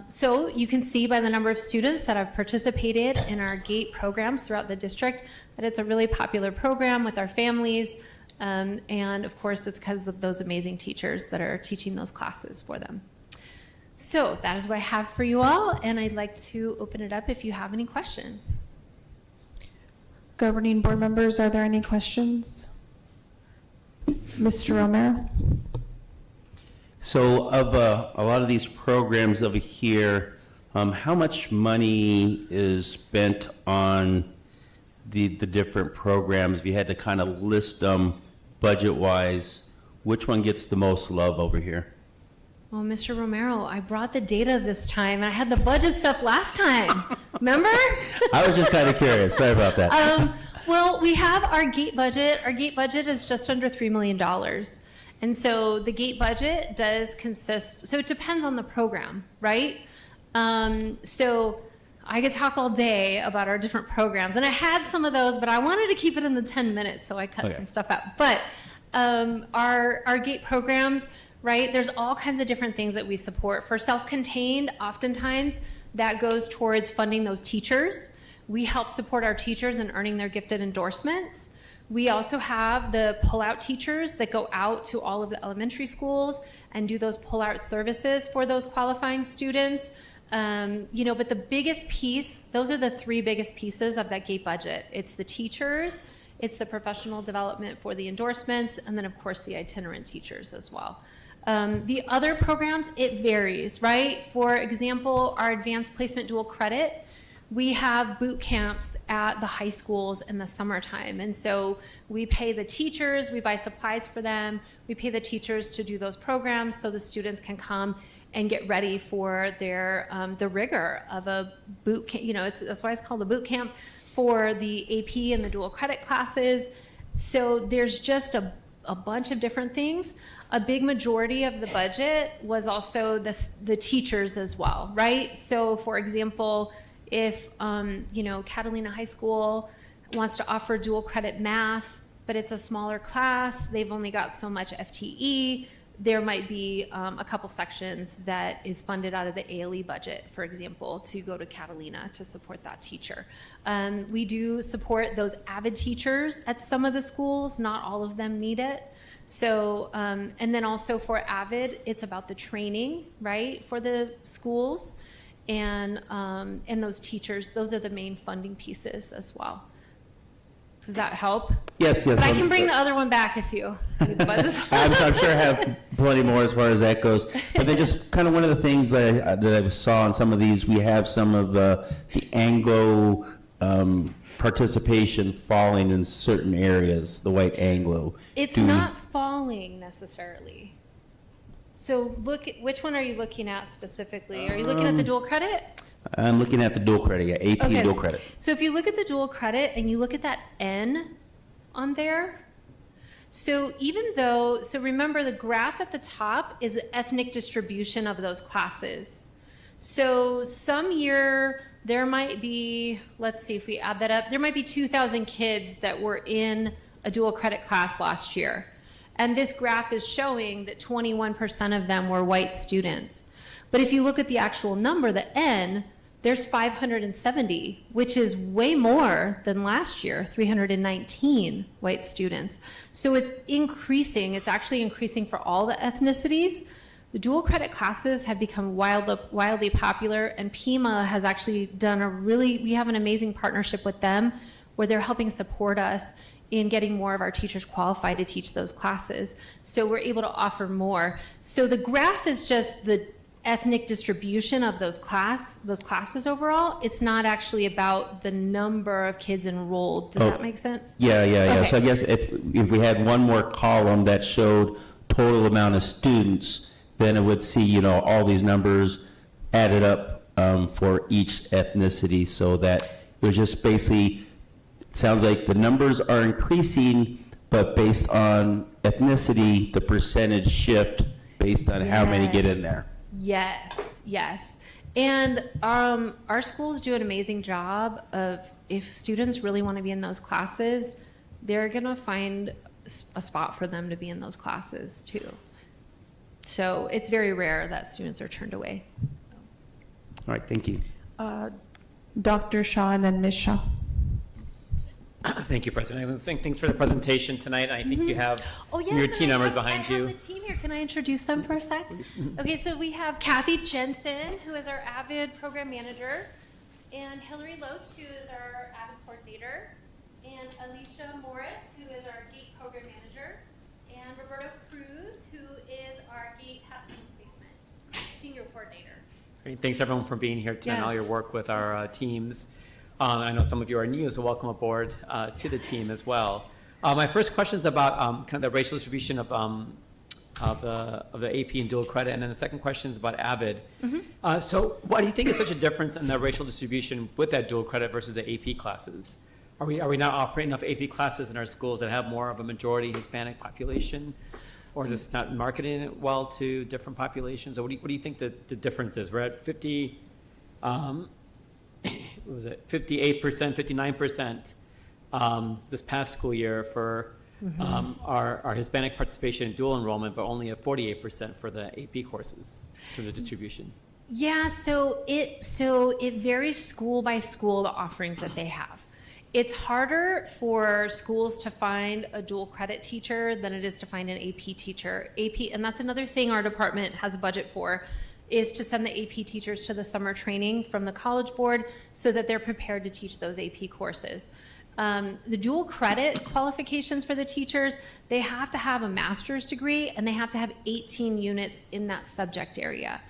So you can see by the number of students that have participated in our GATE programs throughout the district that it's a really popular program with our families. And of course, it's because of those amazing teachers that are teaching those classes for them. So that is what I have for you all, and I'd like to open it up if you have any questions. Governing board members, are there any questions? Mr. Romero? So of a lot of these programs over here, how much money is spent on the different programs? If you had to kind of list them budget-wise, which one gets the most love over here? Well, Mr. Romero, I brought the data this time, and I had the budget stuff last time. Remember? I was just kind of curious. Sorry about that. Well, we have our GATE budget. Our GATE budget is just under $3 million. And so the GATE budget does consist, so it depends on the program, right? So I could talk all day about our different programs, and I had some of those, but I wanted to keep it in the 10 minutes, so I cut some stuff out. But our GATE programs, right, there's all kinds of different things that we support. For self-contained, oftentimes that goes towards funding those teachers. We help support our teachers in earning their gifted endorsements. We also have the pull-out teachers that go out to all of the elementary schools and do those pull-out services for those qualifying students. You know, but the biggest piece, those are the 3 biggest pieces of that GATE budget. It's the teachers, it's the professional development for the endorsements, and then of course the itinerant teachers as well. The other programs, it varies, right? For example, our advanced placement dual credit, we have boot camps at the high schools in the summertime. And so we pay the teachers, we buy supplies for them, we pay the teachers to do those programs so the students can come and get ready for their, the rigor of a boot camp. You know, that's why it's called a boot camp for the AP and the dual credit classes. So there's just a bunch of different things. A big majority of the budget was also the teachers as well, right? So for example, if you know, Catalina High School wants to offer dual credit math, but it's a smaller class, they've only got so much FTE, there might be a couple sections that is funded out of the ALE budget, for example, to go to Catalina to support that teacher. We do support those AVID teachers at some of the schools, not all of them need it. So, and then also for AVID, it's about the training, right, for the schools. And those teachers, those are the main funding pieces as well. Does that help? Yes. But I can bring the other one back if you need the budgets. I'm sure I have plenty more as far as that goes. But then just kind of one of the things that I saw in some of these, we have some of the Anglo participation falling in certain areas, the white Anglo. It's not falling necessarily. So look at, which one are you looking at specifically? Are you looking at the dual credit? I'm looking at the dual credit, yeah, AP Okay. dual credit. So if you look at the dual credit and you look at that N on there, So even though, so remember the graph at the top is ethnic distribution of those classes. So some year there might be, let's see if we add that up, there might be 2,000 kids that were in a dual credit class last year. And this graph is showing that 21% of them were white students. But if you look at the actual number, the N, there's 570, which is way more than last year, 319 white students. So it's increasing. It's actually increasing for all the ethnicities. The dual credit classes have become wildly popular, and PIMA has actually done we have an amazing partnership with them where they're helping support us in getting more of our teachers qualified to teach those classes. So we're able to offer more. So the graph is just the ethnic distribution of those classes overall. It's not actually about the number of kids enrolled. Does that make sense? Yeah. Okay. So I guess if we had one more column that showed total amount of students, then it would see, all these numbers added up for each ethnicity, so that it was just basically, it sounds like the numbers are increasing, but based on ethnicity, the percentage shift based on how many get in there. Yes. And our schools do an amazing job of, if students really want to be in those classes, they're going to find a spot for them to be in those classes too. So it's very rare that students are turned away. All right, thank you. Dr. Shaw and then Ms. Shaw. Thank you, President. Thanks for the presentation tonight. I think you have some of your team members behind you. I have the team here. Can I introduce them for a sec? Okay, so we have Kathy Jensen, who is our AVID program manager, and Hillary Lotz, who is our AVID coordinator, and Alicia Morris, who is our GATE program manager, and Roberto Cruz, who is our GATE testing placement senior coordinator. Great. Thanks everyone for being here tonight, all your Yes. work with our teams. I know some of you are new, so welcome aboard to the team as well. My first question is about kind of the racial distribution of the AP and dual credit, and then the second question is about AVID. So why do you think is such a difference in the racial distribution with that dual credit versus the AP classes? Are we not offering enough AP classes in our schools that have more of a majority Hispanic population, or just not marketing it well to different populations? Or what do you think the difference is? We're at 50. What was it, 58%, 59% this past school year for our Hispanic participation in dual enrollment, but only at 48% for the AP courses in terms of distribution. Yeah, so it varies school by school, the offerings that they have. It's harder for schools to find a dual credit teacher than it is to find an AP teacher. And that's another thing our department has a budget for, is to send the AP teachers to the summer training from the College Board so that they're prepared to teach those AP courses. The dual credit qualifications for the teachers, they have to have a master's degree and they have to have 18 units in that subject area.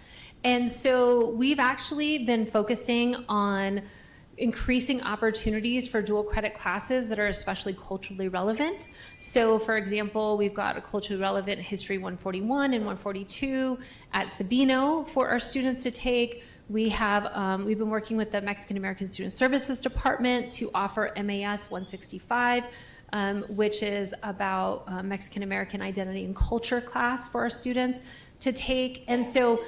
And so we've actually been focusing on increasing opportunities for dual credit classes that are especially culturally relevant. So for example, we've got a culturally relevant History 141 and 142 at Sabino for our students to take. We have, we've been working with the Mexican American Student Services Department to offer MAS 165, which is about Mexican American identity and culture class for our students to take. And so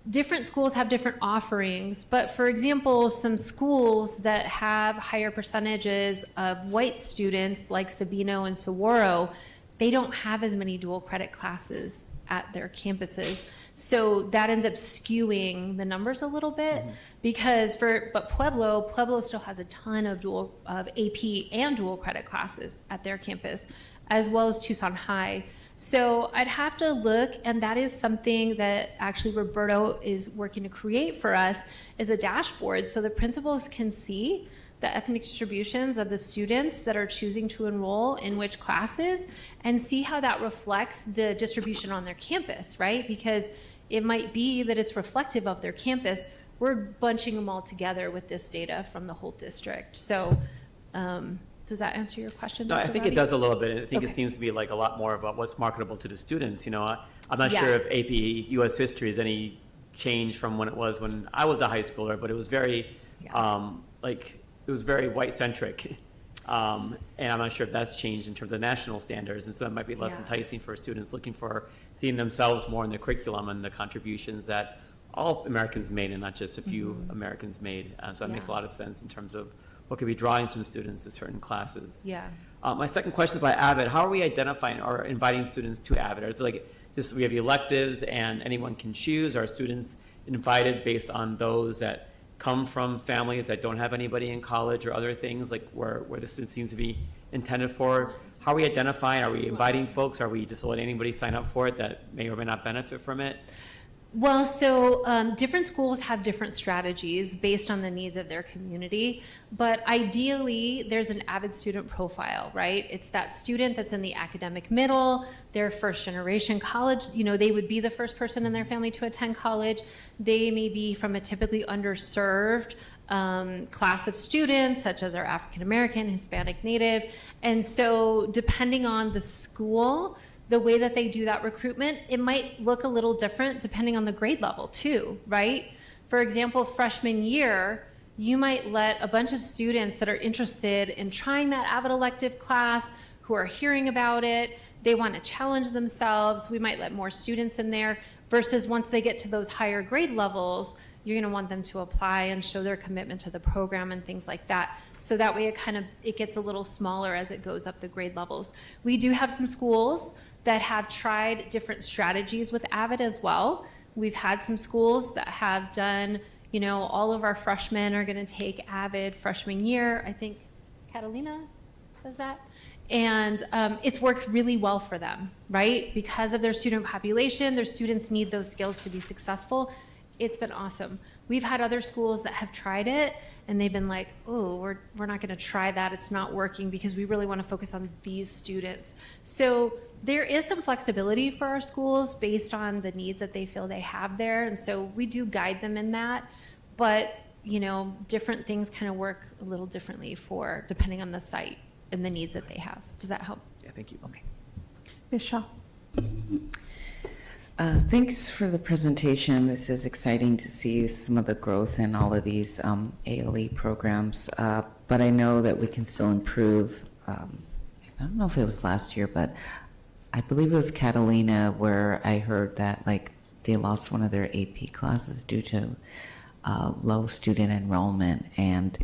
different schools have different offerings, but for example, some schools that have higher percentages of white students like Sabino and Saguaro, they don't have as many dual credit classes at their campuses. So that ends up skewing the numbers a little bit because but Pueblo still has a ton of AP and dual credit classes at their campus, as well as Tucson High. So I'd have to look, and that is something that actually Roberto is working to create for us, is a dashboard so the principals can see the ethnic distributions of the students that are choosing to enroll in which classes and see how that reflects the distribution on their campus, right? Because it might be that it's reflective of their campus. We're bunching them all together with this data from the whole district. So does that answer your question, No, Dr. I think Roddy? it does a little bit. I think Okay. it seems to be like a lot more about what's marketable to the students. You know, I'm not Yeah. sure if AP U.S. history is any change from when it was when I was a high schooler, but it was very, it was very white centric. And I'm not sure if that's changed in terms of national standards, and so that might be less Yeah. enticing for students looking for seeing themselves more in the curriculum and the contributions that all Americans made and not just a few Americans made. So that makes a Yeah. lot of sense in terms of what could be drawing some students to certain classes. Yeah. My second question is about Avid. How are we identifying or inviting students to Avid? Or is it like just we have electives and anyone can choose? Or are students invited based on those that come from families that don't have anybody in college or other things like where this seems to be intended for? How are we identifying? Are we inviting folks? Are we just letting anybody sign up for it that may or may not benefit from it? Well, so different schools have different strategies based on the needs of their community, but ideally there's an Avid student profile, right? It's that student that's in the academic middle, they're first generation college, you know, they would be the first person in their family to attend college. They may be from a typically underserved class of students, such as our African American, Hispanic, Native, and so depending on the school, the way that they do that recruitment, it might look a little different depending on the grade level too, right? For example, freshman year, you might let a bunch of students that are interested in trying that Avid elective class, who are hearing about it, they want to challenge themselves, we might let more students in there, versus once they get to those higher grade levels, you're going to want them to apply and show their commitment to the program and things like that. So that way it gets a little smaller as it goes up the grade levels. We do have some schools that have tried different strategies with Avid as well. We've had some schools that have done, you know, all of our freshmen are going to take Avid freshman year. I think Catalina does that. And it's worked really well for them, right? Because of their student population, their students need those skills to be successful. It's been awesome. We've had other schools that have tried it and they've been like, oh, we're not going to try that. It's not working because we really want to focus on these students. So there is some flexibility for our schools based on the needs that they feel they have there. And so we do guide them in that. But, you know, different things kind of work a little differently for depending on the site and the needs that they have. Does that help? Yeah, thank you. Okay. Ms. Shaw. Thanks for the presentation. This is exciting to see some of the growth in all of these ALE programs, but I know that we can still improve. I don't know if it was last year, but I believe it was Catalina where I heard that like they lost one of their AP classes due to low student enrollment, and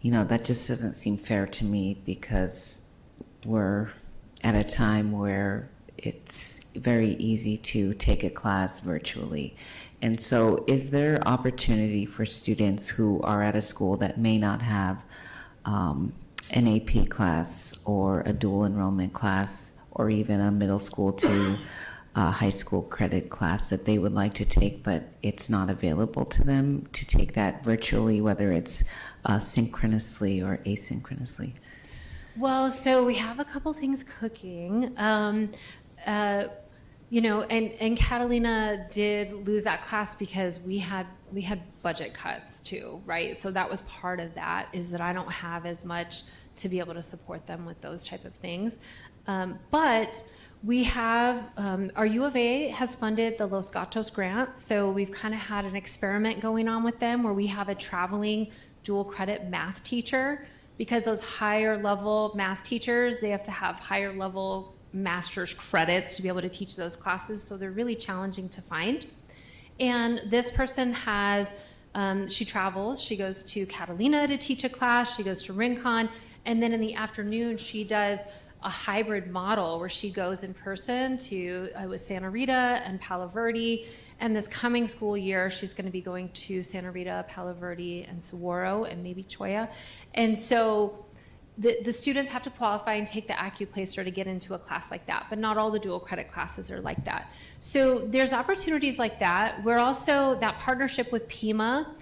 you know that just doesn't seem fair to me because we're at a time where it's very easy to take a class virtually. And so is there opportunity for students who are at a school that may not have an AP class or a dual enrollment class or even a middle school to high school credit class that they would like to take, but it's not available to them to take that virtually, whether it's synchronously or asynchronously? Well, so we have a couple things cooking. You know, and Catalina did lose that class because we had budget cuts too, right? So that was part of that, is that I don't have as much to be able to support them with those type of things. But we have, our U of A has funded the Los Gatos grant, so we've kind of had an experiment going on with them where we have a traveling dual credit math teacher, because those higher level math teachers, they have to have higher level master's credits to be able to teach those classes, so they're really challenging to find. And this person has, she travels, she goes to Catalina to teach a class, she goes to Rincon, and then in the afternoon she does a hybrid model where she goes in person to Santa Rita and Palo Verde, and this coming school year she's going to be going to Santa Rita, Palo Verde, and Saguaro, and maybe Choya. And so the students have to qualify and take the AccuPlacer to get into a class like that, but not all the dual credit classes are like that. So there's opportunities like that. We're also, that partnership with Pima,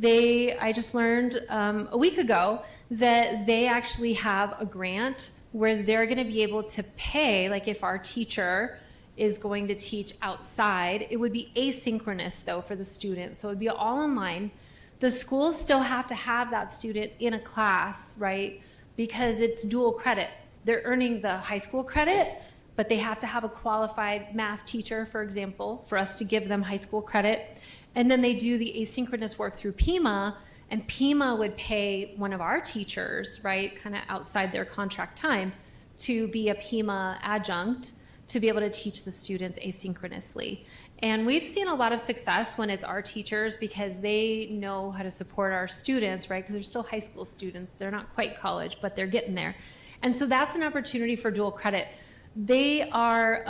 I just learned a week ago that they actually have a grant where they're gonna be able to pay, like if our teacher is going to teach outside, it would be asynchronous though for the student, so it would be all online. The schools still have to have that student in a class, right? Because it's dual credit. They're earning the high school credit, but they have to have a qualified math teacher, for example, for us to give them high school credit. And then they do the asynchronous work through Pima, And PIMA would pay one of our teachers, right, kind of outside their contract time, to be a PIMA adjunct to be able to teach the students asynchronously. And we've seen a lot of success when it's our teachers because they know how to support our students, right? Because they're still high school students. They're not quite college, but they're getting there. And so that's an opportunity for dual credit. They are,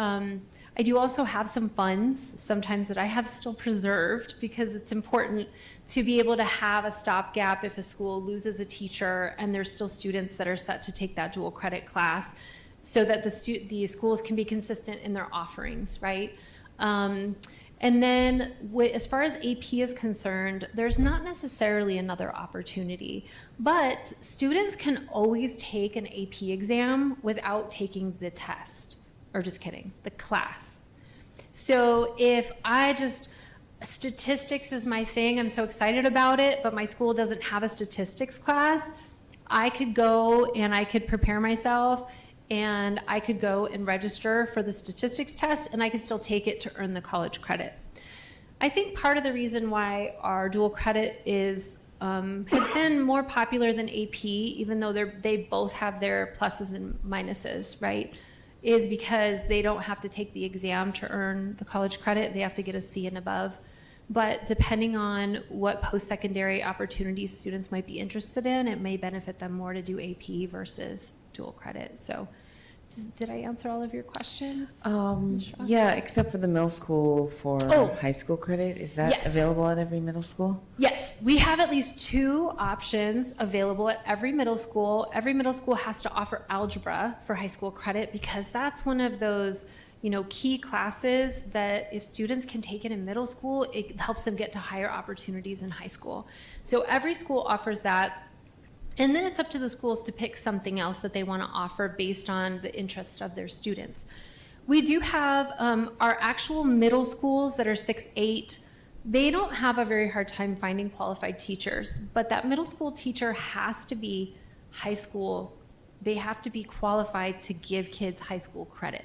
I do also have some funds sometimes that I have still preserved because it's important to be able to have a stopgap if a school loses a teacher and there's still students that are set to take that dual credit class so that the schools can be consistent in their offerings, right? And then as far as AP is concerned, there's not necessarily another opportunity, but students can always take an AP exam without taking the test, or just kidding, the class. So if statistics is my thing, I'm so excited about it, but my school doesn't have a statistics class, I could go and I could prepare myself and I could go and register for the statistics test and I could still take it to earn the college credit. I think part of the reason why our dual credit has been more popular than AP, even though they both have their pluses and minuses, right, is because they don't have to take the exam to earn the college credit. They have to get a C and above. But depending on what post-secondary opportunities students might be interested in, it may benefit them more to do AP versus dual credit. So did I answer all of your questions? Yeah, except for the middle school for high school credit. Is that Yes. available at every middle school? Yes, we have at least 2 options available at every middle school. Every middle school has to offer algebra for high school credit because that's one of those, key classes that if students can take it in middle school, it helps them get to higher opportunities in high school. So every school offers that. And then it's up to the schools to pick something else that they want to offer based on the interest of their students. We do have our actual middle schools that are 6-8. They don't have a very hard time finding qualified teachers, but that middle school teacher has to be high school. They have to be qualified to give kids high school credit.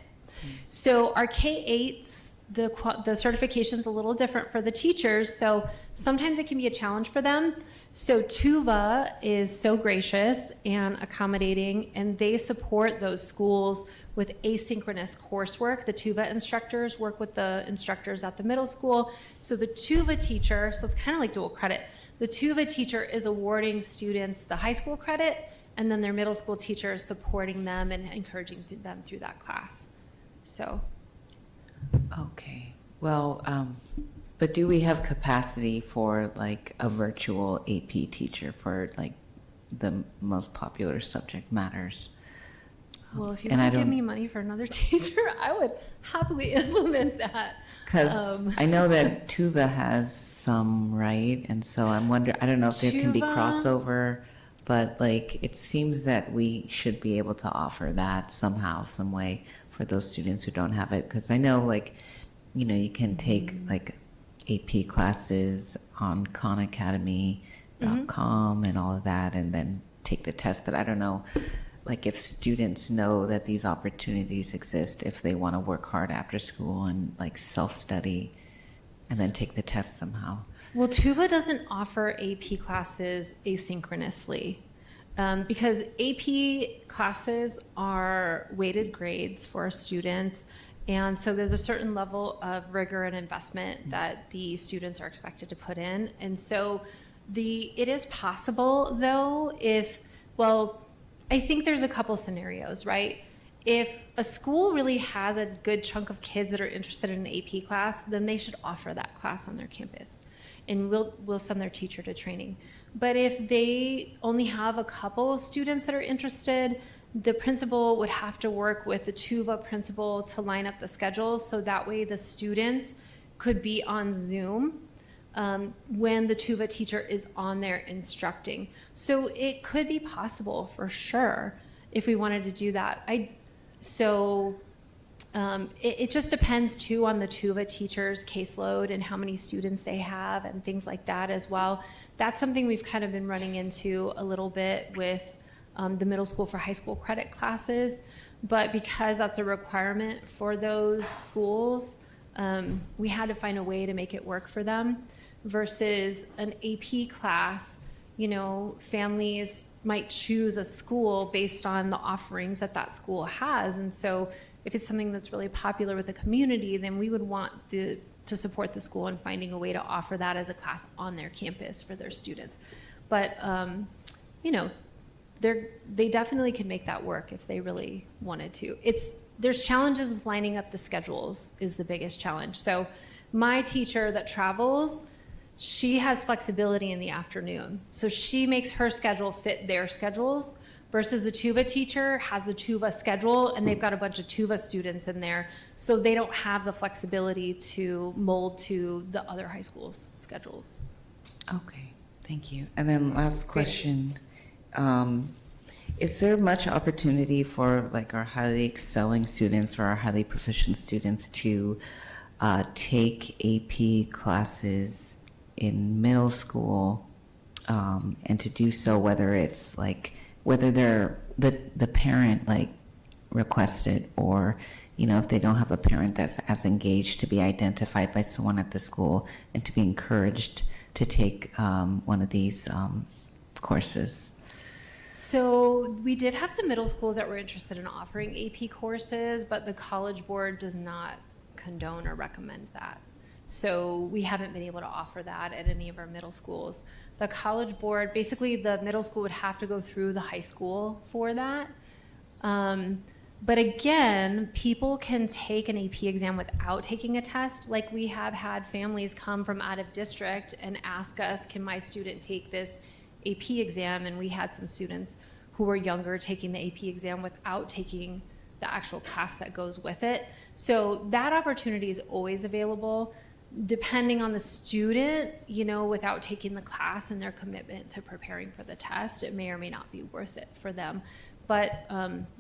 So our K-8s, the certification's a little different for the teachers, so sometimes it can be a challenge for them. So TUVA is so gracious and accommodating, and they support those schools with asynchronous coursework. The TUVA instructors work with the instructors at the middle school. So the TUVA teacher, so it's kind of like dual credit, the TUVA teacher is awarding students the high school credit, and then their middle school teacher is supporting them and encouraging them through that class. So. Okay. Well, but do we have capacity for like a virtual AP teacher for like the most popular subject matters? Well, if you want to give me money for another teacher, I would happily implement that. Because I know that TUVA has some, right? And so I'm wondering, I don't know if there can be TUVA? crossover, but like it seems that we should be able to offer that somehow, some way for those students who don't have it. Because I know like, you can take like AP classes on khanacademy.com and all of that and then take the test. But I don't know, like if students know that these opportunities exist, if they want to work hard after school and like self-study and then take the test somehow. Well, TUVA doesn't offer AP classes asynchronously because AP classes are weighted grades for our students. And so there's a certain level of rigor and investment that the students are expected to put in. And so it is possible though I think there's a couple scenarios, right? If a school really has a good chunk of kids that are interested in an AP class, then they should offer that class on their campus. And we'll send their teacher to training. But if they only have a couple of students that are interested, the principal would have to work with the TUVA principal to line up the schedule so that way the students could be on Zoom when the TUVA teacher is on there instructing. So it could be possible for sure if we wanted to do that. It just depends too on the TUVA teacher's caseload and how many students they have and things like that as well. That's something we've kind of been running into a little bit with the middle school for high school credit classes, but because that's a requirement for those schools, we had to find a way to make it work for them versus an AP class. families might choose a school based on the offerings that that school has. And so if it's something that's really popular with the community, then we would want to support the school in finding a way to offer that as a class on their campus for their students. But, they definitely can make that work if they really wanted to. There's challenges with lining up the schedules is the biggest challenge. So my teacher that travels, she has flexibility in the afternoon. So she makes her schedule fit their schedules versus the TUVA teacher has the TUVA schedule and they've got a bunch of TUVA students in there. So they don't have the flexibility to mold to the other high schools' schedules. Okay, thank you. And then last question. Is there much opportunity for like our highly excelling students or our highly proficient students to take AP classes in middle school and to do so whether it's like whether they're the parent like requested or if they don't have a parent that's as engaged, to be identified by someone at the school and to be encouraged to take one of these courses? So we did have some middle schools that were interested in offering AP courses, but the College Board does not condone or recommend that. So we haven't been able to offer that at any of our middle schools. The College Board, basically the middle school would have to go through the high school for that. But again, people can take an AP exam without taking a test. Like we have had families come from out of district and ask us, can my student take this AP exam? And we had some students who were younger taking the AP exam without taking the actual class that goes with it. So that opportunity is always available. Depending on the student, without taking the class and their commitment to preparing for the test, it may or may not be worth it for them. But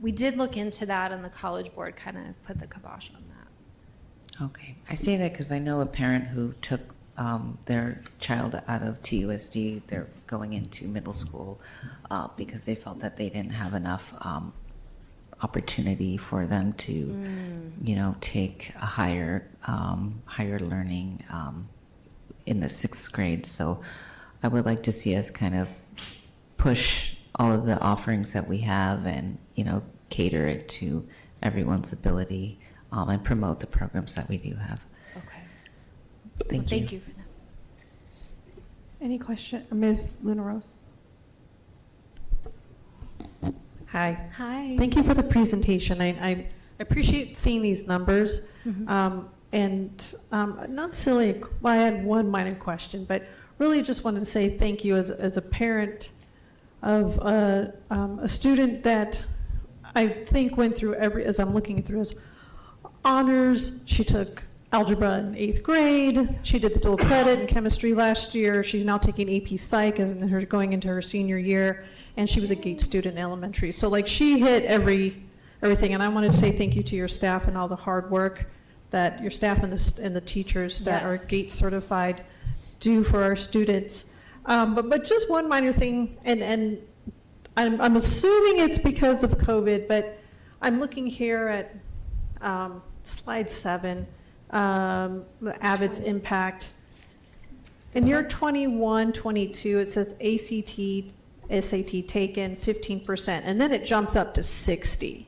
we did look into that, and the College Board kind of put the kibosh on that. Okay, I say that because I know a parent who took their child out of TUSD, they're going into middle school because they felt that they didn't have enough opportunity for them to, take a higher learning in the 6th grade. So I would like to see us kind of push all of the offerings that we have and, cater it to everyone's ability and promote the programs that we do have. Okay. Thank you. Thank you for that. Any question? Ms. Luna Rose? Hi. Hi. Thank you for the presentation. I appreciate seeing these numbers. And not silly, well, I had one minor question, but really just wanted to say thank you as a parent of a student that I think went through as I'm looking through his honors. She took algebra in 8th grade. She did the dual credit in chemistry last year. She's now taking AP Psych as in her going into her senior year, and she was a GATE student in elementary. So like she hit everything, and I wanted to say thank you to your staff and all the hard work that your staff and the teachers that are GATE certified do for our students. But just one minor thing, and I'm assuming it's because of COVID, but I'm looking here at slide 7. The Avid's impact. In year 21, 22, it says ACT, SAT taken 15%, and then it jumps up to 60.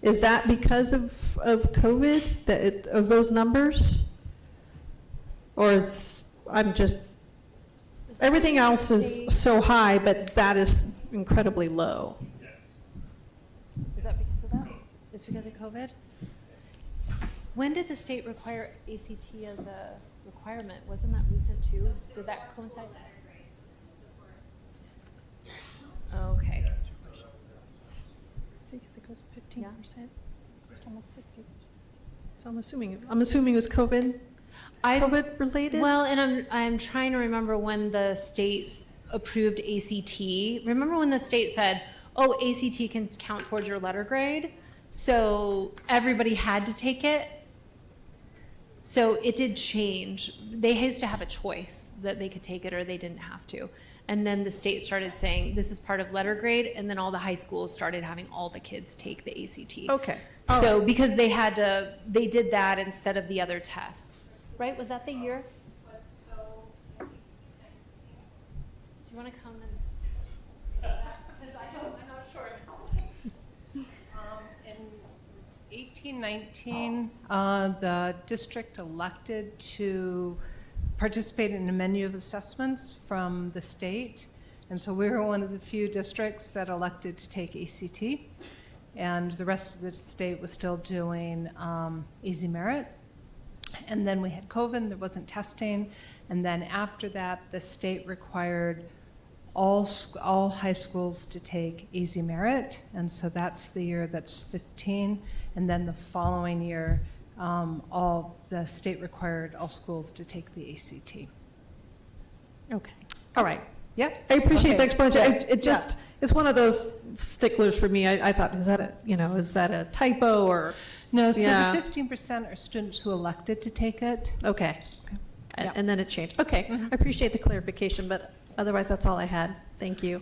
Is that because of COVID, of those numbers? Or everything else is so high, but that is incredibly low? Is that because of that? It's because of COVID? When did the state require ACT as a requirement? Wasn't that recent too? Did that coincide? Okay. See, because it goes 15%. It's almost 60. So I'm assuming it was COVID related? Well, and I'm trying to remember when the states approved ACT. Remember when the state said, oh, ACT can count towards your letter grade? So everybody had to take it. So it did change. They used to have a choice that they could take it or they didn't have to. And then the state started saying this is part of letter grade, and then all the high schools started having all the kids take the ACT. Okay. So because they did that instead of the other tests. Right? Was that the year? Do you want to come and 1819, the district elected to participate in a menu of assessments from the state. And so we were one of the few districts that elected to take ACT. And the rest of the state was still doing Easy Merit. And then we had COVID, there wasn't testing. And then after that, the state required all high schools to take Easy Merit. And so that's the year that's 15. And then the following year, the state required all schools to take the ACT. Okay, all right. Yep. I appreciate the Okay. explanation. Yeah. It just, it's one of those sticklers for me. I thought, is that a typo or? No, so Yeah. the 15% are students who elected to take it. Okay. Yeah. And then it changed. Okay, I appreciate the clarification, but otherwise, that's all I had. Thank you.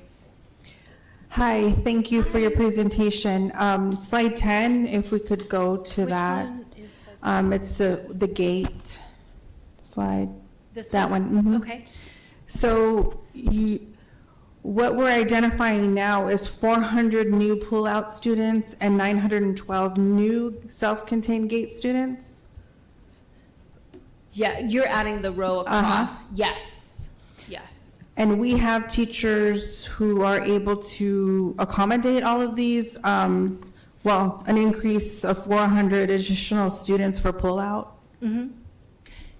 Hi, thank you for your presentation. Slide 10, if we could go to that. It's the gate slide. This That one? one. Mhm. Okay. So what we're identifying now is 400 new pull-out students and 912 new self-contained gate students? Yeah, you're adding the row across. Yes, yes. And we have teachers who are able to accommodate all of these, well, an increase of 400 additional students for pull-out? Mm-hmm.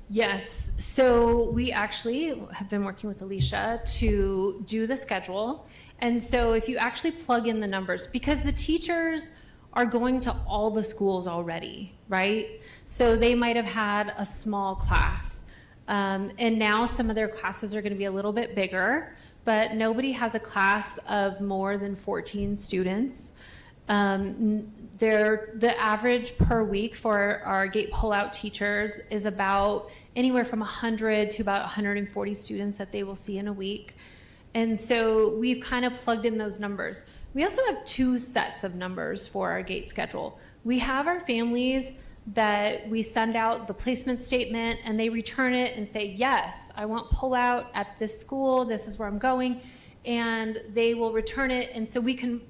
Yes, so we actually have been working with Alicia to do the schedule. And so if you actually plug in the numbers, because the teachers are going to all the schools already, right? So they might have had a small class. And now some of their classes are gonna be a little bit bigger, but nobody has a class of more than 14 students. The average per week for our gate pullout teachers is about anywhere from 100 to about 140 students that they will see in a week. And so we've kind of plugged in those numbers. We also have two sets of numbers for our gate schedule. We have our families that we send out the placement statement and they return it and say, yes, I want pullout at this school, this is where I'm going. And they will return it, and so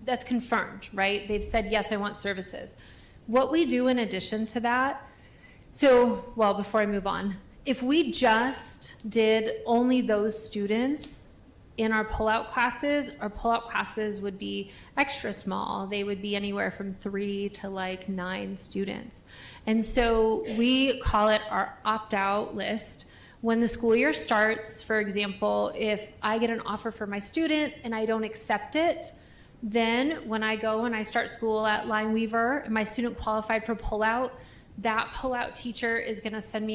that's confirmed, right? They've said, yes, I want services. What we do in addition to that, before I move on, if we just did only those students in our pullout classes would be extra small. They would be anywhere from 3 to like 9 students. And so we call it our opt-out list. When the school year starts, for example, if I get an offer for my student and I don't accept it, then when I go and I start school at Lineweaver and my student qualified for pullout, that pullout teacher is gonna send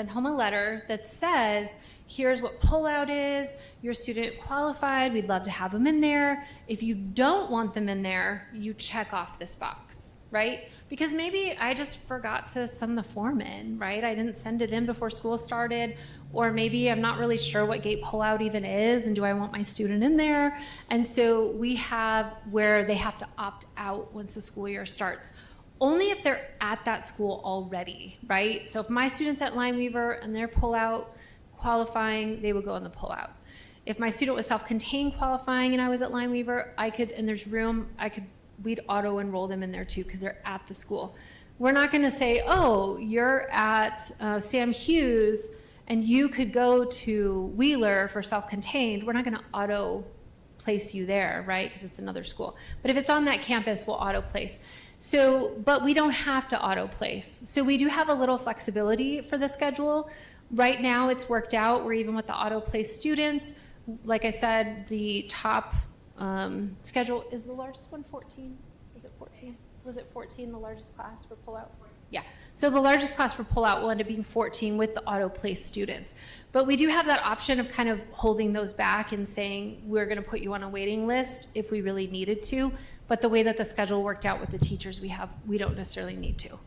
home a letter that says, here's what pullout is, your student qualified, we'd love to have them in there. If you don't want them in there, you check off this box, right? Because maybe I just forgot to send the form in, right? I didn't send it in before school started, or maybe I'm not really sure what gate pullout even is, and do I want my student in there? And so we have where they have to opt out once the school year starts, only if they're at that school already, right? So if my student's at Lineweaver and they're pullout qualifying, they would go in the pullout. If my student was self-contained qualifying and I was at Lineweaver, and there's room, we'd auto enroll them in there too because they're at the school. We're not going to say, oh, you're at Sam Hughes and you could go to Wheeler for self-contained. We're not going to auto place you there, right? Because it's another school. But if it's on that campus, we'll auto place. But we don't have to auto place. So we do have a little flexibility for the schedule. Right now it's worked out. We're even with the auto place students. Like I said, the top schedule, is the largest one 14? Is it 14? Was it 14, the largest class for pullout? Yeah, so the largest class for pullout will end up being 14 with the auto place students. But we do have that option of kind of holding those back and saying, we're gonna put you on a waiting list if we really needed to. But the way that the schedule worked out with the teachers we don't necessarily need to.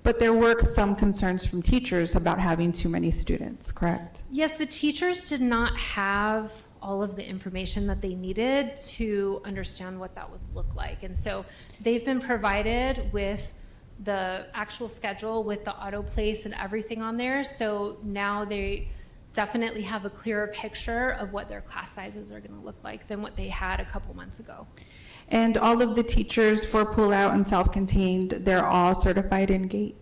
But there were some concerns from teachers about having too many students, correct? Yes, the teachers did not have all of the information that they needed to understand what that would look like. And so they've been provided with the actual schedule with the auto place and everything on there. So now they definitely have a clearer picture of what their class sizes are going to look like than what they had a couple months ago. And all of the teachers for pull-out and self-contained, they're all certified in GATE?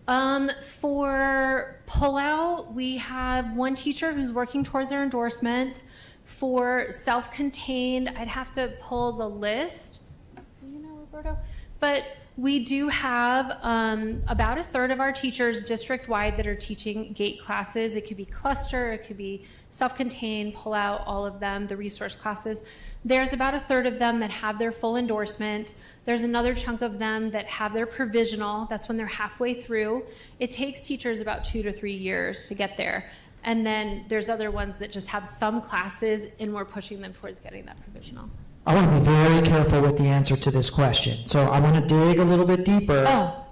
For pullout, we have one teacher who's working towards their endorsement. For self-contained, I'd have to pull the list. Do you know, Roberto? But we do have about a third of our teachers district-wide that are teaching GATE classes. It could be cluster, it could be self-contained, pull-out, all of them, the resource classes. There's about a third of them that have their full endorsement. There's another chunk of them that have their provisional. That's when they're halfway through. It takes teachers about 2 to 3 years to get there. And then there's other ones that just have some classes, and we're pushing them towards getting that provisional. I want to be very careful with the answer to this question. So I want to dig a little bit deeper.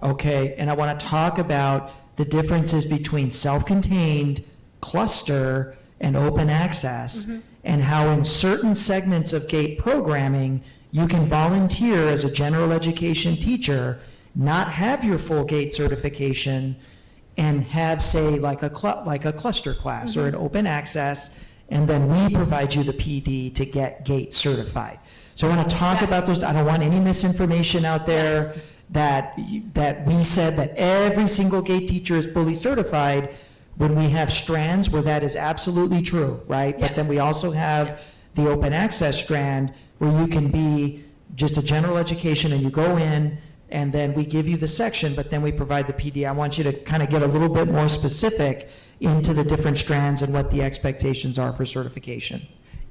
Okay, and I want to talk about the differences between self-contained, cluster, and open access, and how in certain segments of GATE programming, you can volunteer as a general education teacher, not have your full GATE certification, and have, say, like a cluster class or an open access, and then we provide you the PD to get GATE certified. So I want to talk about those. I don't want any misinformation out there that we said that every single GATE teacher is fully certified, when we have strands where that is absolutely true, right? But then we also have the open access strand where you can be just a general education and you go in and then we give you the section, but then we provide the PD. I want you to kind of get a little bit more specific into the different strands and what the expectations are for certification.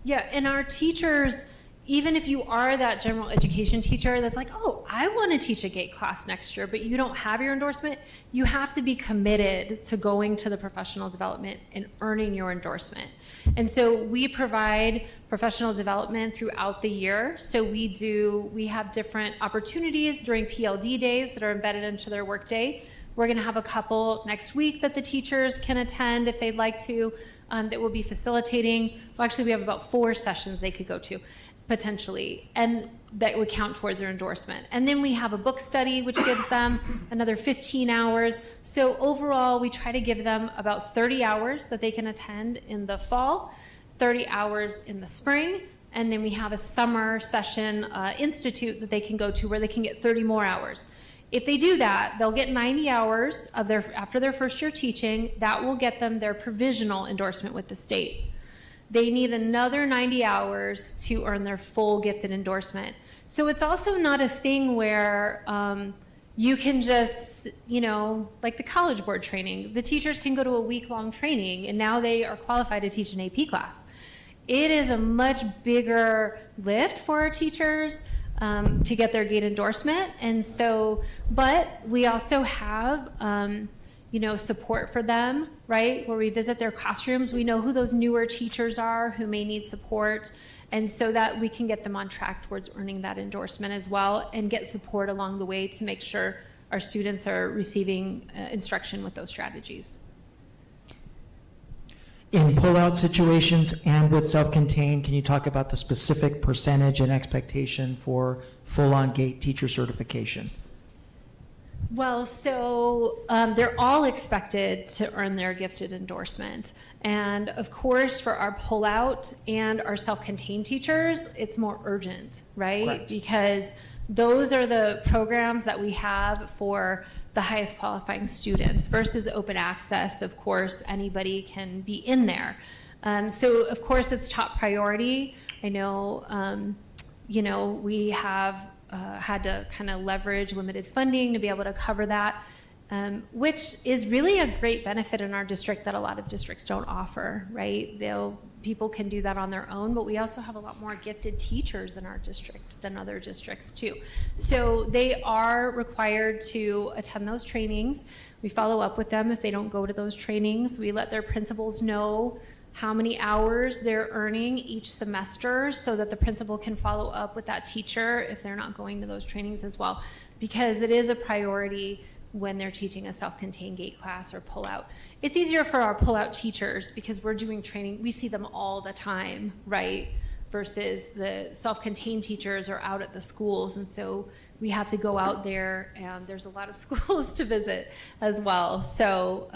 Yeah, and our teachers, even if you are that general education teacher that's like, oh, I want to teach a GATE class next year, but you don't have your endorsement, you have to be committed to going to the professional development and earning your endorsement. And so we provide professional development throughout the year. So we have different opportunities during PLD days that are embedded into their workday. We're going to have a couple next week that the teachers can attend if they'd like to, that will be facilitating. Well, actually, we have about 4 sessions they could go to, potentially, and that would count towards their endorsement. And then we have a book study, which gives them another 15 hours. So overall, we try to give them about 30 hours that they can attend in the fall, 30 hours in the spring, and then we have a summer session institute that they can go to where they can get 30 more hours. If they do that, they'll get 90 hours of after their first year teaching. That will get them their provisional endorsement with the state. They need another 90 hours to earn their full gifted endorsement. So it's also not a thing where you can just, like the College Board training, the teachers can go to a week-long training and now they are qualified to teach an AP class. It is a much bigger lift for our teachers to get their GATE endorsement. And so, but we also have, support for them, right? Where we visit their classrooms, we know who those newer teachers are who may need support, and so that we can get them on track towards earning that endorsement as well and get support along the way to make sure our students are receiving instruction with those strategies. In pull-out situations and with self-contained, can you talk about the specific percentage and expectation for full-on GATE teacher certification? Well, so they're all expected to earn their gifted endorsement. And of course, for our pull-out and our self-contained teachers, it's more urgent, right? Correct. Because those are the programs that we have for the highest qualifying students versus open access. Of course, anybody can be in there. So of course, it's top priority. I know, we have had to kind of leverage limited funding to be able to cover that, which is really a great benefit in our district that a lot of districts don't offer, right? People can do that on their own, but we also have a lot more gifted teachers in our district than other districts too. So they are required to attend those trainings. We follow up with them if they don't go to those trainings. We let their principals know how many hours they're earning each semester so that the principal can follow up with that teacher if they're not going to those trainings as well, because it is a priority when they're teaching a self-contained GATE class or pull-out. It's easier for our pull-out teachers because we're doing training, we see them all the time, right? Versus the self-contained teachers are out at the schools, and so we have to go out there, and there's a lot of schools to visit as well. So,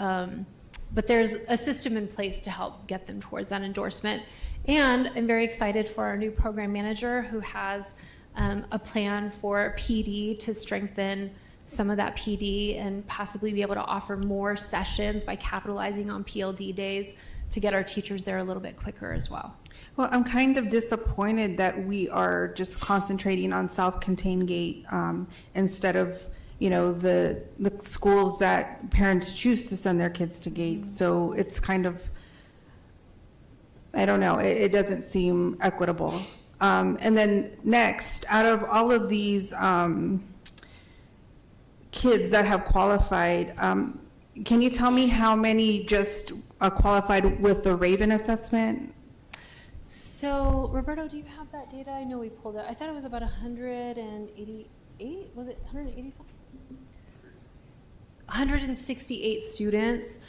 but there's a system in place to help get them towards that endorsement. And I'm very excited for our new program manager who has a plan for PD to strengthen some of that PD and possibly be able to offer more sessions by capitalizing on PLD days to get our teachers there a little bit quicker as well. Well, I'm kind of disappointed that we are just concentrating on self-contained gate instead of, you know, the schools that parents choose to send their kids to gate. So it's kind of, I don't know, it doesn't seem equitable. And then next, out of all of these kids that have qualified, can you tell me how many just qualified with the Raven assessment? So, Roberto, do you have that data? I know we pulled it. I thought it was about 188. Was it 180 something? 168 students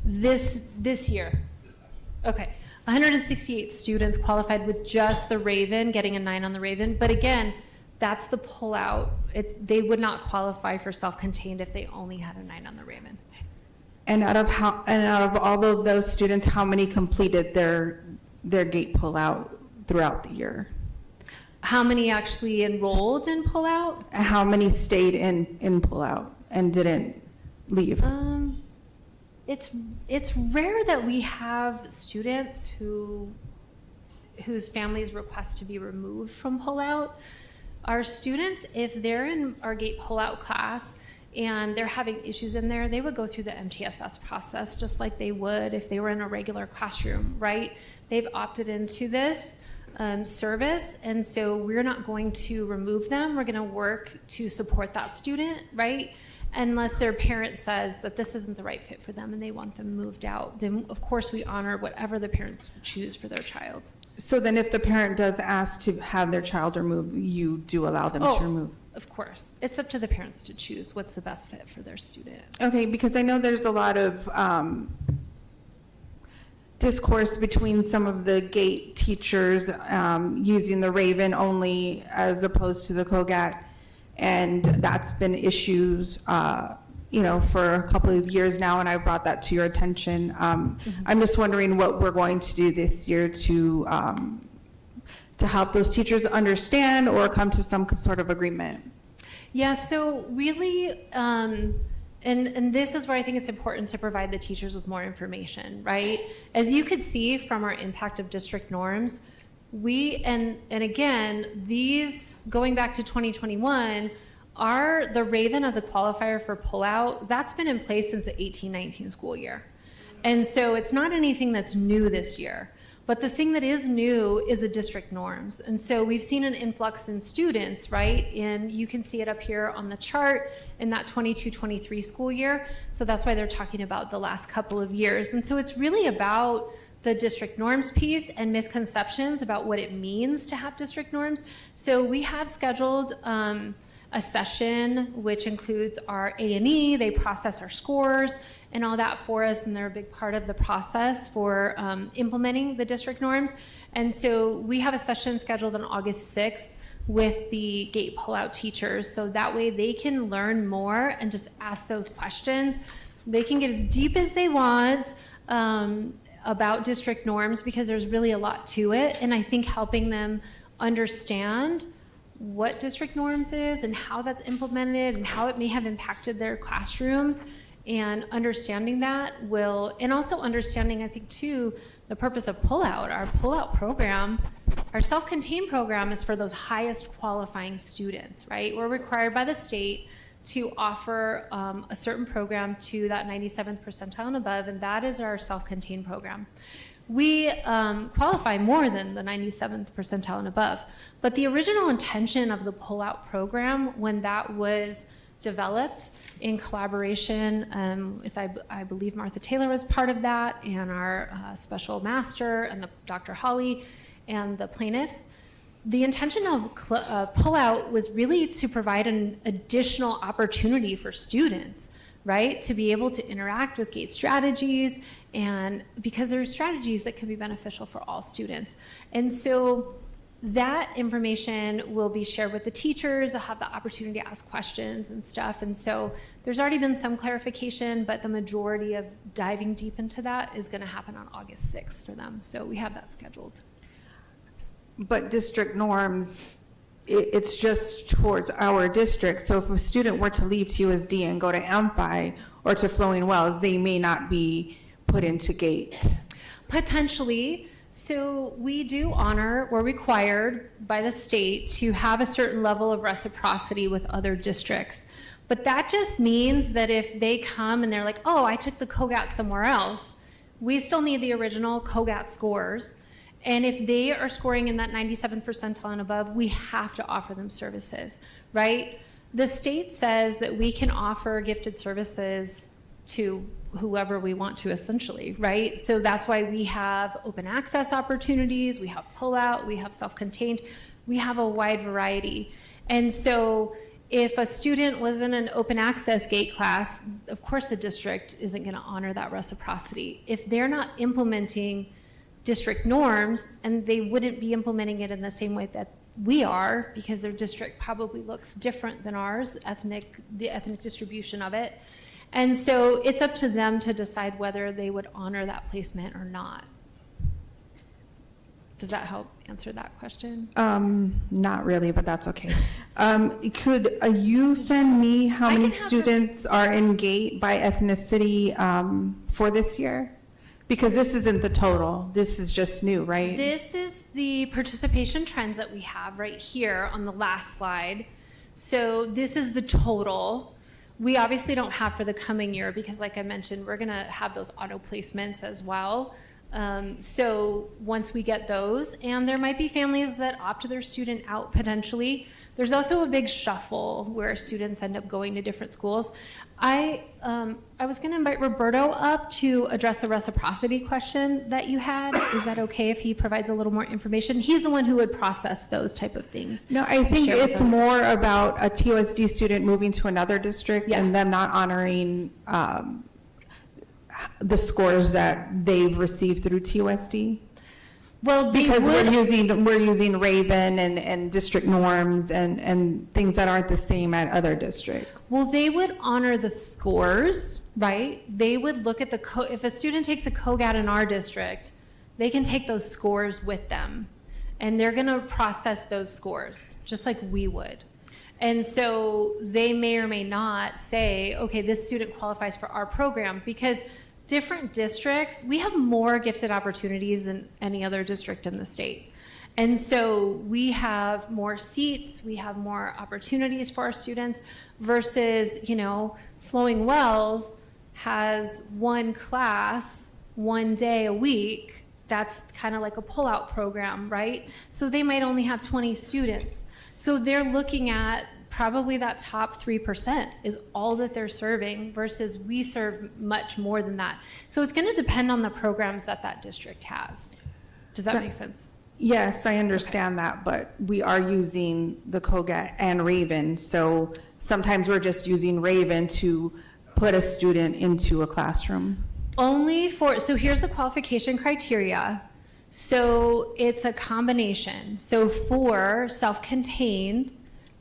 this year. Okay. 168 students qualified with just the Raven, getting a 9 on the Raven. But again, that's the pullout. They would not qualify for self-contained if they only had a 9 on the Raven. And out of all of those students, how many completed their gate pullout throughout the year? How many actually enrolled in pullout? How many stayed in pullout and didn't leave? It's rare that we have students whose families request to be removed from pullout. Our students, if they're in our gate pullout class and they're having issues in there, they would go through the MTSS process just like they would if they were in a regular classroom, right? They've opted into this service, and so we're not going to remove them. We're going to work to support that student, right? Unless their parent says that this isn't the right fit for them and they want them moved out, then of course we honor whatever the parents choose for their child. So then if the parent does ask to have their child removed, you do allow them to remove? Of course. It's up to the parents to choose what's the best fit for their student. Okay, because I know there's a lot of discourse between some of the gate teachers using the Raven only as opposed to the COGAT, and that's been issues you know, for a couple of years now, and I brought that to your attention. I'm just wondering what we're going to do this year to help those teachers understand or come to some sort of agreement. Yeah, so really, and this is where I think it's important to provide the teachers with more information, right? As you could see from our impact of district norms, and again, these, going back to 2021, the Raven as a qualifier for pullout, that's been in place since the 18-19 school year. And so it's not anything that's new this year. But the thing that is new is the district norms. And so we've seen an influx in students, right? And you can see it up here on the chart in that 22-23 school year. So that's why they're talking about the last couple of years. And so it's really about the district norms piece and misconceptions about what it means to have district norms. So we have scheduled a session which includes our A&E, they process our scores and all that for us, and they're a big part of the process for implementing the district norms. And so we have a session scheduled on August 6th with the gate pullout teachers, so that way they can learn more and just ask those questions. They can get as deep as they want about district norms because there's really a lot to it, and I think helping them understand what district norms is and how that's implemented and how it may have impacted their classrooms, and understanding that will, and also understanding, I think too, the purpose of pullout. Our pullout program, our self-contained program, is for those highest qualifying students, right? We're required by the state to offer a certain program to that 97th percentile and above, and that is our self-contained program. We qualify more than the 97th percentile and above, but the original intention of the pullout program, when that was developed in collaboration I believe Martha Taylor was part of that, and our special master and Dr. Holly and the plaintiffs. The intention of pullout was really to provide an additional opportunity for students, right, to be able to interact with gate strategies, and because there are strategies that can be beneficial for all students. And so that information will be shared with the teachers. They'll have the opportunity to ask questions and stuff. And so there's already been some clarification, but the majority of diving deep into that is going to happen on August 6th for them. So we have that scheduled. But district norms it's just towards our district. So if a student were to leave TUSD and go to Amphi or to Flowing Wells, they may not be put into gate. Potentially. So we do honor, we're required by the state to have a certain level of reciprocity with other districts. But that just means that if they come and they're like, oh, I took the COGAT somewhere else, we still need the original COGAT scores. And if they are scoring in that 97th percentile and above, we have to offer them services, right? The state says that we can offer gifted services to whoever we want to, essentially, right? So that's why we have open access opportunities, we have pullout, we have self-contained, we have a wide variety. And so if a student was in an open access gate class, of course the district isn't going to honor that reciprocity. If they're not implementing district norms, and they wouldn't be implementing it in the same way that we are, because their district probably looks different than ours, the ethnic distribution of it. And so it's up to them to decide whether they would honor that placement or not. Does that help answer that question? Not really, but that's okay. Could you send me how many students are in gate by ethnicity for this year? Because this isn't the total, this is just new, right? This is the participation trends that we have right here on the last slide. So this is the total. We obviously don't have for the coming year because, like I mentioned, we're gonna have those auto placements as well. So once we get those, and there might be families that opt their student out potentially. There's also a big shuffle where students end up going to different schools. I was gonna invite Roberto up to address the reciprocity question that you had. Is that okay if he provides a little more information? He's the one who would process those type of things. No, I think it's more about a TUSD student moving to another district and them not honoring the scores that they've received through TUSD. Well, because we're using Raven and district norms and things that aren't the same at other districts. Well, they would honor the scores, right? They would look at if a student takes a COGAT in our district, they can take those scores with them, and they're going to process those scores just like we would. And so they may or may not say, okay, this student qualifies for our program, because different districts, we have more gifted opportunities than any other district in the state. And so we have more seats, we have more opportunities for our students versus, Flowing Wells has one class, one day a week. That's kind of like a pullout program, right? So they might only have 20 students. So they're looking at probably that top 3% is all that they're serving versus we serve much more than that. So it's going to depend on the programs that district has. Does that make sense? Yes, I understand that, but we are using the COGAT and Raven. So sometimes we're just using Raven to put a student into a classroom. So here's the qualification criteria. So it's a combination. So for self-contained,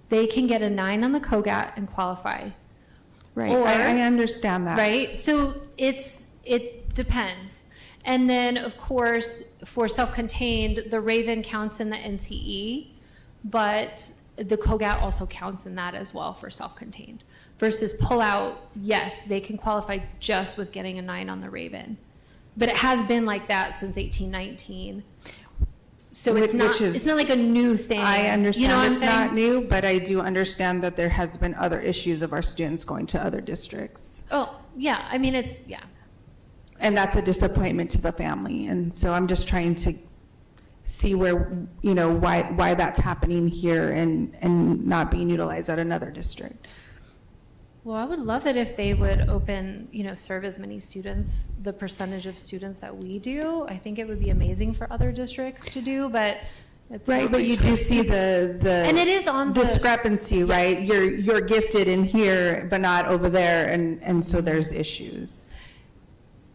they can get a 9 on the COGAT and qualify. Right, I understand that. Right, so it depends. And then, of course, for self-contained, the Raven counts in the NCE, but the COGAT also counts in that as well for self-contained. Versus pullout, yes, they can qualify just with getting a 9 on the Raven. But it has been like that since 1819. So it's not like a new thing. I understand you know what it's I'm saying? not new, but I do understand that there has been other issues of our students going to other districts. Oh, yeah, I mean, And that's a disappointment to the family. And so I'm just trying to see where, why that's happening here and not being utilized at another district. Well, I would love it if they would serve as many students, the percentage of students that we do. I think it would be amazing for other districts to do, but it's right. But you do see the and it is on discrepancy, yes. Right? You're gifted in here, but not over there, and so there's issues.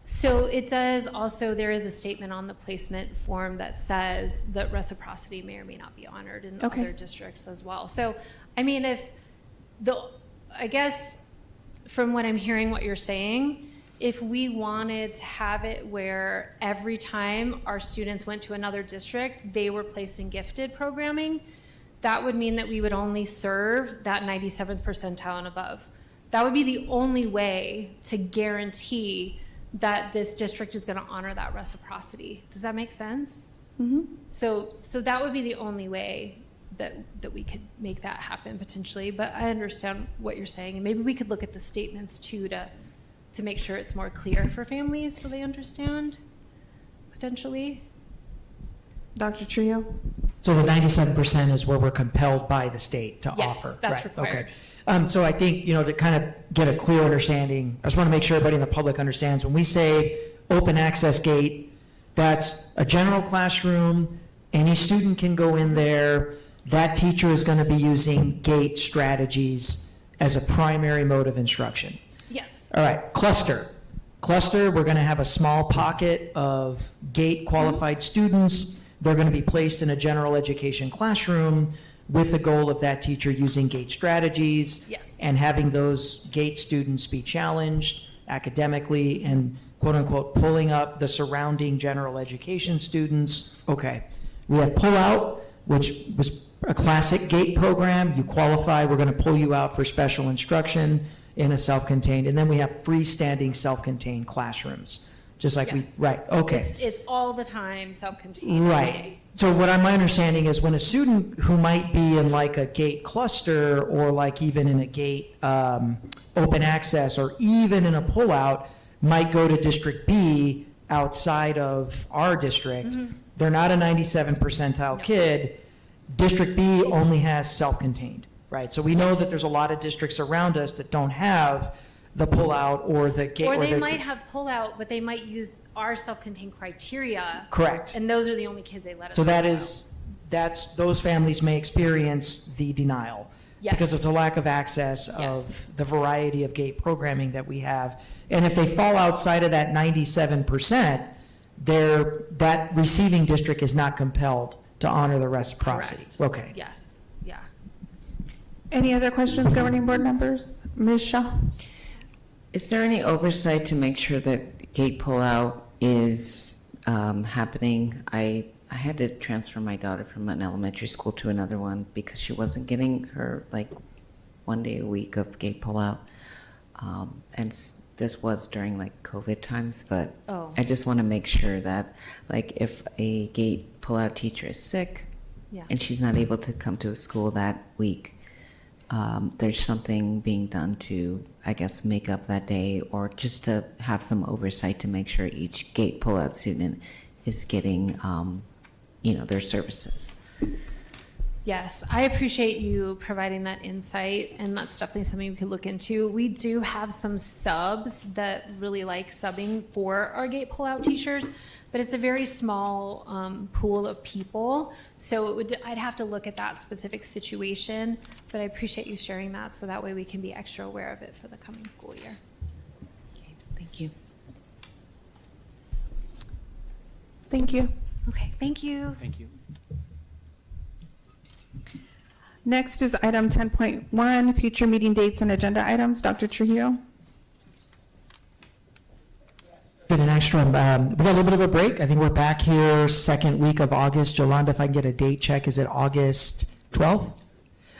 So it does also, there is a statement on the placement form that says that reciprocity may or may not be honored in other districts as well. So, I mean, I guess from what I'm hearing what you're saying, if we wanted to have it where every time our students went to another district, they were placed in gifted programming, that would mean that we would only serve that 97th percentile and above. That would be the only way to guarantee that this district is going to honor that reciprocity. Does that make sense? Mm-hmm. So that would be the only way that we could make that happen potentially. But I understand what you're saying, and maybe we could look at the statements too to make sure it's more clear for families so they understand potentially. Dr. Trio? So the 97% is where we're compelled by the state to Yes, offer. that's Right, required. Okay. So I think, to kind of get a clear understanding, I just want to make sure everybody in the public understands, when we say open access gate, that's a general classroom, any student can go in there, that teacher is going to be using gate strategies as a primary mode of instruction. Yes. All right, cluster. Cluster, we're going to have a small pocket of gate qualified students. They're going to be placed in a general education classroom with the goal of that teacher using gate strategies. Yes. And having those gate students be challenged academically and quote unquote pulling up the surrounding general education students. Okay. We have pull out, which was a classic gate program. You qualify, we're going to pull you out for special instruction in a self-contained, and then we have freestanding self-contained classrooms, just like Yes. right, okay. It's all the time self-contained. every Right. day. So what my understanding is when a student who might be in like a gate cluster or like even in a gate open access or even in a pullout might go to District B outside of our district, they're not a 97 percentile kid. District B only has self-contained, right? So we know that there's a lot of districts around us that don't have the pullout or the gate. Or they the- might have pull-out, but they might use our self-contained criteria. Correct. And those are the only kids they let us So that pull is, those families may experience the denial. Yes. Because it's a lack of access Yes. of the variety of gate programming that we have. And if they fall outside of that 97%, that receiving district is not compelled to honor the reciprocity. Correct. Okay. Yes, yeah. Any other questions, governing board members? Ms. Shaw? Is there any oversight to make sure that gate pullout is happening? I had to transfer my daughter from an elementary school to another one because she wasn't getting her like 1 day a week of gate pullout. This was during like COVID times, but Oh. I just want to make sure that like if a gate pullout teacher is sick Yeah. and she's not able to come to a school that week, there's something being done to, I guess, make up that day or just to have some oversight to make sure each gate pullout student is getting, their services. Yes, I appreciate you providing that insight, and that's definitely something we could look into. We do have some subs that really like subbing for our gate pullout teachers, but it's a very small pool of people, so I'd have to look at that specific situation, but I appreciate you sharing that, so that way we can be extra aware of it for the coming school year. Okay, thank you. Thank you. Okay, thank you. Thank you. Next is item 10.1, future meeting dates and agenda items. Dr. Trujillo? Been an extra, we got a little bit of a break. I think we're back here second week of August. Yolanda, if I can get a date check, is it August 12th?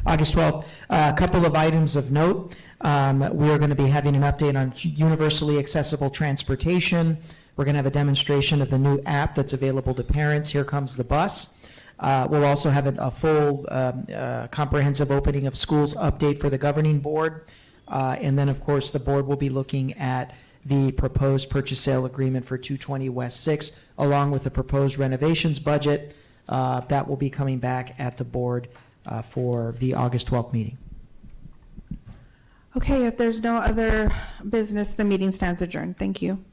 August 12th. A couple of items of note. We are going to be having an update on universally accessible transportation. We're going to have a demonstration of the new app that's available to parents. Here Comes the Bus. We'll also have a full comprehensive opening of schools update for the governing board. And then, of course, the board will be looking at the proposed purchase sale agreement for 220 West 6, along with the proposed renovations budget. That will be coming back at the board for the August 12th meeting. Okay, if there's no other business, the meeting stands adjourned. Thank you.